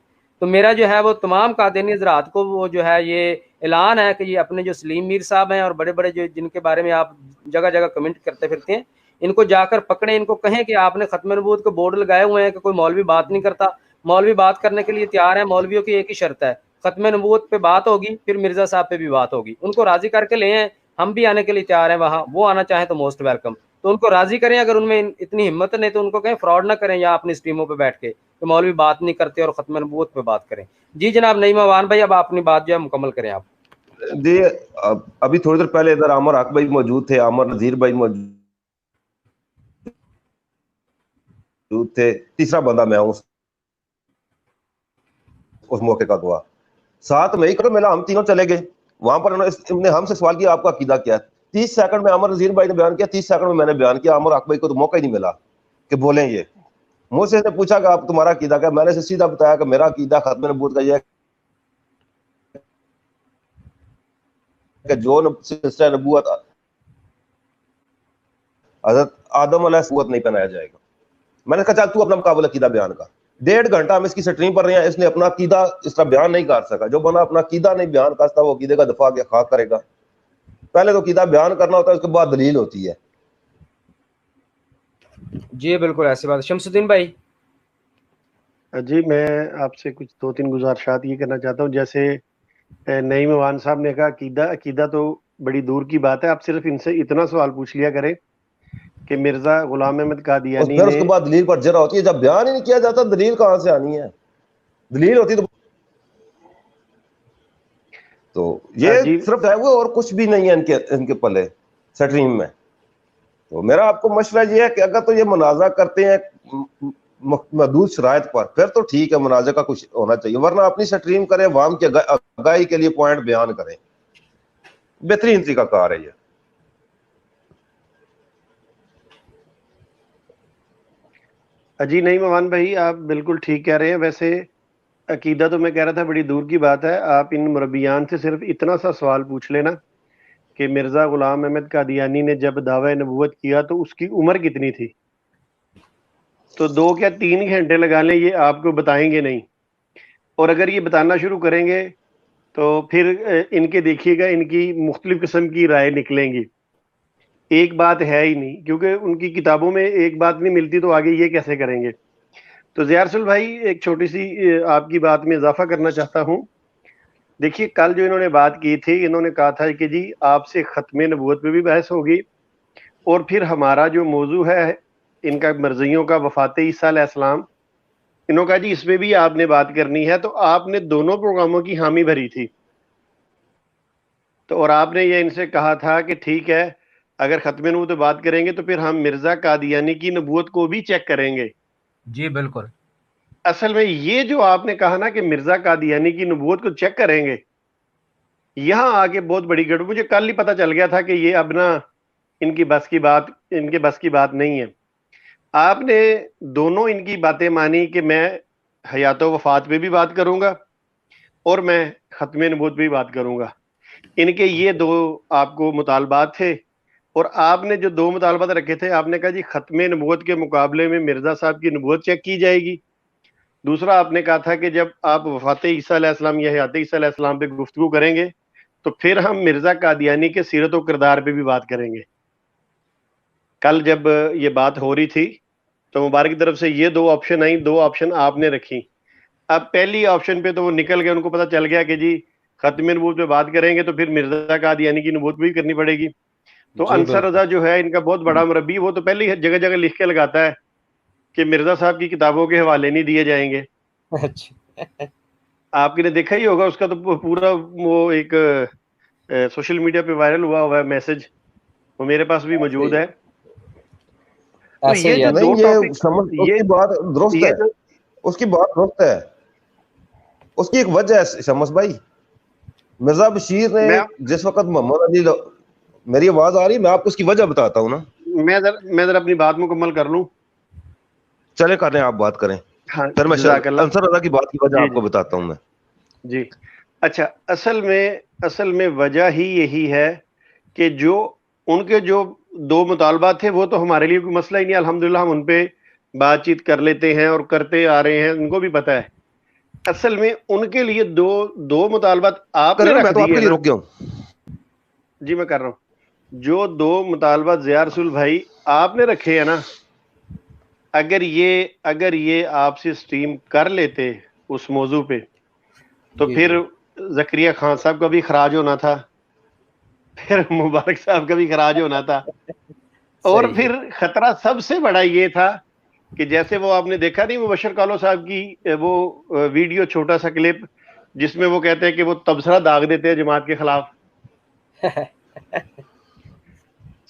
تو میرا جو ہے وہ تمام قادیانی حضرات کو وہ جو ہے یہ اعلان ہے کہ یہ اپنے جو سلیم میر صاحب ہیں اور بڑے بڑے جو جن کے بارے میں آپ جگہ جگہ کمنٹ کرتے پھرتے ہیں، ان کو جا کر پکڑیں، ان کو کہیں کہ آپ نے ختم نبوت کے بورڈ لگائے ہوئے ہیں کہ کوئی مولوی بات نہیں کرتا، مولوی بات کرنے کے لیے تیار ہے، مولویوں کی ایک ہی شرط ہے، ختم نبوت پہ بات ہوگی پھر مرزا صاحب پہ بھی بات ہوگی، ان کو راضی کر کے لے ہیں، ہم بھی آنے کے لیے تیار ہیں وہاں، وہ آنا چاہیں تو موسٹ ویلکم، تو ان کو راضی کریں، اگر ان میں اتنی ہمت نہیں تو ان کو کہیں فراڈ نہ کریں یا اپنی اسٹریموں پہ بیٹھ کے کہ مولوی بات نہیں کرتے اور ختم نبوت پہ بات کریں۔ جی جناب نعیم اوان بھائی اب اپنی بات جو ہے مکمل کریں آپ۔
جی ابھی تھوڑی دیر پہلے ادھر عامر حق بھائی موجود تھے، عامر نذیر بھائی موجود تھے، تیسرا بندہ میں ہوں اس موقع کا دعا 7 مئی کو ملا، ہم تینوں چلے گئے وہاں پر، انہوں نے ہم سے سوال کیا آپ کا عقیدہ کیا ہے، 30 سیکنڈ میں عامر نذیر بھائی نے بیان کیا، 30 سیکنڈ میں میں نے بیان کیا، عامر حق بھائی کو تو موقع ہی نہیں ملا کہ بولیں۔ یہ مجھ سے پوچھا کہ آپ تمہارا عقیدہ کیا، میں نے سیدھا بتایا کہ میرا عقیدہ ختم نبوت کا یہ ہے کہ جو سلسلہ نبوت حضرت آدم علیہ السلام نہیں پہنایا جائے گا۔ میں نے کہا چل تو اپنا مقابل عقیدہ بیان کر، 1.5 گھنٹہ ہم اس کی سٹریم پر رہے ہیں، اس نے اپنا عقیدہ اس طرح بیان نہیں کر سکا۔ جو بندہ اپنا عقیدہ نہیں بیان کرتا وہ عقیدے کا دفاع کیا خاک کرے گا؟ پہلے تو عقیدہ بیان کرنا ہوتا ہے، اس کے بعد دلیل ہوتی ہے۔
جی بالکل ایسی بات۔ شمس الدین بھائی
جی میں آپ سے کچھ 2-3 گزارشات یہ کرنا چاہتا ہوں، جیسے نعیم اوان صاحب نے کہا عقیدہ تو بڑی دور کی بات ہے، آپ صرف ان سے اتنا سوال پوچھ لیا کریں کہ مرزا غلام احمد قادیانی
پھر اس کے بعد دلیل پر جرا ہوتی ہے، جب بیان ہی نہیں کیا جاتا دلیل کہاں سے آنی ہے؟ دلیل ہوتی تو یہ صرف ہے وہ، اور کچھ بھی نہیں ہے ان کے پلے سٹریم میں۔ تو میرا آپ کو مشورہ یہ ہے کہ اگر تو یہ منازعہ کرتے ہیں محدود شرائط پر پھر تو ٹھیک ہے، منازعہ کا کچھ ہونا چاہیے، ورنہ اپنی سٹریم کریں، عوام کی آگاہی کے لیے پوائنٹ بیان کریں، بہترین طریقہ کار ہے یہ۔
جی نہیں ممان بھائی آپ بالکل ٹھیک کہہ رہے ہیں. ویسے عقیدہ تو میں کہہ رہا تھا بڑی دور کی بات ہے, آپ ان مربیان سے صرف اتنا سا سوال پوچھ لینا کہ مرزا غلام احمد قادیانی نے جب دعوی نبوت کیا تو اس کی عمر کتنی تھی, تو 2 یا 3 گھنٹے لگا لیں, یہ آپ کو بتائیں گے نہیں. اور اگر یہ بتانا شروع کریں گے تو پھر ان کے دیکھیے گا ان کی مختلف قسم کی رائے نکلیں گی, ایک بات ہے ہی نہیں, کیونکہ ان کی کتابوں میں ایک بات نہیں ملتی تو آگے یہ کیسے کریں گے. تو زیار رسول بھائی ایک چھوٹی سی آپ کی بات میں اضافہ کرنا چاہتا ہوں. دیکھیے کل جو انہوں نے بات کی تھی, انہوں نے کہا تھا کہ جی آپ سے ختم نبوت پہ بھی بحث ہوگی, اور پھر ہمارا جو موضوع ہے ان کا مرضیوں کا وفات عیسیٰ علیہ السلام, انہوں نے کہا جی اس پہ بھی آپ نے بات کرنی ہے. تو آپ نے دونوں پروگراموں کی حامی بھری تھی, تو اور آپ نے یہ ان سے کہا تھا کہ ٹھیک ہے اگر ختم نبوت پہ بات کریں گے تو پھر ہم مرزا قادیانی کی نبوت کو بھی چیک کریں گے.
جی بالکل.
اصل میں یہ جو آپ نے کہا نا کہ مرزا قادیانی کی نبوت کو چیک کریں گے, یہاں آگے بہت بڑی گڑبڑ. مجھے کل ہی پتا چل گیا تھا کہ یہ اب نا ان کے بس کی بات نہیں ہے. آپ نے دونوں ان کی باتیں مانی کہ میں حیات و وفات پہ بھی بات کروں گا اور میں ختم نبوت پہ بھی بات کروں گا. ان کے یہ 2 آپ کو مطالبات تھے, اور آپ نے جو 2 مطالبات رکھے تھے, آپ نے کہا جی ختم نبوت کے مقابلے میں مرزا صاحب کی نبوت چیک کی جائے گی. دوسرا آپ نے کہا تھا کہ جب آپ وفات عیسیٰ علیہ السلام یا حیات عیسیٰ علیہ السلام پہ گفتگو کریں گے تو پھر ہم مرزا قادیانی کے سیرت و کردار پہ بھی بات کریں گے. کل جب یہ بات ہو رہی تھی تو مبارک کی طرف سے یہ 2 آپشن آئیں, 2 آپشن آپ نے رکھی. اب پہلی آپشن پہ تو وہ نکل گئے, ان کو پتا چل گیا کہ جی ختم نبوت پہ بات کریں گے تو پھر مرزا قادیانی کی نبوت بھی کرنی پڑے گی. تو
جی
انصر
بالکل.
رضا جو ہے ان کا بہت بڑا مربی, وہ تو پہلے ہی جگہ جگہ لکھ کے لگاتا ہے کہ مرزا صاحب کی کتابوں کے حوالے نہیں دیے جائیں گے.
اچھا.
آپ نے دیکھا ہی ہوگا, اس کا تو پورا وہ ایک سوشل میڈیا پہ وائرل ہوا ہے میسج, وہ میرے پاس بھی موجود ہے. تو
ایسے
یہ
ہی
جو
ہے.
2
نہیں یہ
ٹاپک,
سمجھ اس کی بات درست
یہ
ہے,
جو
اس کی بات درست ہے, اس کی ایک وجہ ہے شمس بھائی. مرزا بشیر نے
میں
جس وقت محمد علی, میری آواز آ رہی ہے, میں آپ کو اس کی وجہ بتاتا ہوں نا.
میں ذرا اپنی بات مکمل کر لوں.
چلے کریں, آپ بات کریں,
ہاں
پھر میں
جزاک اللہ.
انصر رضا کی بات کی وجہ
جی
آپ کو بتاتا ہوں میں.
جی اچھا, اصل میں وجہ ہی یہی ہے کہ جو ان کے جو 2 مطالبات تھے وہ تو ہمارے لیے کوئی مسئلہ ہی نہیں, الحمدللہ ہم ان پہ بات چیت کر لیتے ہیں اور کرتے آ رہے ہیں, ان کو بھی پتا ہے. اصل میں ان کے لیے دو مطالبات آپ نے
کریں نا, میں
رکھ
تو آپ
دیے
کے لیے
نا.
رک گیا ہوں.
جی میں کر رہا ہوں. جو 2 مطالبات زیار رسول بھائی آپ نے رکھے ہیں نا, اگر یہ آپ سے سٹریم کر لیتے اس موضوع پہ تو
جی
پھر
جی
زکریا خان صاحب کا بھی خراج ہونا تھا, پھر مبارک صاحب کا بھی خراج ہونا تھا, اور
صحیح ہے.
پھر خطرہ سب سے بڑا یہ تھا کہ جیسے وہ آپ نے دیکھا نہیں مبشر کالو صاحب کی وہ ویڈیو, چھوٹا سا کلپ جس میں وہ کہتے ہیں کہ وہ تبصرہ داغ دیتے ہیں جماعت کے خلاف.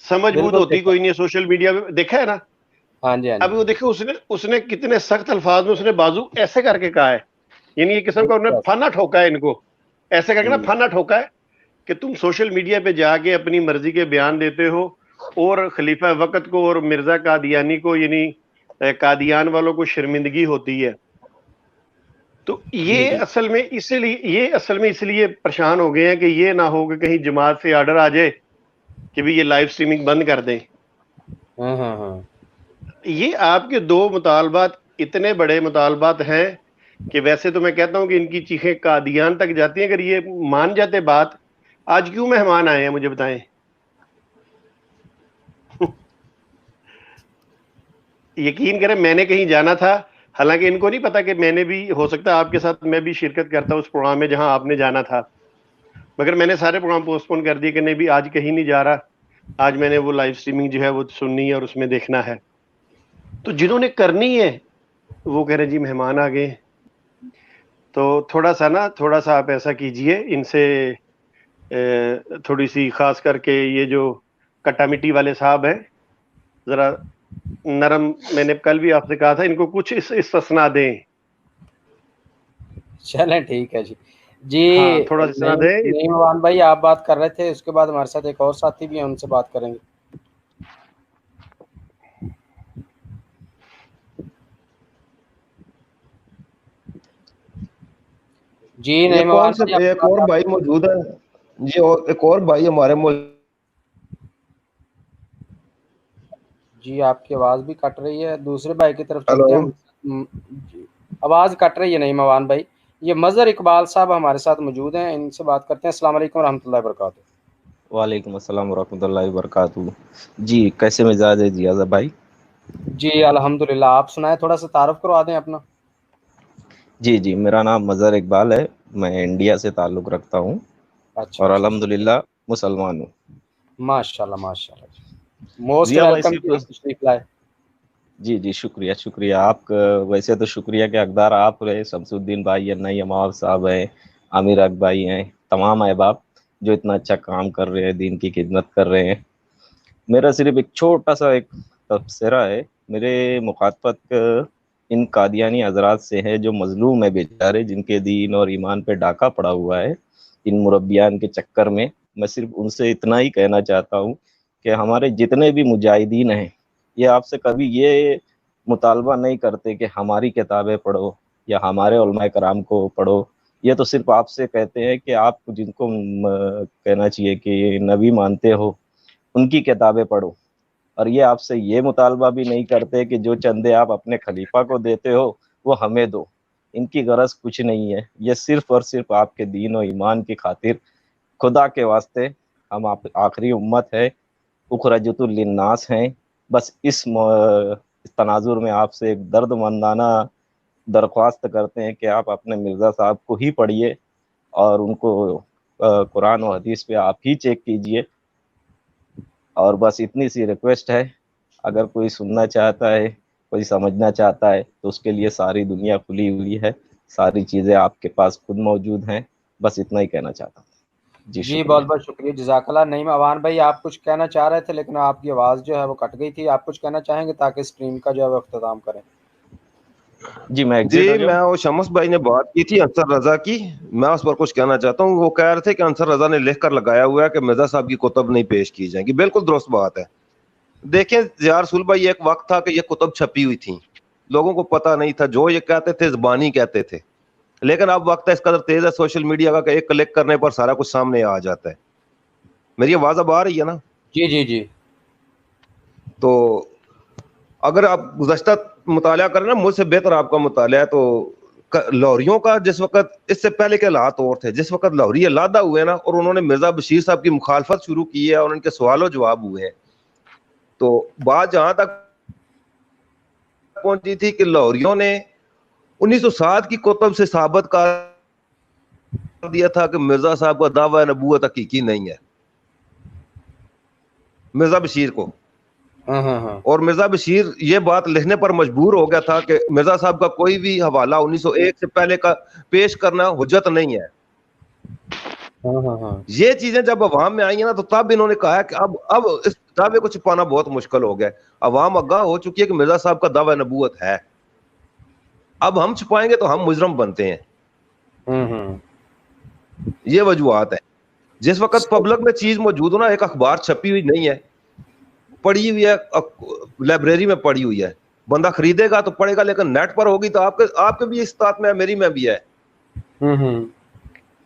سمجھ بوجھ
بالکل
ہوتی
دیکھا.
کوئی نہیں ہے, سوشل میڈیا پہ دیکھا ہے نا.
ہاں جی ہاں
اب
جی.
وہ دیکھو اس نے کتنے سخت الفاظ میں اس نے بازو ایسے کر کے کہا ہے, یعنی یہ قسم کا انہوں نے پھانا ٹھوکا ہے ان کو, ایسے کر کے نا پھانا ٹھوکا ہے کہ تم سوشل میڈیا پہ جا کے اپنی مرضی کے بیان دیتے ہو اور خلیفہ وقت کو اور مرزا قادیانی کو, یعنی قادیان والوں کو شرمندگی ہوتی ہے. تو
جی
یہ
جی.
اصل میں اس لیے پریشان ہو گئے ہیں کہ یہ نہ ہو کہ کہیں جماعت سے آرڈر آ جائے کہ بھی یہ لائیو سٹریمنگ بند کر دیں.
ہاں.
یہ آپ کے 2 مطالبات اتنے بڑے مطالبات ہیں کہ ویسے تو میں کہتا ہوں کہ ان کی چیخیں قادیان تک جاتی ہیں. اگر یہ مان جاتے بات, آج کیوں مہمان آئے ہیں مجھے بتائیں. یقین کریں میں نے کہیں جانا تھا, حالانکہ ان کو نہیں پتا کہ میں نے بھی, ہو سکتا ہے آپ کے ساتھ میں بھی شرکت کرتا اس پروگرام میں جہاں آپ نے جانا تھا, مگر میں نے سارے پروگرام پوسٹ پون کر دیے کہ نہیں بھی آج کہیں نہیں جا رہا, آج میں نے وہ لائیو سٹریمنگ جو ہے وہ سننی ہے اور اس میں دیکھنا ہے. تو جنہوں نے کرنی ہے وہ کہہ رہے جی مہمان آ گئے. تو تھوڑا سا آپ ایسا کیجئے, ان سے تھوڑی سی, خاص کر کے یہ جو کٹا مٹی والے صاحب ہیں, ذرا نرم, میں نے کل بھی آپ سے کہا تھا ان کو کچھ استثنا دیں.
چلیں ٹھیک ہے جی. جی
ہاں تھوڑا سا استثنا دیں.
نعیم بھائی آپ بات کر رہے تھے, اس کے بعد ہمارے ساتھ ایک اور ساتھی بھی ہیں, ان سے بات کریں گے. جی
یہ
نہیں
کون
مواد
سے
بھائی
ایک اور بھائی موجود ہے جی، اور ایک اور بھائی ہمارے
جی آپ کی آواز بھی کٹ رہی ہے، دوسرے بھائی کی طرف
ہلو
چلتے ہیں ہم۔ جی آواز کٹ رہی ہے نہیں موان بھائی، یہ مظہر اقبال صاحب ہمارے ساتھ موجود ہیں، ان سے بات کرتے ہیں۔ السلام علیکم ورحمۃ اللہ وبرکاتہ۔
وعلیکم السلام ورحمۃ اللہ وبرکاتہ۔ جی کیسے مزاج ہے جی اعظم بھائی؟
جی الحمدللہ، آپ سنائیں، تھوڑا سا تعارف کروا دیں اپنا۔
جی میرا نام مظہر اقبال ہے، میں انڈیا سے تعلق رکھتا ہوں
اچھا
اور
اچھا،
الحمدللہ مسلمان ہوں۔
ماشاء اللہ ماشاء اللہ، موسٹ
ضیاء بھائی
ویلکم
صرف
تشریف لائے۔
جی شکریہ آپ کا، ویسے تو شکریہ کے حقدار آپ رہے، شمس الدین بھائی ہیں، نئی امام صاحب ہیں، عامر حق بھائی ہیں، تمام احباب جو اتنا اچھا کام کر رہے ہیں، دین کی خدمت کر رہے ہیں۔ میرا صرف ایک چھوٹا سا ایک تبصرہ ہے، میرے مخاطبت ان قادیانی حضرات سے ہے جو مظلوم ہے بیچارے، جن کے دین اور ایمان پہ ڈاکہ پڑا ہوا ہے ان مربیان کے چکر میں۔ میں صرف ان سے اتنا ہی کہنا چاہتا ہوں کہ ہمارے جتنے بھی مجاہدین ہیں یہ آپ سے کبھی یہ مطالبہ نہیں کرتے کہ ہماری کتابیں پڑھو یا ہمارے علماء کرام کو پڑھو، یہ تو صرف آپ سے کہتے ہیں کہ آپ جن کو کہنا چاہیے کہ نبی مانتے ہو ان کی کتابیں پڑھو، اور یہ آپ سے یہ مطالبہ بھی نہیں کرتے کہ جو چندے آپ اپنے خلیفہ کو دیتے ہو وہ ہمیں دو۔ ان کی غرض کچھ نہیں ہے، یہ صرف اور صرف آپ کے دین و ایمان کی خاطر، خدا کے واسطے ہم آخری امت ہے، اخرجت للناس ہیں، بس اس تناظر میں آپ سے ایک درد مندانہ درخواست کرتے ہیں کہ آپ اپنے مرزا صاحب کو ہی پڑھیے اور ان کو قرآن و حدیث پہ آپ ہی چیک کیجئے، اور بس اتنی سی ریکویسٹ ہے۔ اگر کوئی سننا چاہتا ہے، کوئی سمجھنا چاہتا ہے تو اس کے لیے ساری دنیا کھلی ہوئی ہے، ساری چیزیں آپ کے پاس خود موجود ہیں، بس اتنا ہی کہنا چاہتا ہوں۔ جی
جی
شکریہ۔
بہت بہت شکریہ، جزاک اللہ۔ نعیم اوان بھائی آپ کچھ کہنا چاہ رہے تھے لیکن آپ کی آواز جو ہے وہ کٹ گئی تھی، آپ کچھ کہنا چاہیں گے تاکہ اسٹریم کا جو ہے وہ اختتام کریں؟
جی میں ایگزٹ ہو
جی،
جاؤں۔
میں وہ شمس بھائی نے بات کی تھی انصر رضا کی، میں اس پر کچھ کہنا چاہتا ہوں۔ وہ کہہ رہے تھے کہ انصر رضا نے لکھ کر لگایا ہوا ہے کہ مرزا صاحب کی کتب نہیں پیش کی جائیں گی، بالکل درست بات ہے۔ دیکھیں ضیاء رسول بھائی، ایک وقت تھا کہ یہ کتب چھپی ہوئی تھیں، لوگوں کو پتہ نہیں تھا، جو یہ کہتے تھے زبانی کہتے تھے، لیکن اب وقت ہے اس قدر تیز ہے سوشل میڈیا کا کہ ایک کلک کرنے پر سارا کچھ سامنے آ جاتا ہے۔ میری آواز اب آ رہی ہے نا؟
جی جی جی،
تو اگر آپ گزشتہ مطالعہ کریں نا، مجھ سے بہتر آپ کا مطالعہ ہے، تو لاہوریوں کا جس وقت، اس سے پہلے کے حالات اور تھے، جس وقت لاہوری علادہ ہوئے نا اور انہوں نے مرزا بشیر صاحب کی مخالفت شروع کی ہے اور ان کے سوال و جواب ہوئے ہیں، تو بات جہاں تک پہنچی تھی کہ لاہوریوں نے 1907 کی کتب سے ثابت کر دیا تھا کہ مرزا صاحب کا دعویٰ نبوت حقیقی نہیں ہے، مرزا بشیر کو۔
ہاں
اور مرزا بشیر یہ بات لکھنے پر مجبور ہو گیا تھا کہ مرزا صاحب کا کوئی بھی حوالہ 1901 سے پہلے کا پیش کرنا حجت نہیں ہے۔
ہاں،
یہ چیزیں جب عوام میں آئی ہیں نا، تو تب انہوں نے کہا کہ اب اس دعوے کو چھپانا بہت مشکل ہو گیا، عوام آگاہ ہو چکی ہے کہ مرزا صاحب کا دعویٰ نبوت ہے، اب ہم چھپائیں گے تو ہم مجرم بنتے ہیں۔ یہ وجوہات ہیں۔ جس وقت پبلک میں چیز موجود ہو نا، ایک اخبار چھپی ہوئی نہیں ہے، پڑھی ہوئی ہے، لائبریری میں پڑھی ہوئی ہے، بندہ خریدے گا تو پڑھے گا، لیکن نیٹ پر ہوگی تو آپ کے بھی استطاعت میں ہے، میری میں بھی ہے،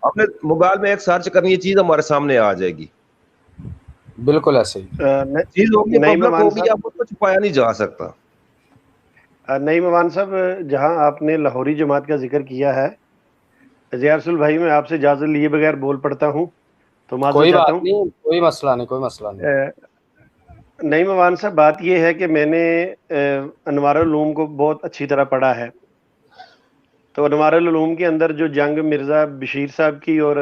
اپنے موبائل میں ایک سرچ کرنی، یہ چیز ہمارے سامنے آ جائے گی،
بالکل ایسے ہی
چیز ہوگی،
نعیم
پبلک
امان
ہوگی، اب اس کو چھپایا نہیں جا سکتا۔
نعیم امان صاحب، جہاں آپ نے لاہوری جماعت کا ذکر کیا ہے، ضیاء رسول بھائی میں آپ سے اجازت لیے بغیر بول پڑتا ہوں تو معذرت
کوئی
چاہتا
بات
ہوں۔
نہیں، کوئی مسئلہ نہیں، کوئی مسئلہ نہیں۔
نعیم امان صاحب، بات یہ ہے کہ میں نے انوار العلوم کو بہت اچھی طرح پڑھا ہے، تو انوار العلوم کے اندر جو جنگ مرزا بشیر صاحب کی اور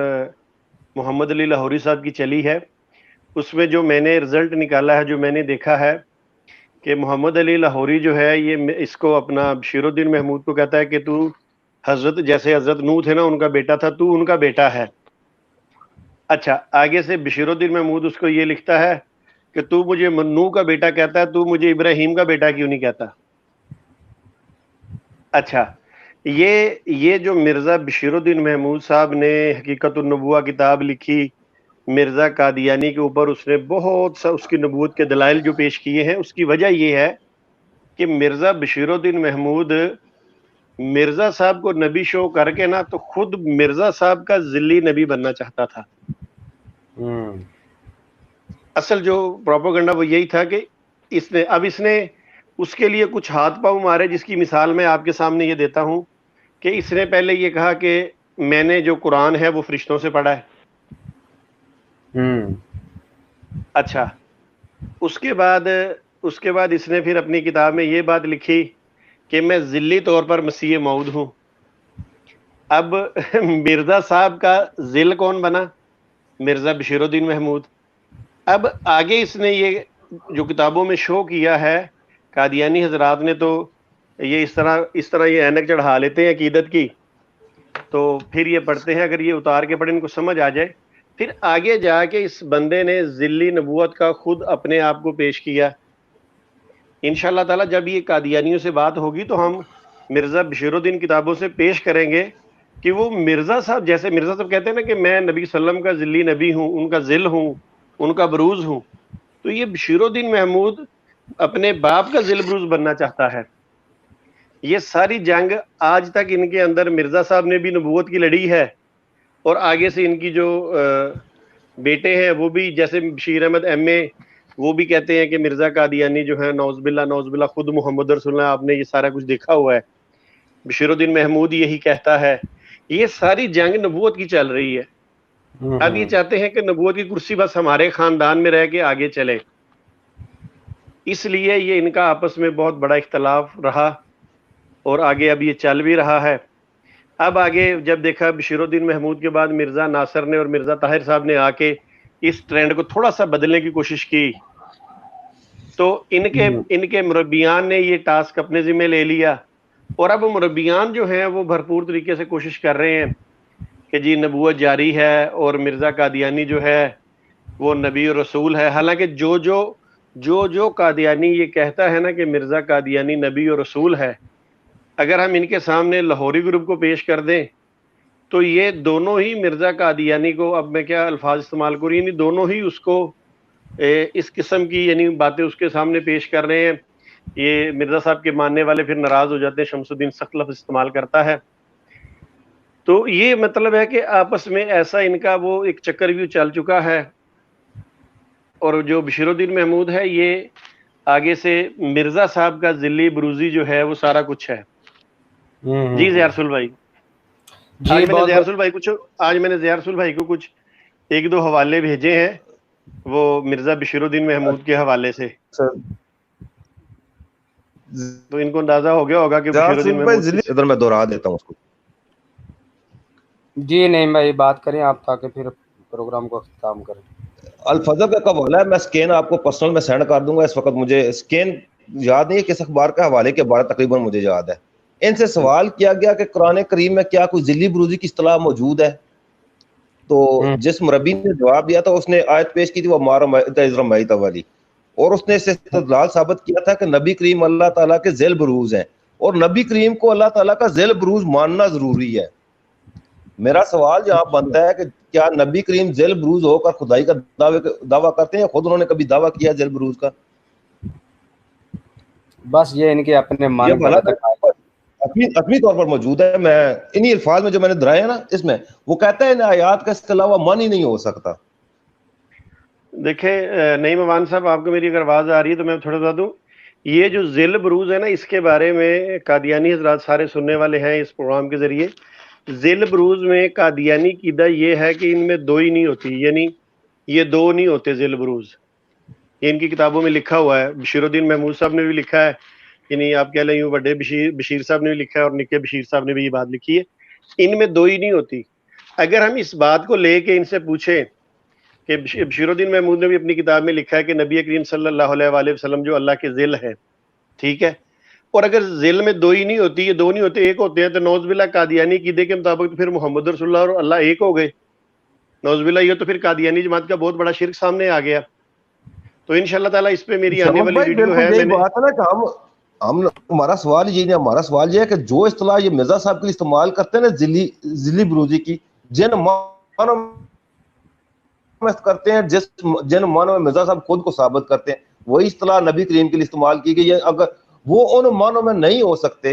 محمد علی لاہوری صاحب کی چلی ہے، اس میں جو میں نے رزلٹ نکالا ہے، جو میں نے دیکھا ہے کہ محمد علی لاہوری جو ہے، یہ اس کو اپنا بشیر الدین محمود کو کہتا ہے کہ تو حضرت، جیسے حضرت نوح تھے نا ان کا بیٹا تھا، تو ان کا بیٹا ہے۔ اچھا، آگے سے بشیر الدین محمود اس کو یہ لکھتا ہے کہ تو مجھے نوح کا بیٹا کہتا ہے، تو مجھے ابراہیم کا بیٹا کیوں نہیں کہتا؟ اچھا، یہ جو مرزا بشیر الدین محمود صاحب نے حقیقت النبوہ کتاب لکھی مرزا قادیانی کے اوپر، اس نے بہت سا اس کی نبوت کے دلائل جو پیش کیے ہیں، اس کی وجہ یہ ہے کہ مرزا بشیر الدین محمود مرزا صاحب کو نبی شو کر کے نا تو خود مرزا صاحب کا ذلی نبی بننا چاہتا تھا. اصل جو پروپیگنڈا وہ یہی تھا کہ اس نے اس کے لیے کچھ ہاتھ پاؤں مارے، جس کی مثال میں آپ کے سامنے یہ دیتا ہوں کہ اس نے پہلے یہ کہا کہ میں نے جو قرآن ہے وہ فرشتوں سے پڑھا ہے. اچھا، اس کے بعد اس نے پھر اپنی کتاب میں یہ بات لکھی کہ میں ذلی طور پر مسیح موعود ہوں. اب مرزا صاحب کا ذل کون بنا؟ مرزا بشیر الدین محمود. اب آگے اس نے یہ جو کتابوں میں شو کیا ہے، قادیانی حضرات نے تو یہ اس طرح یہ اینک چڑھا لیتے ہیں عقیدت کی، تو پھر یہ پڑھتے ہیں، اگر یہ اتار کے پڑھیں ان کو سمجھ آ جائے. پھر آگے جا کے اس بندے نے ذلی نبوت کا خود اپنے آپ کو پیش کیا. انشاءاللہ تعالی جب یہ قادیانیوں سے بات ہوگی تو ہم مرزا بشیر الدین کتابوں سے پیش کریں گے کہ وہ مرزا صاحب، جیسے مرزا صاحب کہتے ہیں نا کہ میں نبی صلی اللہ علیہ وسلم کا ذلی نبی ہوں، ان کا ذل ہوں، ان کا بروز ہوں، تو یہ بشیر الدین محمود اپنے باپ کا ذل بروز بننا چاہتا ہے. یہ ساری جنگ آج تک ان کے اندر مرزا صاحب نے بھی نبوت کی لڑی ہے، اور آگے سے ان کی جو بیٹے ہیں وہ بھی، جیسے بشیر احمد ایم اے، وہ بھی کہتے ہیں کہ مرزا قادیانی جو ہے نعوذ باللہ خود محمد رسول اللہ، آپ نے یہ سارا کچھ دیکھا ہوا ہے. بشیر الدین محمود یہی کہتا ہے. یہ ساری جنگ نبوت کی چل رہی ہے. اب یہ چاہتے ہیں کہ نبوت کی کرسی بس ہمارے خاندان میں رہ کے آگے چلے، اس لیے یہ ان کا آپس میں بہت بڑا اختلاف رہا، اور آگے اب یہ چل بھی رہا ہے. اب آگے جب دیکھا بشیر الدین محمود کے بعد مرزا ناصر نے اور مرزا طاہر صاحب نے آ کے اس ٹرینڈ کو تھوڑا سا بدلنے کی کوشش کی، تو ان کے مربیان نے یہ ٹاسک اپنے ذمہ لے لیا. اور اب مربیان جو ہیں وہ بھرپور طریقے سے کوشش کر رہے ہیں کہ جی نبوت جاری ہے، اور مرزا قادیانی جو ہے وہ نبی اور رسول ہے. حالانکہ جو قادیانی یہ کہتا ہے نا کہ مرزا قادیانی نبی اور رسول ہے، اگر ہم ان کے سامنے لاہوری گروپ کو پیش کر دیں تو یہ دونوں ہی مرزا قادیانی کو، اب میں کیا الفاظ استعمال کروں، یعنی دونوں ہی اس کو اس قسم کی یعنی باتیں اس کے سامنے پیش کر رہے ہیں. یہ مرزا صاحب کے ماننے والے پھر ناراض ہو جاتے ہیں، شمس الدین سخت لفظ استعمال کرتا ہے. تو یہ مطلب ہے کہ آپس میں ایسا ان کا وہ ایک چکر ویو چل چکا ہے. اور جو بشیر الدین محمود ہے یہ آگے سے مرزا صاحب کا ذلی بروزی جو ہے وہ سارا کچھ ہے. جی زیار رسول بھائی، آج میں نے زیار رسول بھائی کو کچھ ایک دو حوالے بھیجے ہیں، وہ مرزا بشیر الدین محمود کے حوالے سے، تو ان کو اندازہ ہو گیا ہوگا کہ بشیر الدین محمود.
ادھر میں دوہرا دیتا ہوں اس کو.
جی نہیں بھائی بات کریں آپ تاکہ پھر پروگرام کو اختتام کریں.
الفضل کا کب حوالہ ہے، میں سکین آپ کو پرسنل میں سینڈ کر دوں گا. اس وقت مجھے سکین یاد نہیں ہے کس اخبار کا حوالے کے بارے تقریباً مجھے یاد ہے. ان سے سوال کیا گیا کہ قرآن کریم میں کیا کوئی ذلی بروزی کی اصطلاح موجود ہے، تو جس مربی نے جواب دیا تھا اس نے آیت پیش کی تھی وہ مارا والی، اور اس نے اس استدلال ثابت کیا تھا کہ نبی کریم اللہ تعالیٰ کے ذیل بروز ہیں، اور نبی کریم کو اللہ تعالیٰ کا ذیل بروز ماننا ضروری ہے. میرا سوال یہاں بنتا ہے کہ کیا نبی کریم ذیل بروز ہو کر خدائی کا دعویٰ کرتے ہیں؟ خود انہوں نے کبھی دعویٰ کیا ذیل بروز کا؟
بس یہ ان کے اپنے
اپنی طور پر موجود ہے. میں انہی الفاظ میں جو میں نے دہرائے ہیں نا، اس میں وہ کہتا ہے ان آیات کا اس کے علاوہ من ہی نہیں ہو سکتا.
دیکھیں نعیم عوان صاحب، آپ کو میری اگر آواز آ رہی ہے تو میں تھوڑا بتا دوں. یہ جو ذل بروز ہے نا، اس کے بارے میں قادیانی حضرات سارے سننے والے ہیں اس پروگرام کے ذریعے. ذل بروز میں قادیانی عقیدہ یہ ہے کہ ان میں دو ہی نہیں ہوتی، یعنی یہ دو نہیں ہوتے ذل بروز. یہ ان کی کتابوں میں لکھا ہوا ہے. بشیر الدین محمود صاحب نے بھی لکھا ہے، یعنی آپ کہہ لیں یوں بڑے بشیر صاحب نے بھی لکھا ہے، اور نکے بشیر صاحب نے بھی یہ بات لکھی ہے، ان میں دو ہی نہیں ہوتی. اگر ہم اس بات کو لے کے ان سے پوچھیں کہ بشیر الدین محمود نے بھی اپنی کتاب میں لکھا ہے کہ نبی کریم صلی اللہ علیہ وآلہ وسلم جو اللہ کے ذل ہے، ٹھیک ہے، اور اگر ذل میں دو ہی نہیں ہوتی، یہ دو نہیں ہوتے ایک ہوتے ہیں، تو نعوذ باللہ قادیانی عقیدے کے مطابق تو پھر محمد رسول اللہ اور اللہ ایک ہو گئے. نعوذ باللہ یہ تو پھر قادیانی جماعت کا بہت بڑا شرک سامنے آ گیا. تو انشاءاللہ تعالیٰ اس پہ میری آنے والی ویڈیو ہے.
ہمارا سوال یہ ہے کہ جو اصطلاح یہ مرزا صاحب کے لیے استعمال کرتے ہیں نا ذلی بروزی کی، جن معنوں میں کرتے ہیں، جن معنوں میں مرزا صاحب خود کو ثابت کرتے ہیں، وہی اصطلاح نبی کریم کے لیے استعمال کی گئی ہے. اگر وہ ان معنوں میں نہیں ہو سکتے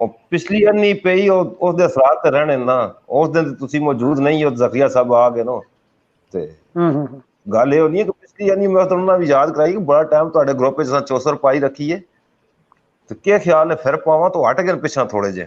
ਉਹ ਪਿਛਲੀ ਅੰਨੀ ਪਈ ਉਸ ਦੇ ਅਸਰਾਤ ਤੇ ਰਹਿਣੇ ਨਾ, ਉਸ ਦਿਨ ਤੁਸੀਂ ਮੌਜੂਦ ਨਹੀਂ ਹੋ, ਜ਼ਕਰੀਆ ਸਾਹਿਬ ਆ ਗਏ ਨਾ, ਤੇ ਗੱਲ ਇਹ ਹੋਣੀ ਹੈ ਕਿ ਪਿਛਲੀ ਅੰਨੀ ਮੈਂ ਤੁਹਾਨੂੰ ਵੀ ਯਾਦ ਕਰਾਈ ਕਿ ਬੜਾ ਟਾਈਮ ਤੁਹਾਡੇ ਗਰੁੱਪ ਵਿੱਚ ਅਸਾਂ ਚੌਸਰ ਪਾਈ ਰੱਖੀ ਹੈ, ਤੇ ਕੀ ਖਿਆਲ ਹੈ ਫਿਰ ਪਾਵਾਂ ਤਾਂ ਹਟ ਗਏ ਪਿਛਾਂ ਥੋੜੇ ਜੇ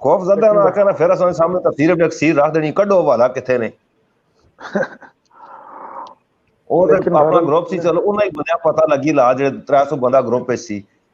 ਖੌਫ ਜ਼ਦਾ ਨਾ ਆਖਣਾ, ਫਿਰ ਅਸਾਂ ਸਾਹਮਣੇ ਤਫਸੀਰ ਵੀ ਅਕਸੀਰ ਰੱਖ ਦੇਣੀ, ਕੱਢੋ ਹਵਾਲਾ ਕਿੱਥੇ ਨੇ। ਉਹ ਤੇ ਆਪਣਾ ਗਰੁੱਪ ਸੀ, ਚਲੋ ਉਹਨਾਂ ਹੀ ਬੰਦਿਆਂ ਪਤਾ ਲੱਗੀ ਲਾ, ਜਿਹੜੇ 300 ਬੰਦਾ ਗਰੁੱਪ ਵਿੱਚ ਸੀ।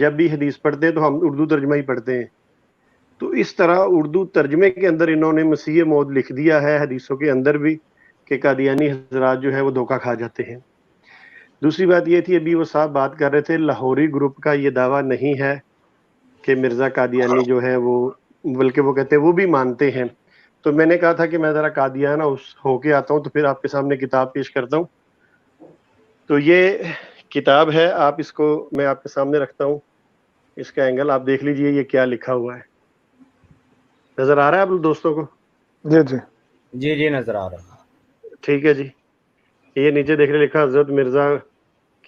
جب بھی حدیث پڑھتے ہیں تو ہم اردو ترجمہ ہی پڑھتے ہیں. تو اس طرح اردو ترجمے کے اندر انہوں نے مسیح موعود لکھ دیا ہے حدیثوں کے اندر بھی کہ قادیانی حضرات جو ہے وہ دھوکہ کھا جاتے ہیں. دوسری بات یہ تھی، ابھی وہ صاحب بات کر رہے تھے، لاہوری گروپ کا یہ دعویٰ نہیں ہے کہ مرزا قادیانی جو ہے وہ، بلکہ وہ کہتے ہیں وہ بھی مانتے ہیں. تو میں نے کہا تھا کہ میں ذرا قادیانہ ہو کے آتا ہوں تو پھر آپ کے سامنے کتاب پیش کرتا ہوں. تو یہ کتاب ہے، آپ اس کو میں آپ کے سامنے رکھتا ہوں، اس کا اینگل آپ دیکھ لیجئے یہ کیا لکھا ہوا ہے. نظر آ رہا ہے آپ دوستوں کو؟
جی جی
جی جی نظر آ رہا ہے.
ٹھیک ہے جی. یہ نیچے دیکھ لکھا حضرت مرزا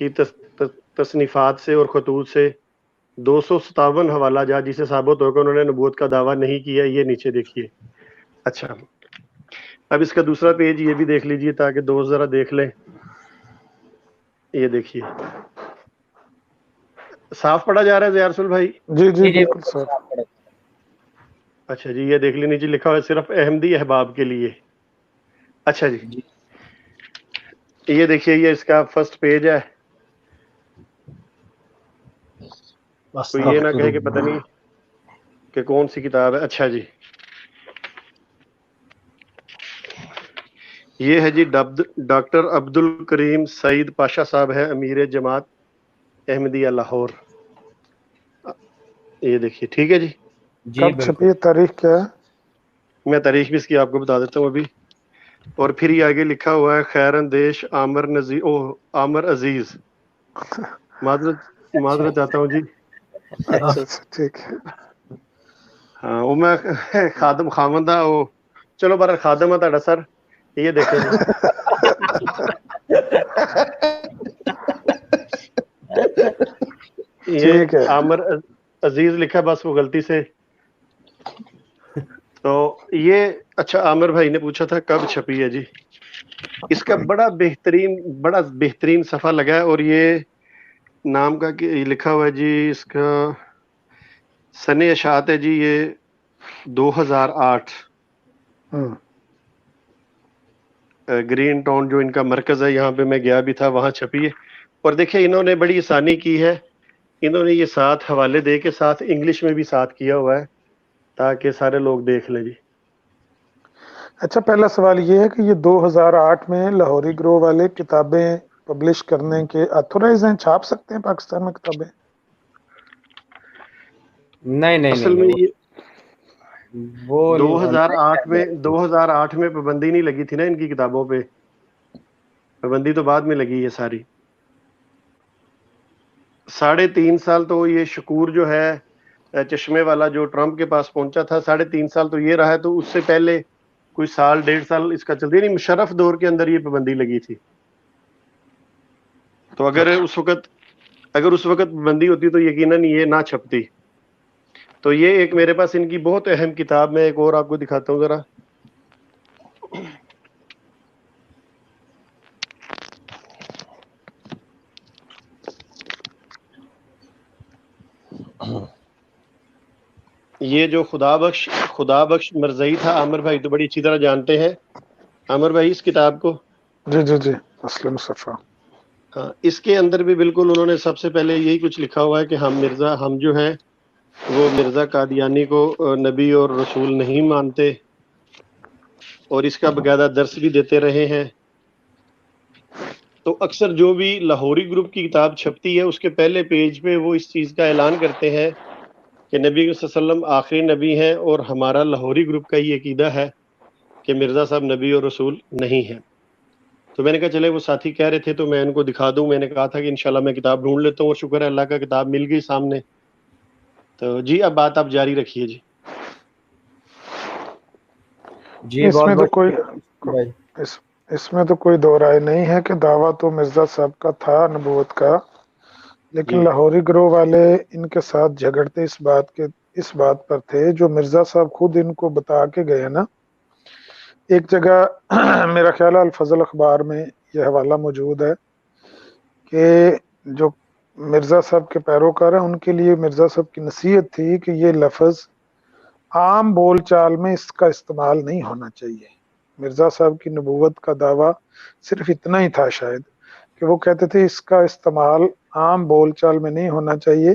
کی تصنیفات سے اور خطوط سے 257 حوالہ جات جسے ثابت ہو کر انہوں نے نبوت کا دعویٰ نہیں کیا. یہ نیچے دیکھیے. اچھا، اب اس کا دوسرا پیج یہ بھی دیکھ لیجئے تاکہ دوست ذرا دیکھ لیں. یہ دیکھیے، صاف پڑھا جا رہا ہے زیار رسول بھائی؟
جی جی بالکل سر.
اچھا جی، یہ دیکھ لیجیے نیچے لکھا ہوا ہے صرف احمدی احباب کے لیے. اچھا جی، یہ دیکھیے، یہ اس کا فرسٹ پیج ہے. تو یہ نہ کہے کہ پتہ نہیں کہ کون سی کتاب ہے. اچھا جی، یہ ہے جی ڈاکٹر عبد الکریم سعید پاشا صاحب ہے، امیر جماعت احمدیہ لاہور. یہ دیکھیے. ٹھیک ہے جی.
کب چھپی ہے، تاریخ کیا ہے؟
میں تاریخ بھی اس کی آپ کو بتا دیتا ہوں ابھی. اور پھر یہ آگے لکھا ہوا ہے خیر اندیش عامر عزیز. معذرت چاہتا ہوں جی.
ٹھیک ہے.
ہاں، وہ میں خادم خامندہ وہ چلو بارہ خادم ہے تہاڈا سر. یہ دیکھیں جی. یہ عامر عزیز لکھا، بس وہ غلطی سے. تو یہ اچھا، عامر بھائی نے پوچھا تھا کب چھپی ہے جی. اس کا بڑا بہترین صفحہ لگا ہے، اور یہ نام کا کہ لکھا ہوا ہے جی، اس کا سن اشاعت ہے جی، یہ 2008. گرین ٹاؤن جو ان کا مرکز ہے، یہاں پہ میں گیا بھی تھا، وہاں چھپی ہے. اور دیکھیں انہوں نے بڑی آسانی کی ہے، انہوں نے یہ 7 حوالے دے کے ساتھ انگلش میں بھی ساتھ کیا ہوا ہے تاکہ سارے لوگ دیکھ لیں جی.
اچھا، پہلا سوال یہ ہے کہ یہ 2008 میں لاہوری گروہ والے کتابیں پبلش کرنے کے اتھورائز ہیں، چھاپ سکتے ہیں پاکستان میں کتابیں؟
نہیں
اصل میں یہ 2008 میں پابندی نہیں لگی تھی نا ان کی کتابوں پہ، پابندی تو بعد میں لگی ہے ساری. 3.5 سال تو یہ شکور جو ہے چشمے والا جو ٹرمپ کے پاس پہنچا تھا، 3.5 سال تو یہ رہا ہے. تو اس سے پہلے کوئی 1.5 سال اس کا چلتی نہیں. مشرف دور کے اندر یہ پابندی لگی تھی. تو اگر اس وقت پابندی ہوتی تو یقیناً یہ نہ چھپتی. تو یہ ایک میرے پاس ان کی بہت اہم کتاب، میں ایک اور آپ کو دکھاتا ہوں ذرا. یہ جو خدا بخش مرزئی تھا، عامر بھائی تو بڑی اچھی طرح جانتے ہیں عامر بھائی اس کتاب کو.
جی جی جی، اسلم صفا.
ہاں، اس کے اندر بھی بالکل انہوں نے سب سے پہلے یہی کچھ لکھا ہوا ہے کہ ہم جو ہیں وہ مرزا قادیانی کو نبی اور رسول نہیں مانتے، اور اس کا باقاعدہ درس بھی دیتے رہے ہیں. تو اکثر جو بھی لاہوری گروپ کی کتاب چھپتی ہے اس کے پہلے پیج پہ وہ اس چیز کا اعلان کرتے ہیں کہ نبی صلی اللہ علیہ وسلم آخری نبی ہیں، اور ہمارا لاہوری گروپ کا یہ عقیدہ ہے کہ مرزا صاحب نبی اور رسول نہیں ہیں. تو میں نے کہا چلے وہ ساتھی کہہ رہے تھے تو میں ان کو دکھا دوں. میں نے کہا تھا کہ انشاءاللہ میں کتاب ڈھونڈ لیتا ہوں، اور شکر ہے اللہ کا کتاب مل گئی سامنے. تو جی اب بات آپ جاری رکھیے جی.
اس میں تو کوئی دو رائے نہیں ہے کہ دعویٰ تو مرزا صاحب کا تھا نبوت کا، لیکن لاہوری گروہ والے ان کے ساتھ جھگڑتے اس بات پر تھے جو مرزا صاحب خود ان کو بتا کے گئے نا. ایک جگہ میرا خیال ہے الفضل اخبار میں یہ حوالہ موجود ہے کہ جو مرزا صاحب کے پیروکار ہیں ان کے لیے مرزا صاحب کی نصیحت تھی کہ یہ لفظ عام بول چال میں اس کا استعمال نہیں ہونا چاہیے. مرزا صاحب کی نبوت کا دعویٰ صرف اتنا ہی تھا شاید کہ وہ کہتے تھے اس کا استعمال عام بول چال میں نہیں ہونا چاہیے،